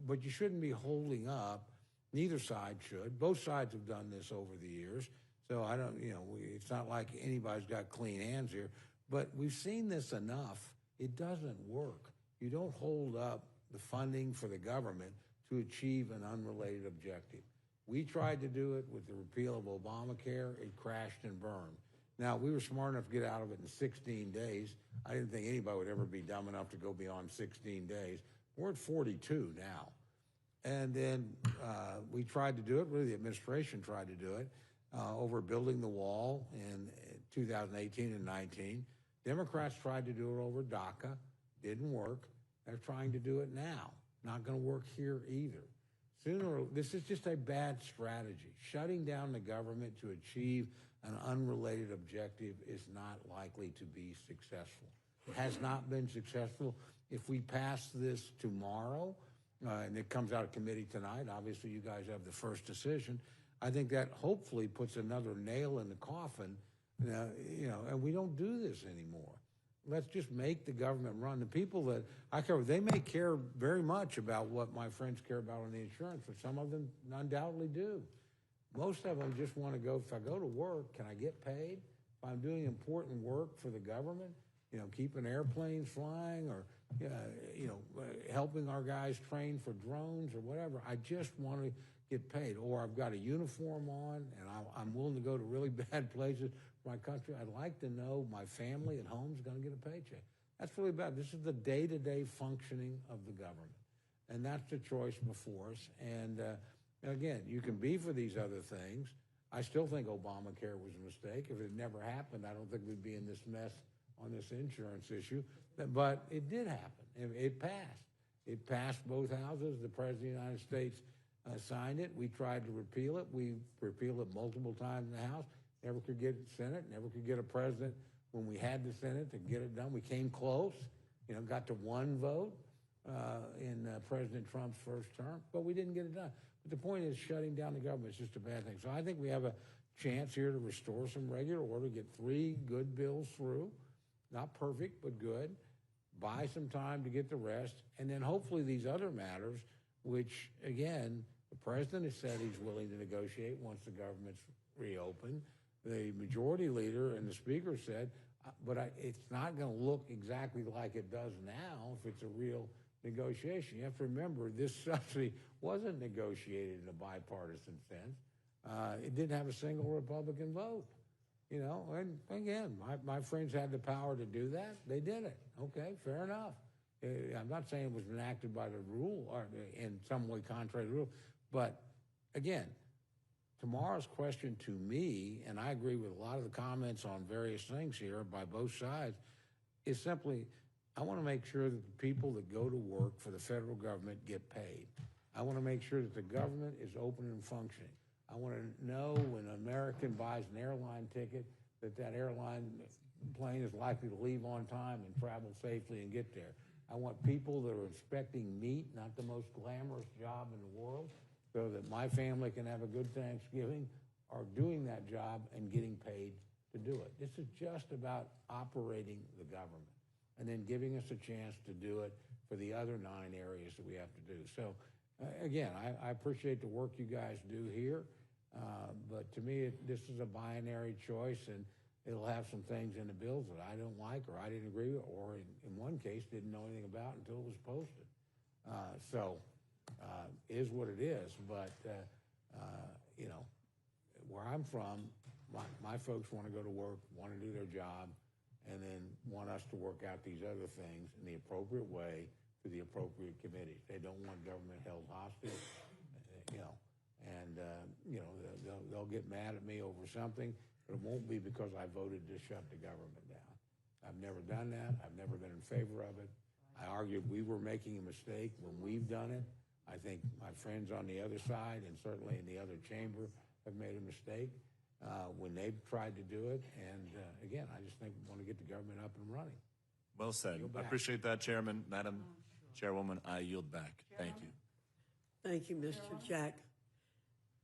But you shouldn't be holding up. Neither side should. Both sides have done this over the years. So I don't, it's not like anybody's got clean hands here. But we've seen this enough. It doesn't work. You don't hold up the funding for the government to achieve an unrelated objective. We tried to do it with the repeal of Obamacare. It crashed and burned. Now, we were smart enough to get out of it in 16 days. I didn't think anybody would ever be dumb enough to go beyond 16 days. We're at 42 now. And then we tried to do it, really the administration tried to do it, over building the wall in 2018 and 19. Democrats tried to do it over DACA, didn't work. They're trying to do it now. Not going to work here either. This is just a bad strategy. Shutting down the government to achieve an unrelated objective is not likely to be successful. It has not been successful. If we pass this tomorrow, and it comes out of committee tonight, obviously you guys have the first decision, I think that hopefully puts another nail in the coffin, and we don't do this anymore. Let's just make the government run. The people that I care, they may care very much about what my friends care about on the insurance, but some of them undoubtedly do. Most of them just want to go, if I go to work, can I get paid? If I'm doing important work for the government, keeping airplanes flying or, helping our guys train for drones or whatever, I just want to get paid. Or I've got a uniform on and I'm willing to go to really bad places for my country. I'd like to know my family at home is going to get a paycheck. That's really bad. This is the day-to-day functioning of the government. And that's the choice before us. And again, you can be for these other things. I still think Obamacare was a mistake. If it had never happened, I don't think we'd be in this mess on this insurance issue. But it did happen. It passed. It passed both houses. The President of the United States signed it. We tried to repeal it. We repealed it multiple times in the House. Never could get it Senate. Never could get a president when we had the Senate to get it done. We came close. Got to 1 vote in President Trump's first term, but we didn't get it done. But the point is, shutting down the government is just a bad thing. So I think we have a chance here to restore some regular order, get 3 good bills through. Not perfect, but good. Buy some time to get the rest. And then hopefully these other matters, which, again, the president has said he's willing to negotiate once the government's reopened. The majority leader and the speaker said, but it's not going to look exactly like it does now if it's a real negotiation. You have to remember this subsidy wasn't negotiated in a bipartisan sense. It didn't have a single Republican vote. You know, and again, my friends had the power to do that. They did it. Okay, fair enough. I'm not saying it was enacted by the rule or in some way contrary to the rule, but again, tomorrow's question to me, and I agree with a lot of the comments on various things here by both sides, is simply, I want to make sure that the people that go to work for the federal government get paid. I want to make sure that the government is open and functioning. I want to know when an American buys an airline ticket that that airline plane is likely to leave on time and travel safely and get there. I want people that are inspecting meat, not the most glamorous job in the world, so that my family can have a good Thanksgiving, are doing that job and getting paid to do it. This is just about operating the government and then giving us a chance to do it for the other 9 areas that we have to do. So again, I appreciate the work you guys do here, but to me, this is a binary choice, and it'll have some things in the bills that I don't like or I didn't agree with, or in one case, didn't know anything about until it was posted. Is what it is, but you know, where I'm from, my folks want to go to work, want to do their job, and then want us to work out these other things in the appropriate way to the appropriate committees. They don't want government held hostage, you know, and you know, they'll get mad at me over something, but it won't be because I voted to shut the government down. I've never done that. I've never been in favor of it. I argued we were making a mistake when we've done it. I think my friends on the other side and certainly in the other chamber have made a mistake when they've tried to do it. And again, I just think we want to get the government up and running. Well said. I appreciate that, Chairman. Madam Chairwoman, I yield back. Thank you. Thank you, Mr. Jack.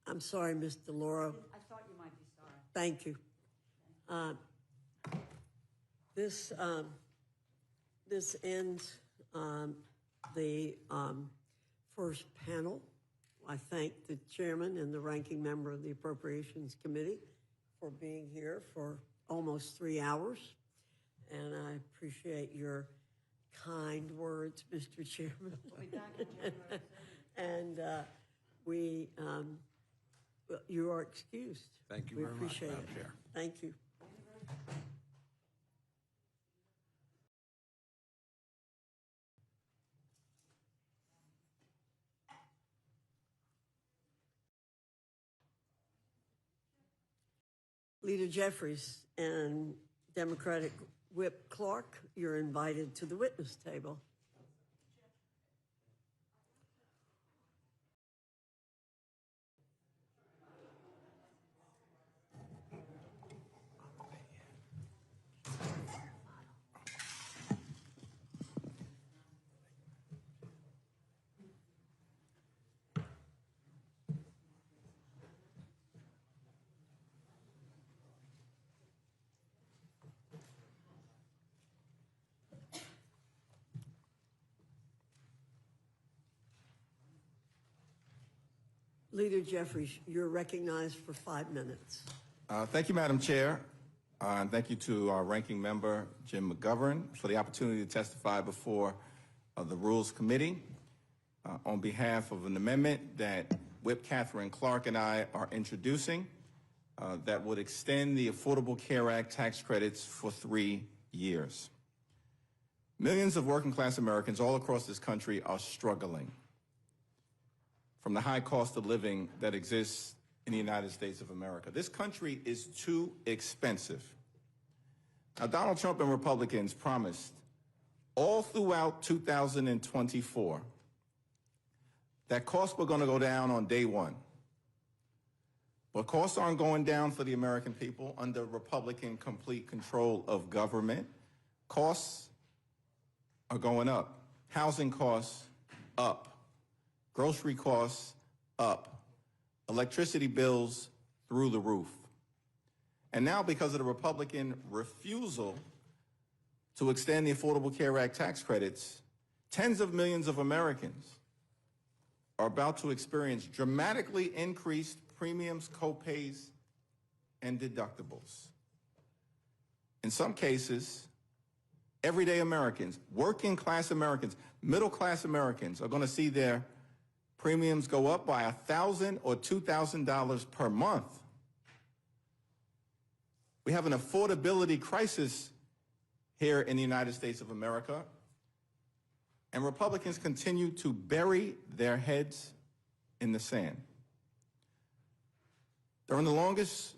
I'm sorry, Mr. Laura. I thought you might be sorry. Thank you. This ends the first panel. I thank the chairman and the ranking member of the Appropriations Committee for being here for almost 3 hours. And I appreciate your kind words, Mr. Chairman. We'll be back in January. And you are excused. Thank you We very much, appreciate Madam it. Chair. Thank you. Leader Jeffries and Democratic Whip Clark, you're invited to the witness table. Leader Jeffries, you're recognized for 5 minutes. Thank you, Madam Chair. And thank you to our ranking member, Jim McGovern, for the opportunity to testify before the Rules Committee on behalf of an amendment that Whip Catherine Clark and I are introducing that would extend the Affordable Care Act tax credits for 3 years. Millions of working class Americans all across this country are struggling from the high cost of living that exists in the United States of America. This country is too expensive. Now, Donald Trump and Republicans promised all throughout 2024 that costs were going to go down on day one. But costs aren't going down for the American people under Republican complete control of government. Costs are going up. Housing costs up. Grocery costs up, electricity bills through the roof. And now, because of the Republican refusal to extend the Affordable Care Act tax credits, tens of millions of Americans are about to experience dramatically increased premiums, co-pays, and deductibles. In some cases, everyday Americans, working class Americans, middle class Americans are going to see their premiums go up by $1,000 or $2,000 per month. We have an affordability crisis here in the United States of America, and Republicans continue to bury their heads in the sand. During the longest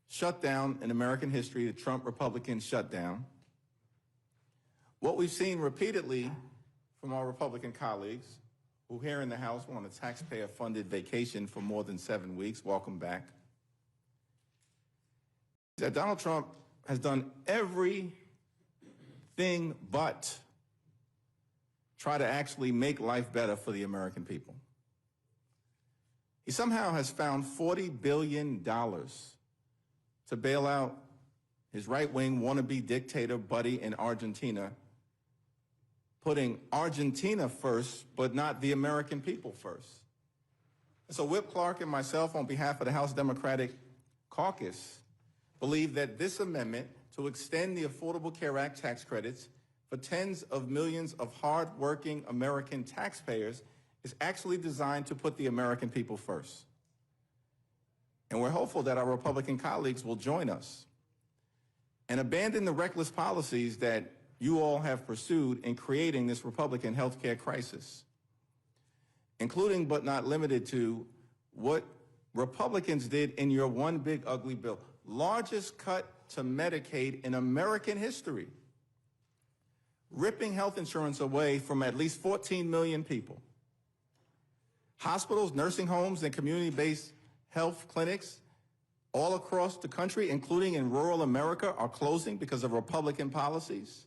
shutdown in American history, the Trump Republican shutdown, what we've seen repeatedly from our Republican colleagues who here in the House were on a taxpayer-funded vacation for more than 7 weeks, welcome back, is that Donald Trump has done everything but try to actually make life better for the American people. He somehow has found $40 billion to bail out his right-wing wannabe dictator buddy in Argentina, putting Argentina first, but not the American people first. And so Whip Clark and myself, on behalf of the House Democratic Caucus, believe that this amendment to extend the Affordable Care Act tax credits for tens of millions of hard-working American taxpayers is actually designed to put the American people first. And we're hopeful that our Republican colleagues will join us and abandon the reckless policies that you all have pursued in creating this Republican health care crisis, including but not limited to what Republicans did in your one big ugly bill, largest cut to Medicaid in American history, ripping health insurance away from at least 14 million people. Hospitals, nursing homes, and community-based health clinics all across the country, including in rural America, are closing because of Republican policies.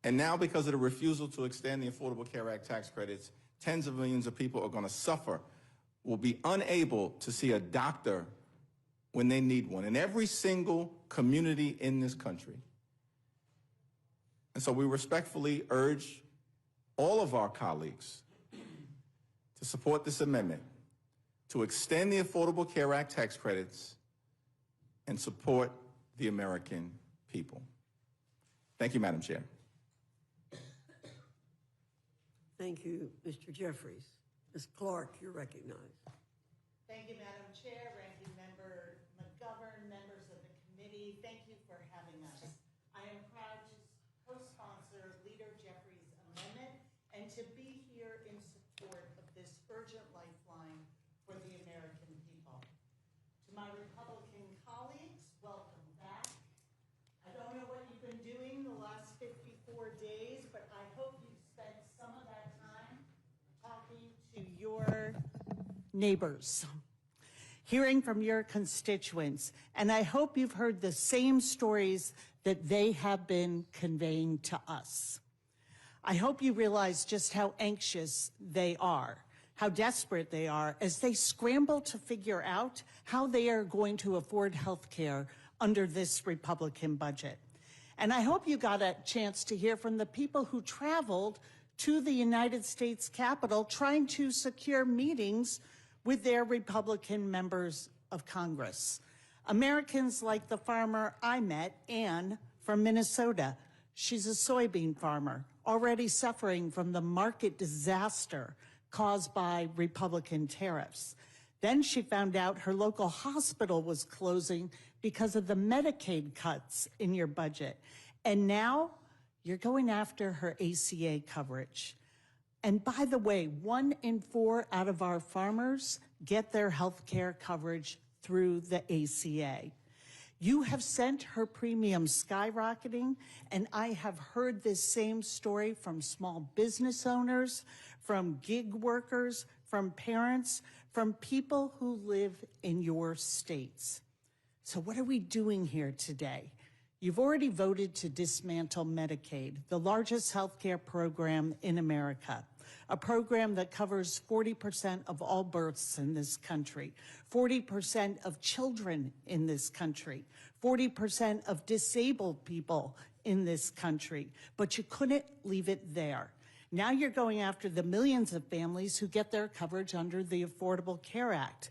And now, because of the refusal to extend the Affordable Care Act tax credits, tens of millions of people are going to suffer, will be unable to see a doctor when they need one in every single community in this country. And so we respectfully urge all of our colleagues to support this amendment to extend the Affordable Care Act tax credits and support the American people. Thank you, Madam Chair. Thank you, Mr. Jeffries. Ms. Clark, you're recognized. Thank you, Madam Chair, Ranking Member McGovern, members of the committee. Thank you for having us. I am proud to co-sponsor Leader Jeffries' amendment and to be here in support of this urgent lifeline for the American people. To my Republican colleagues, welcome back. I don't know what you've been doing the last 54 days, but I hope you've spent some of that time talking to your neighbors, hearing from your constituents, and I hope you've heard the same stories that they have been conveying to us. I hope you realize just how anxious they are, how desperate they are as they scramble to figure out how they are going to afford health care under this Republican budget. And I hope you got a chance to hear from the people who traveled to the United States Capitol trying to secure meetings with their Republican members of Congress. Americans like the farmer I met, Ann, from Minnesota. She's a soybean farmer, already suffering from the market disaster caused by Republican tariffs. Then she found out her local hospital was closing because of the Medicaid cuts in your budget. And now you're going after her ACA coverage. And by the way, 1 in 4 out of our farmers get their health care coverage through the ACA. You have sent her premiums skyrocketing, and I have heard this same story from small business owners, from gig workers, from parents, from people who live in your states. So what are we doing here today? You've already voted to dismantle Medicaid, the largest health care program in America, a program that covers 40% of all births in this country, 40% of children in this country, 40% of disabled people in this country. But you couldn't leave it there. Now you're going after the millions of families who get their coverage under the Affordable Care Act.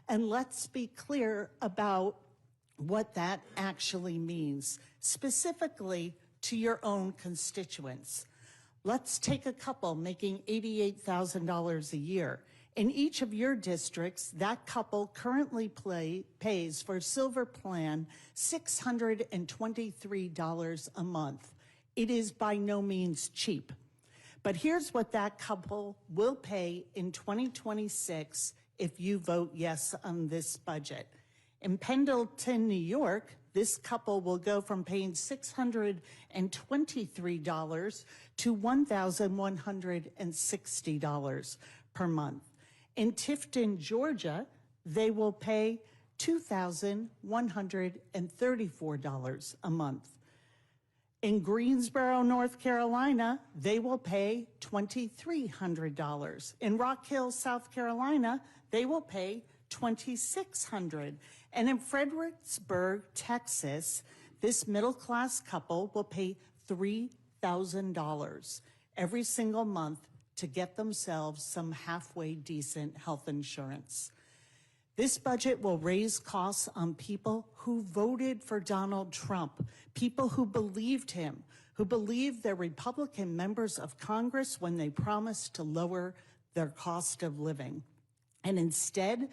And let's be clear about what that actually means, specifically to your own constituents. Let's take a couple making $88,000 a year. In each of your districts, that couple currently pays for Silver Plan $623 a month. It is by no means cheap. But here's what that couple will pay in 2026 if you vote yes on this budget. In Pendleton, New York, this couple will go from paying $623 to $1,160 per month. In Tifton, Georgia, they will pay $2,134 a month. In Greensboro, North Carolina, they will pay $2,300. In Rock Hill, South Carolina, they will pay $2,600. And in Fredericksburg, Texas, this middle-class couple will pay $3,000 every single month to get themselves some halfway decent health insurance. This budget will raise costs on people who voted for Donald Trump, people who believed him, who believed they're Republican members of Congress when they promised to lower their cost of living. And instead,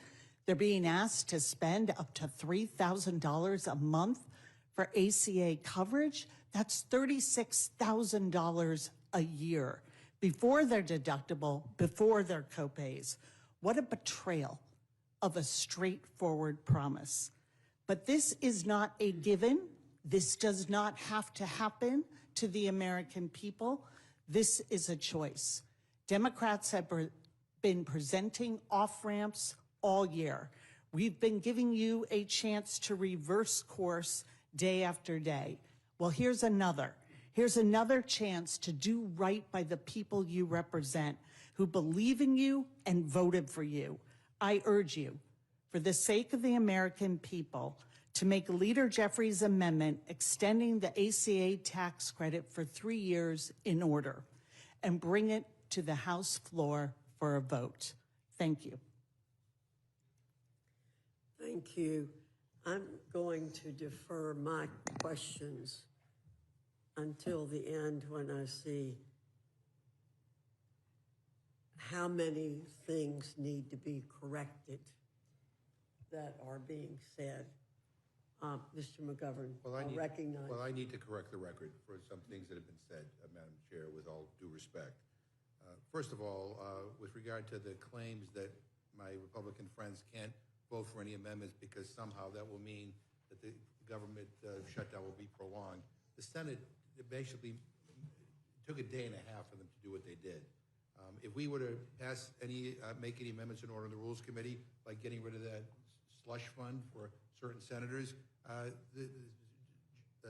they're being asked to spend up to $3,000 a month for ACA coverage. That's $36,000 a year before their deductible, before their copays. What a betrayal of a straightforward promise. But this is not a given. This does not have to happen to the American people. This is a choice. Democrats have been presenting off-ramps all year. We've been giving you a chance to reverse course day after day. Well, here's another. Here's another chance to do right by the people you represent, who believe in you and voted for you. I urge you, for the sake of the American people, to make Leader Jeffries' amendment extending the ACA tax credit for 3 years in order and bring it to the House floor for a vote. Thank you. Thank you. I'm going to defer my questions until the end when I see how many things need to be corrected that are being said. Mr. McGovern, I recognize. Well, I need to correct the record for some things that have been said, Madam Chair, with all due respect. First of all, with regard to the claims that my Republican friends can't vote for any amendments because somehow that will mean that the government shutdown will be prolonged, the Senate basically took a day and a half for them to do what they did. If we were to pass make any amendments in order in the Rules Committee, like getting rid of that slush fund for certain senators, the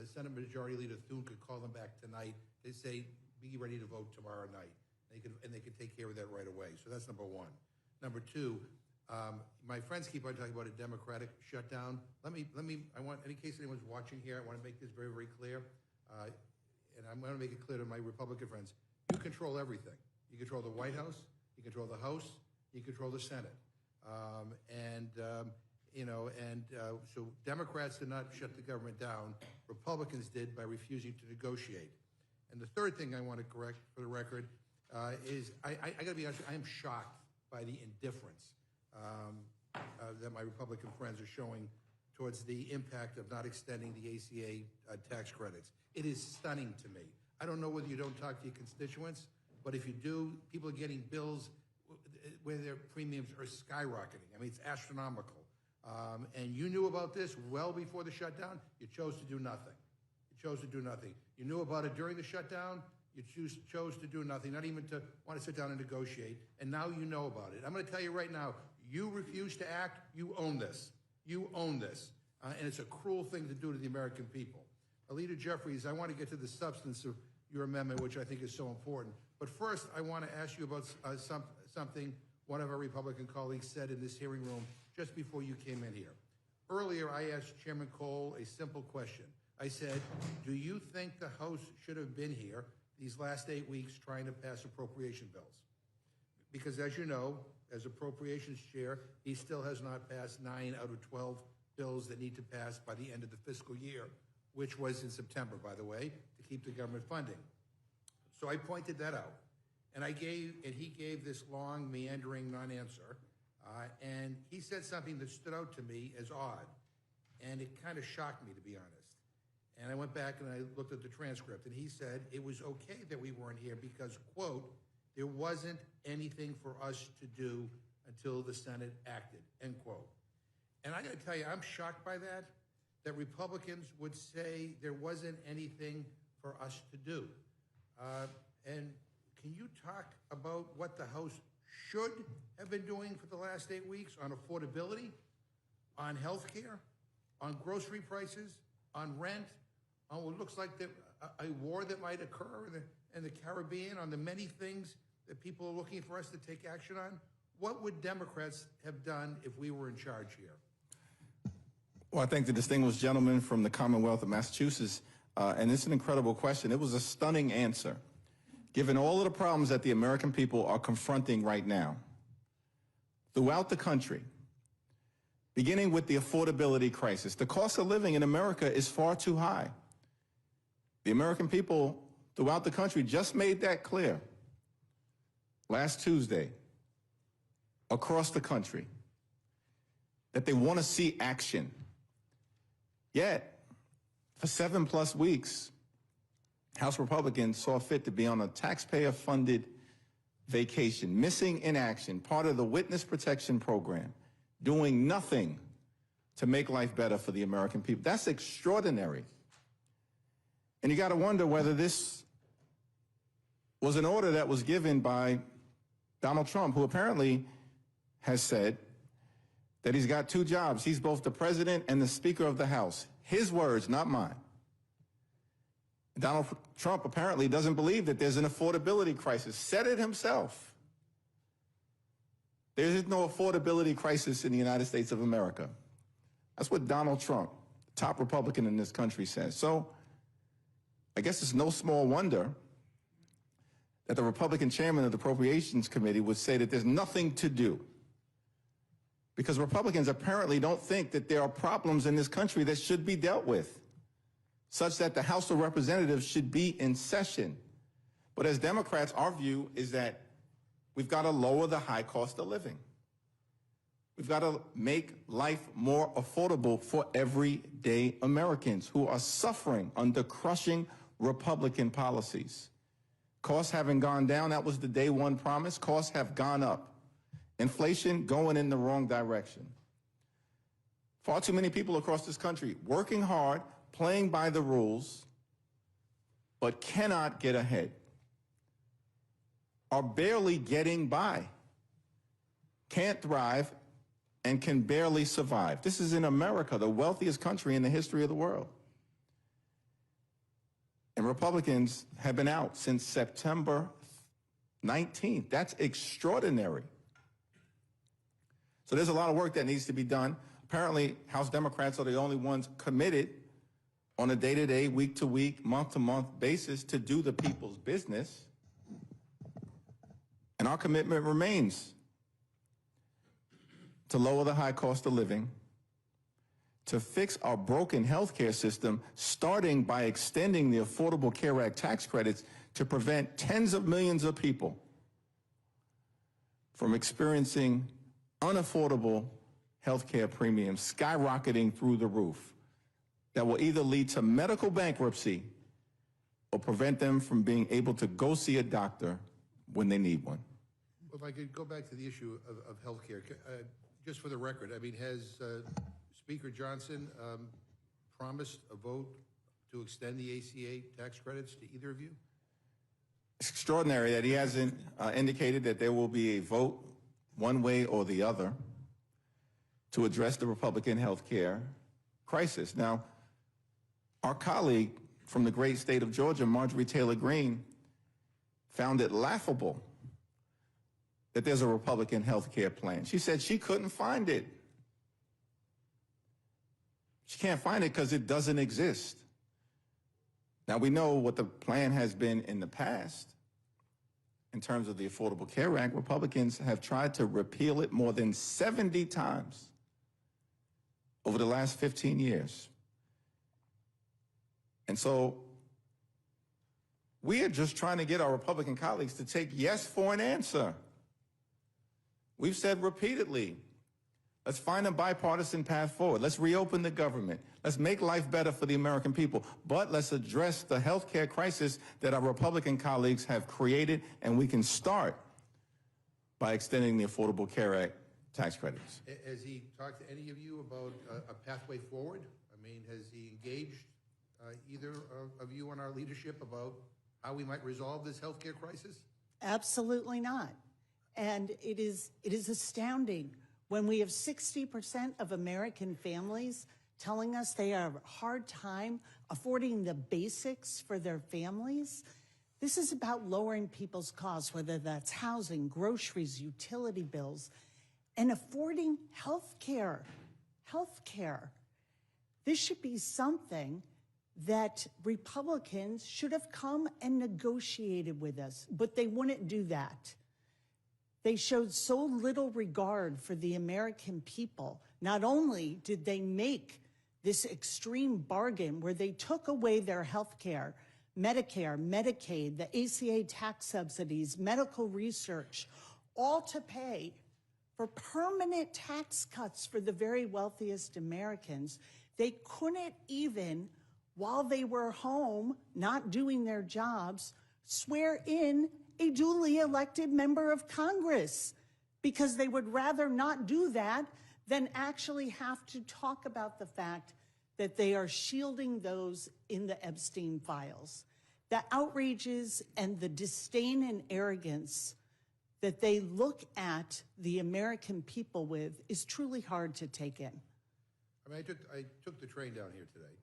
Senate Majority Leader Thune could call them back tonight. They say, be ready to vote tomorrow night. They could take care of that right away. So that's number one. Number two, my friends keep on talking about a democratic shutdown. In case anyone's watching here, I want to make this very, very clear. And I'm going to make it clear to my Republican friends, you control everything. You control the White House, you control the House, you control the Senate. So Democrats did not shut the government down. Republicans did by refusing to negotiate. And the third thing I want to correct for the record is I got to be honest, I am shocked by the indifference that my Republican friends are showing towards the impact of not extending the ACA tax credits. It is stunning to me. I don't know whether you don't talk to your constituents, but if you do, people are getting bills where their premiums are skyrocketing. I mean, it's astronomical. And you knew about this well before the shutdown. You chose to do nothing. You chose to do nothing. You knew about it during the shutdown. You chose to do nothing, not even to want to sit down and negotiate. And now you know about it. I'm going to tell you right now, you refuse to act, you own this. You own this. And it's a cruel thing to do to the American people. Leader Jeffries, I want to get to the substance of your amendment, which I think is so important. But first, I want to ask you about something one of our Republican colleagues said in this hearing room just before you came in here. Earlier, I asked Chairman Cole a simple question. I said, do you think the House should have been here these last 8 weeks trying to pass appropriation bills? Because as you know, as Appropriations Chair, he still has not passed 9 out of 12 bills that need to pass by the end of the fiscal year, which was in September, by the way, to keep the government funding. So I pointed that out, and he gave this long, meandering non-answer, and he said something that stood out to me as odd, and it kind of shocked me, to be honest. And I went back and I looked at the transcript, and he said it was okay that we weren't here because, quote, there wasn't anything for us to do until the Senate acted, end quote. And I got to tell you, I'm shocked by that Republicans would say there wasn't anything for us to do. And can you talk about what the House should have been doing for the last 8 weeks on affordability, on health care, on grocery prices, on rent, on what looks like a war that might occur in the Caribbean, on the many things that people are looking for us to take action on? What would Democrats have done if we were in charge here? Well, I thank the distinguished gentleman from the Commonwealth of Massachusetts, and it's an incredible question. It was a stunning answer, given all of the problems that the American people are confronting right now throughout the country, beginning with the affordability crisis. The cost of living in America is far too high. The American people throughout the country just made that clear last Tuesday across the country, that they want to see action. Yet, for 7+ weeks, House Republicans saw fit to be on a taxpayer-funded vacation, missing in action, part of the witness protection program, doing nothing to make life better for the American people. That's extraordinary. And you got to wonder whether this was an order that was given by Donald Trump, who apparently has said that he's got 2 jobs. He's both the president and the Speaker of the House. His words, not mine. Donald Trump apparently doesn't believe that there's an affordability crisis. Said it himself. There is no affordability crisis in the United States of America. That's what Donald Trump, the top Republican in this country, says. So I guess it's no small wonder that the Republican chairman of the Appropriations Committee would say that there's nothing to do, because Republicans apparently don't think that there are problems in this country that should be dealt with, such that the House of Representatives should be in session. But as Democrats, our view is that we've got to lower the high cost of living. We've got to make life more affordable for everyday Americans who are suffering under crushing Republican policies. Costs haven't gone down. That was the day one promise. Costs have gone up. Inflation going in the wrong direction. Far too many people across this country working hard, playing by the rules, but cannot get ahead, are barely getting by, can't thrive, and can barely survive. This is in America, the wealthiest country in the history of the world. And Republicans have been out since September 19th. That's extraordinary. So there's a lot of work that needs to be done. Apparently, House Democrats are the only ones committed on a day-to-day, week-to-week, month-to-month basis to do the people's business. And our commitment remains to lower the high cost of living, to fix our broken healthcare system, starting by extending the Affordable Care Act tax credits to prevent tens of millions of people from experiencing unaffordable healthcare premiums skyrocketing through the roof that will either lead to medical bankruptcy or prevent them from being able to go see a doctor when they need one. Well, if I could go back to the issue of health care, just for the record, I mean, has Speaker Johnson promised a vote to extend the ACA tax credits to either of you? It's extraordinary that he hasn't indicated that there will be a vote one way or the other to address the Republican health care crisis. Now, our colleague from the great state of Georgia, Marjorie Taylor Greene, found it laughable that there's a Republican health care plan. She said she couldn't find it. She can't find it because it doesn't exist. Now, we know what the plan has been in the past. In terms of the Affordable Care Act, Republicans have tried to repeal it more than 70 times. over the last 15 years. And so we are just trying to get our Republican colleagues to take yes for an answer. We've said repeatedly, let's find a bipartisan path forward. Let's reopen the government. Let's make life better for the American people. But let's address the health care crisis that our Republican colleagues have created, and we can start by extending the Affordable Care Act tax credits. Has he talked to any of you about a pathway forward? I mean, has he engaged either of you on our leadership about how we might resolve this healthcare crisis? Absolutely not. And it is astounding when we have 60% of American families telling us they have a hard time affording the basics for their families. This is about lowering people's costs, whether that's housing, groceries, utility bills, and affording health care. This should be something that Republicans should have come and negotiated with us, but they wouldn't do that. They showed so little regard for the American people. Not only did they make this extreme bargain where they took away their health care, Medicare, Medicaid, the ACA tax subsidies, medical research, all to pay for permanent tax cuts for the very wealthiest Americans. They couldn't even, while they were home, not doing their jobs, swear in a duly elected member of Congress because they would rather not do that than actually have to talk about the fact that they are shielding those in the Epstein files. The outrages and the disdain and arrogance that they look at the American people with is truly hard to take in. I mean, I took the train down here today,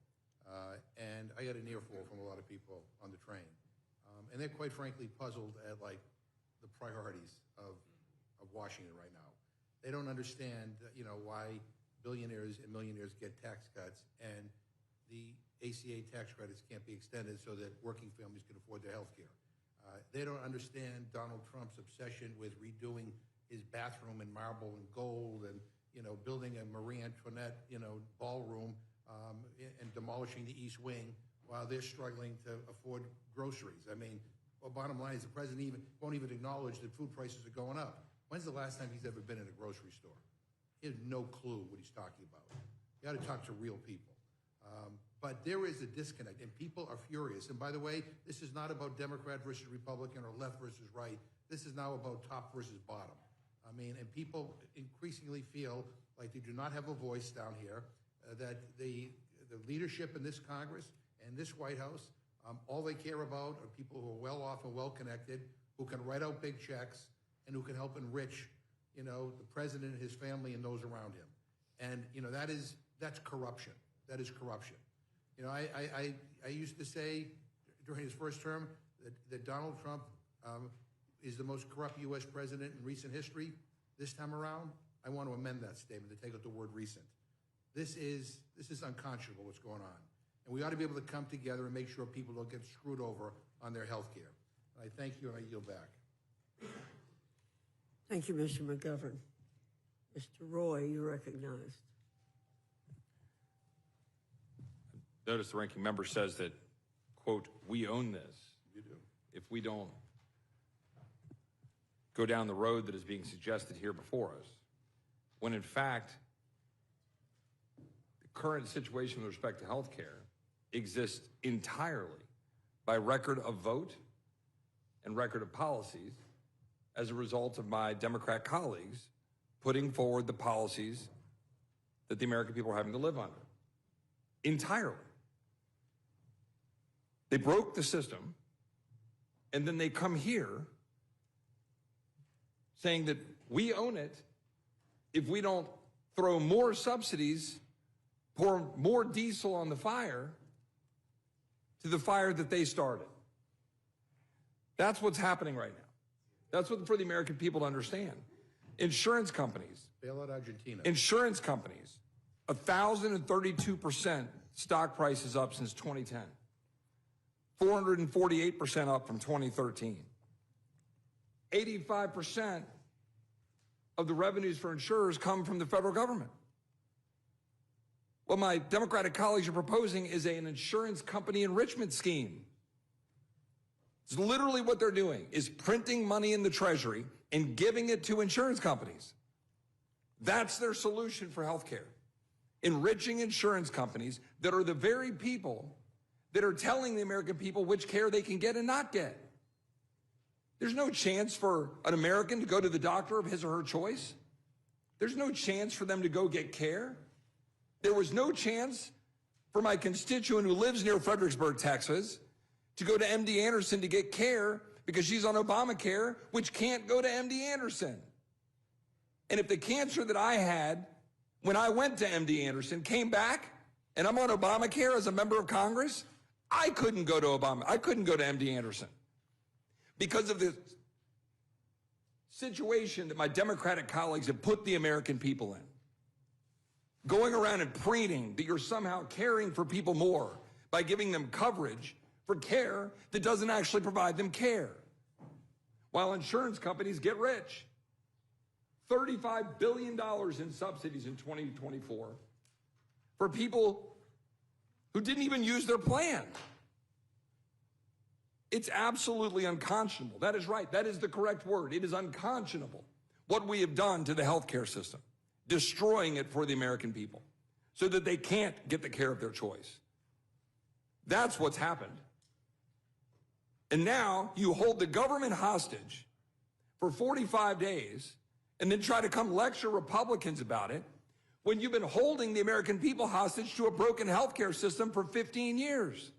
and I got an earful from a lot of people on the train. And they're quite frankly puzzled at like the priorities of Washington right now. They don't understand, why billionaires and millionaires get tax cuts and the ACA tax credits can't be extended so that working families can afford their health care. They don't understand Donald Trump's obsession with redoing his bathroom in marble and gold and, building a Marie Antoinette, ballroom and demolishing the East Wing while they're struggling to afford groceries. I mean, well, bottom line is the president won't even acknowledge that food prices are going up. When's the last time he's ever been in a grocery store? He has no clue what he's talking about. You got to talk to real people. But there is a disconnect, and people are furious. And by the way, this is not about Democrat versus Republican or left versus right. This is now about top versus bottom. I mean, and people increasingly feel like they do not have a voice down here, that the leadership in this Congress and this White House, all they care about are people who are well off and well connected, who can write out big checks, and who can help enrich, the president and his family and those around him. And, that's corruption. That is corruption. I used to say during his first term that Donald Trump is the most corrupt U.S. president in recent history. This time around, I want to amend that statement to take out the word recent. This is unconscionable what's going on. And we ought to be able to come together and make sure people don't get screwed over on their health care. And I thank you, and I yield back. Thank you, Mr. McGovern. Mr. Roy, you're recognized. Notice the ranking member says that, quote, we own this. You do. If we don't go down the road that is being suggested here before us, when in fact, the current situation with respect to health care exists entirely by record of vote and record of policies as a result of my Democrat colleagues putting forward the policies that the American people are having to live under. Entirely. They broke the system, and then they come here saying that we own it if we don't throw more subsidies, pour more diesel on the fire, to the fire that they started. That's what's happening right now. That's what for the American people to understand. Insurance companies. Bail out Argentina. Insurance companies, 1,032% stock prices up since 2010. 448% up from 2013. 85% of the revenues for insurers come from the federal government. What my Democratic colleagues are proposing is an insurance company enrichment scheme. It's literally what they're doing, is printing money in the Treasury and giving it to insurance companies. That's their solution for healthcare. Enriching insurance companies that are the very people that are telling the American people which care they can get and not get. There's no chance for an American to go to the doctor of his or her choice. There's no chance for them to go get care. There was no chance for my constituent who lives near Fredericksburg, Texas, to go to MD Anderson to get care because she's on Obamacare, which can't go to MD Anderson. And if the cancer that I had when I went to MD Anderson came back and I'm on Obamacare as a member of Congress, I couldn't go to MD Anderson because of the situation that my Democratic colleagues have put the American people in. Going around and preening that you're somehow caring for people more by giving them coverage for care that doesn't actually provide them care. While insurance companies get rich. $35 billion in subsidies in 2024 for people who didn't even use their plan. It's absolutely unconscionable. That is right. That is the correct word. It is unconscionable what we have done to the healthcare system, destroying it for the American people so that they can't get the care of their choice. That's what's happened. And now you hold the government hostage for 45 days and then try to come lecture Republicans about it when you've been holding the American people hostage to a broken healthcare system for 15 years.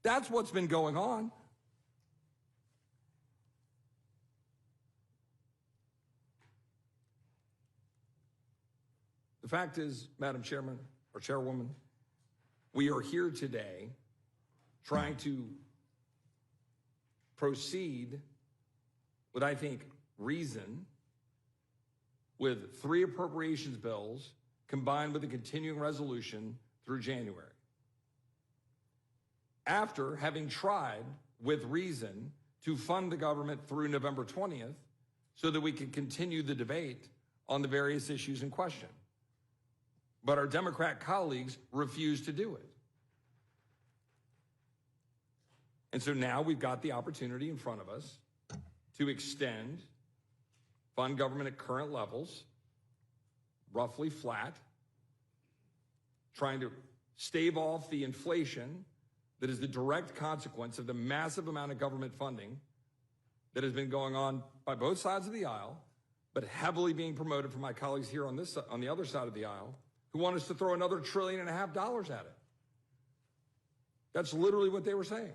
That's what's been going on. The fact is, Madam Chairman or Chairwoman, we are here today trying to proceed with, I think, reason with 3 appropriations bills combined with a continuing resolution through January. After having tried with reason to fund the government through November 20th so that we could continue the debate on the various issues in question. But our Democrat colleagues refused to do it. And so now we've got the opportunity in front of us to extend, fund government at current levels, roughly flat, trying to stave off the inflation that is the direct consequence of the massive amount of government funding that has been going on by both sides of the aisle, but heavily being promoted from my colleagues here on the other side of the aisle, who want us to throw another $1.5 trillion at it. That's literally what they were saying.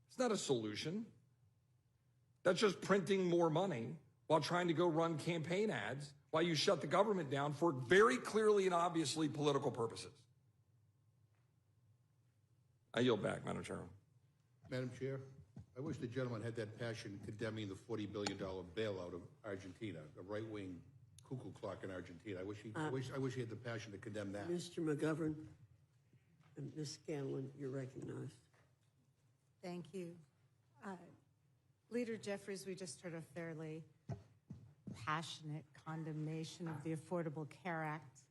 It's not a solution. That's just printing more money while trying to go run campaign ads while you shut the government down for very clearly and obviously political purposes. I yield back, Madam Chairman. Madam Chair, I wish the gentleman had that passion condemning the $40 billion bailout of Argentina, the right-wing cuckoo clock in Argentina. I wish he had the passion to condemn that. Mr. McGovern and Ms. Scanlon, you're recognized. Thank you. Leader Jeffries, we just heard a fairly passionate condemnation of the Affordable Care Act.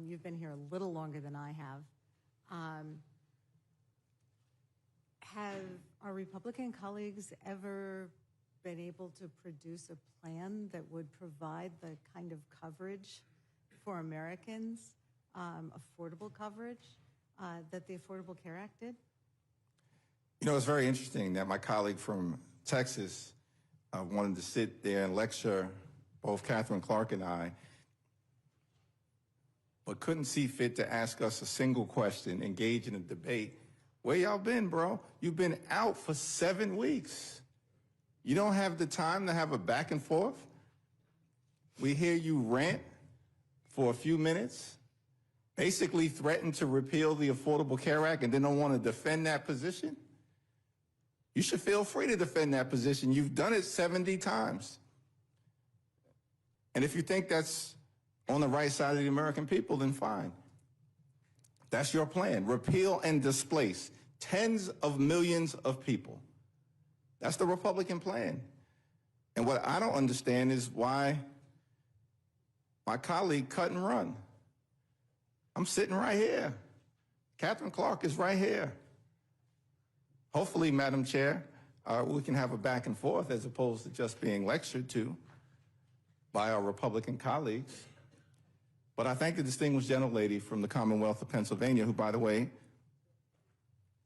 You've been here a little longer than I have. Have our Republican colleagues ever been able to produce a plan that would provide the kind of coverage for Americans, affordable coverage, that the Affordable Care Act did? You know, it's very interesting that my colleague from Texas wanted to sit there and lecture both Catherine Clark and I, but couldn't see fit to ask us a single question, engage in a debate. Where y'all been, bro? You've been out for 7 weeks. You don't have the time to have a back and forth? We hear you rant for a few minutes, basically threaten to repeal the Affordable Care Act and then don't want to defend that position? You should feel free to defend that position. You've done it 70 times. And if you think that's on the right side of the American people, then fine. That's your plan. Repeal and displace tens of millions of people. That's the Republican plan. And what I don't understand is why my colleague cut and run. I'm sitting right here. Catherine Clark is right here. Hopefully, Madam Chair, we can have a back and forth as opposed to just being lectured to by our Republican colleagues. But I thank the distinguished gentlelady from the Commonwealth of Pennsylvania, who, by the way,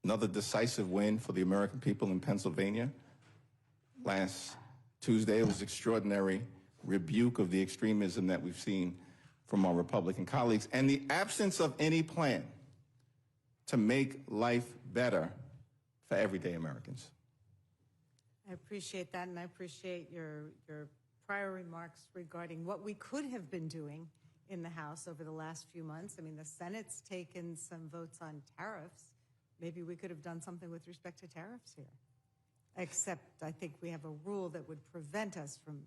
another decisive win for the American people in Pennsylvania. Last Tuesday, it was extraordinary rebuke of the extremism that we've seen from our Republican colleagues and the absence of any plan to make life better for everyday Americans. I appreciate that, and I appreciate your prior remarks regarding what we could have been doing in the House over the last few months. I mean, the Senate's taken some votes on tariffs. Maybe we could have done something with respect to tariffs here. Except I think we have a rule that would prevent us from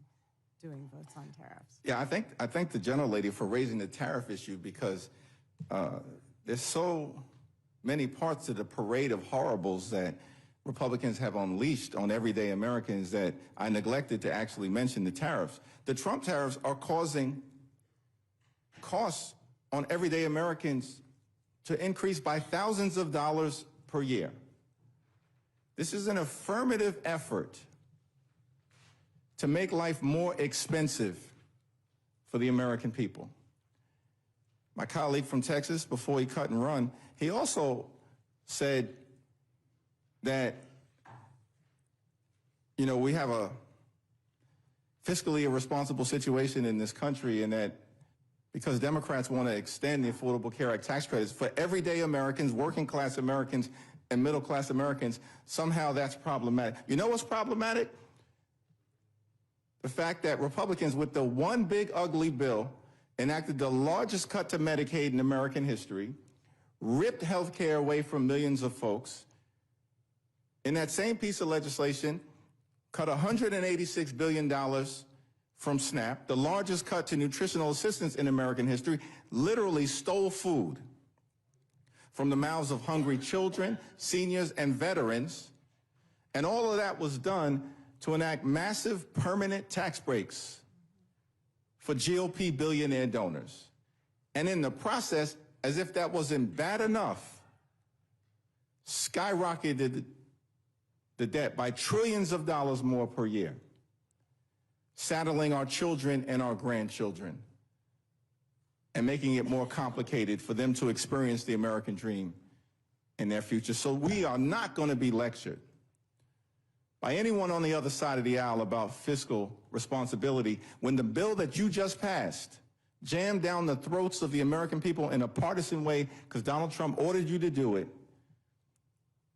doing votes on tariffs. Yeah, I thank the gentlelady for raising the tariff issue because there's so many parts of the parade of horribles that Republicans have unleashed on everyday Americans that I neglected to actually mention the tariffs. The Trump tariffs are causing costs on everyday Americans to increase by thousands of dollars per year. This is an affirmative effort to make life more expensive for the American people. My colleague from Texas, before he cut and run, he also said that, you know, we have a fiscally irresponsible situation in this country and that because Democrats want to extend the Affordable Care Act tax credits for everyday Americans, working class Americans, and middle class Americans, somehow that's problematic. You know what's problematic? The fact that Republicans, with the one big ugly bill, enacted the largest cut to Medicaid in American history, ripped health care away from millions of folks. In that same piece of legislation, cut $186 billion from SNAP, the largest cut to nutritional assistance in American history, literally stole food from the mouths of hungry children, seniors, and veterans. And all of that was done to enact massive permanent tax breaks for GOP billionaire donors. And in the process, as if that wasn't bad enough, skyrocketed the debt by trillions of dollars more per year, saddling our children and our grandchildren and making it more complicated for them to experience the American dream in their future. So we are not going to be lectured by anyone on the other side of the aisle about fiscal responsibility when the bill that you just passed jammed down the throats of the American people in a partisan way because Donald Trump ordered you to do it,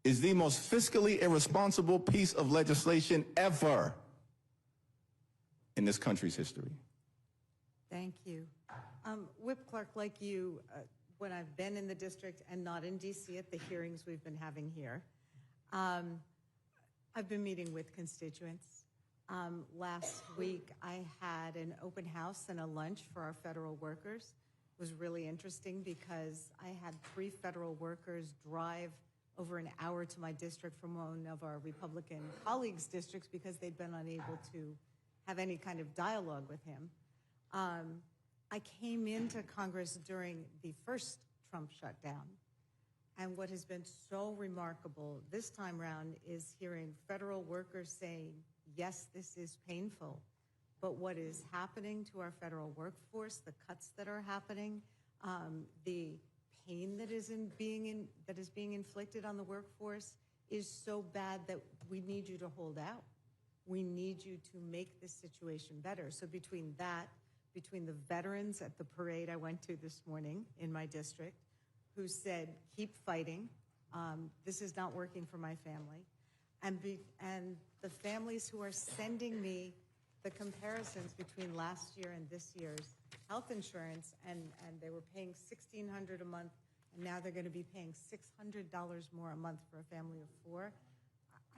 is the most fiscally irresponsible piece of legislation ever in this country's history. Thank you. Whip Clark, like you, when I've been in the district and not in DC at the hearings we've been having here, I've been meeting with constituents. Last week, I had an open house and a lunch for our federal workers. It was really interesting because I had 3 federal workers drive over an hour to my district from one of our Republican colleagues' districts because they'd been unable to have any kind of dialogue with him. I came into Congress during the first Trump shutdown, and what has been so remarkable this time around is hearing federal workers saying, yes, this is painful, but what is happening to our federal workforce, the cuts that are happening, the pain that is being inflicted on the workforce is so bad that we need you to hold out. We need you to make this situation better. So between the veterans at the parade I went to this morning in my district, who said, keep fighting, this is not working for my family, and the families who are sending me the comparisons between last year and this year's health insurance, and they were paying $1,600 a month, and now they're going to be paying $600 more a month for a family of 4.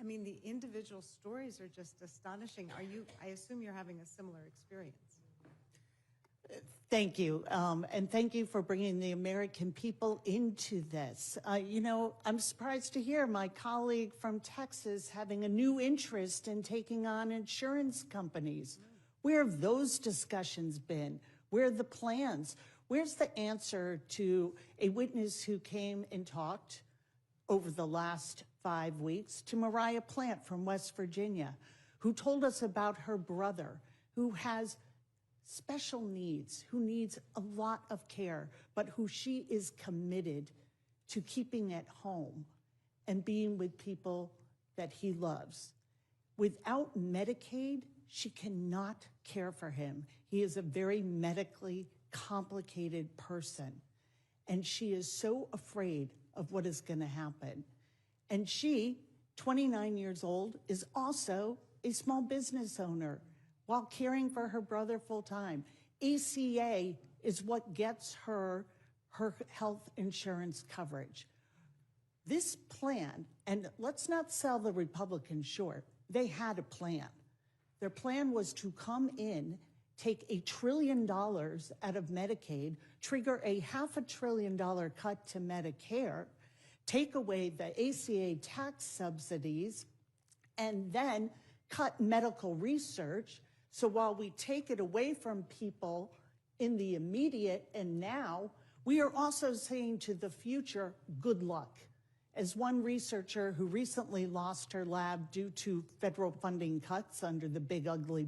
I mean, the individual stories are just astonishing. I assume you're having a similar experience. Thank you. And thank you for bringing the American people into this. You know, I'm surprised to hear my colleague from Texas having a new interest in taking on insurance companies. Where have those discussions been? Where are the plans? Where's the answer to a witness who came and talked over the last 5 weeks to Mariah Plant from West Virginia, who told us about her brother who has special needs, who needs a lot of care, but who she is committed to keeping at home and being with people that he loves. Without Medicaid, she cannot care for him. He is a very medically complicated person, and she is so afraid of what is going to happen. And she, 29 years old, is also a small business owner while caring for her brother full time. ACA is what gets her health insurance coverage. This plan, and let's not sell the Republicans short, they had a plan. Their plan was to come in, take $1 trillion out of Medicaid, trigger a $500 billion cut to Medicare, take away the ACA tax subsidies, and then cut medical research. So while we take it away from people in the immediate and now, we are also saying to the future, good luck. As one researcher who recently lost her lab due to federal funding cuts under the big ugly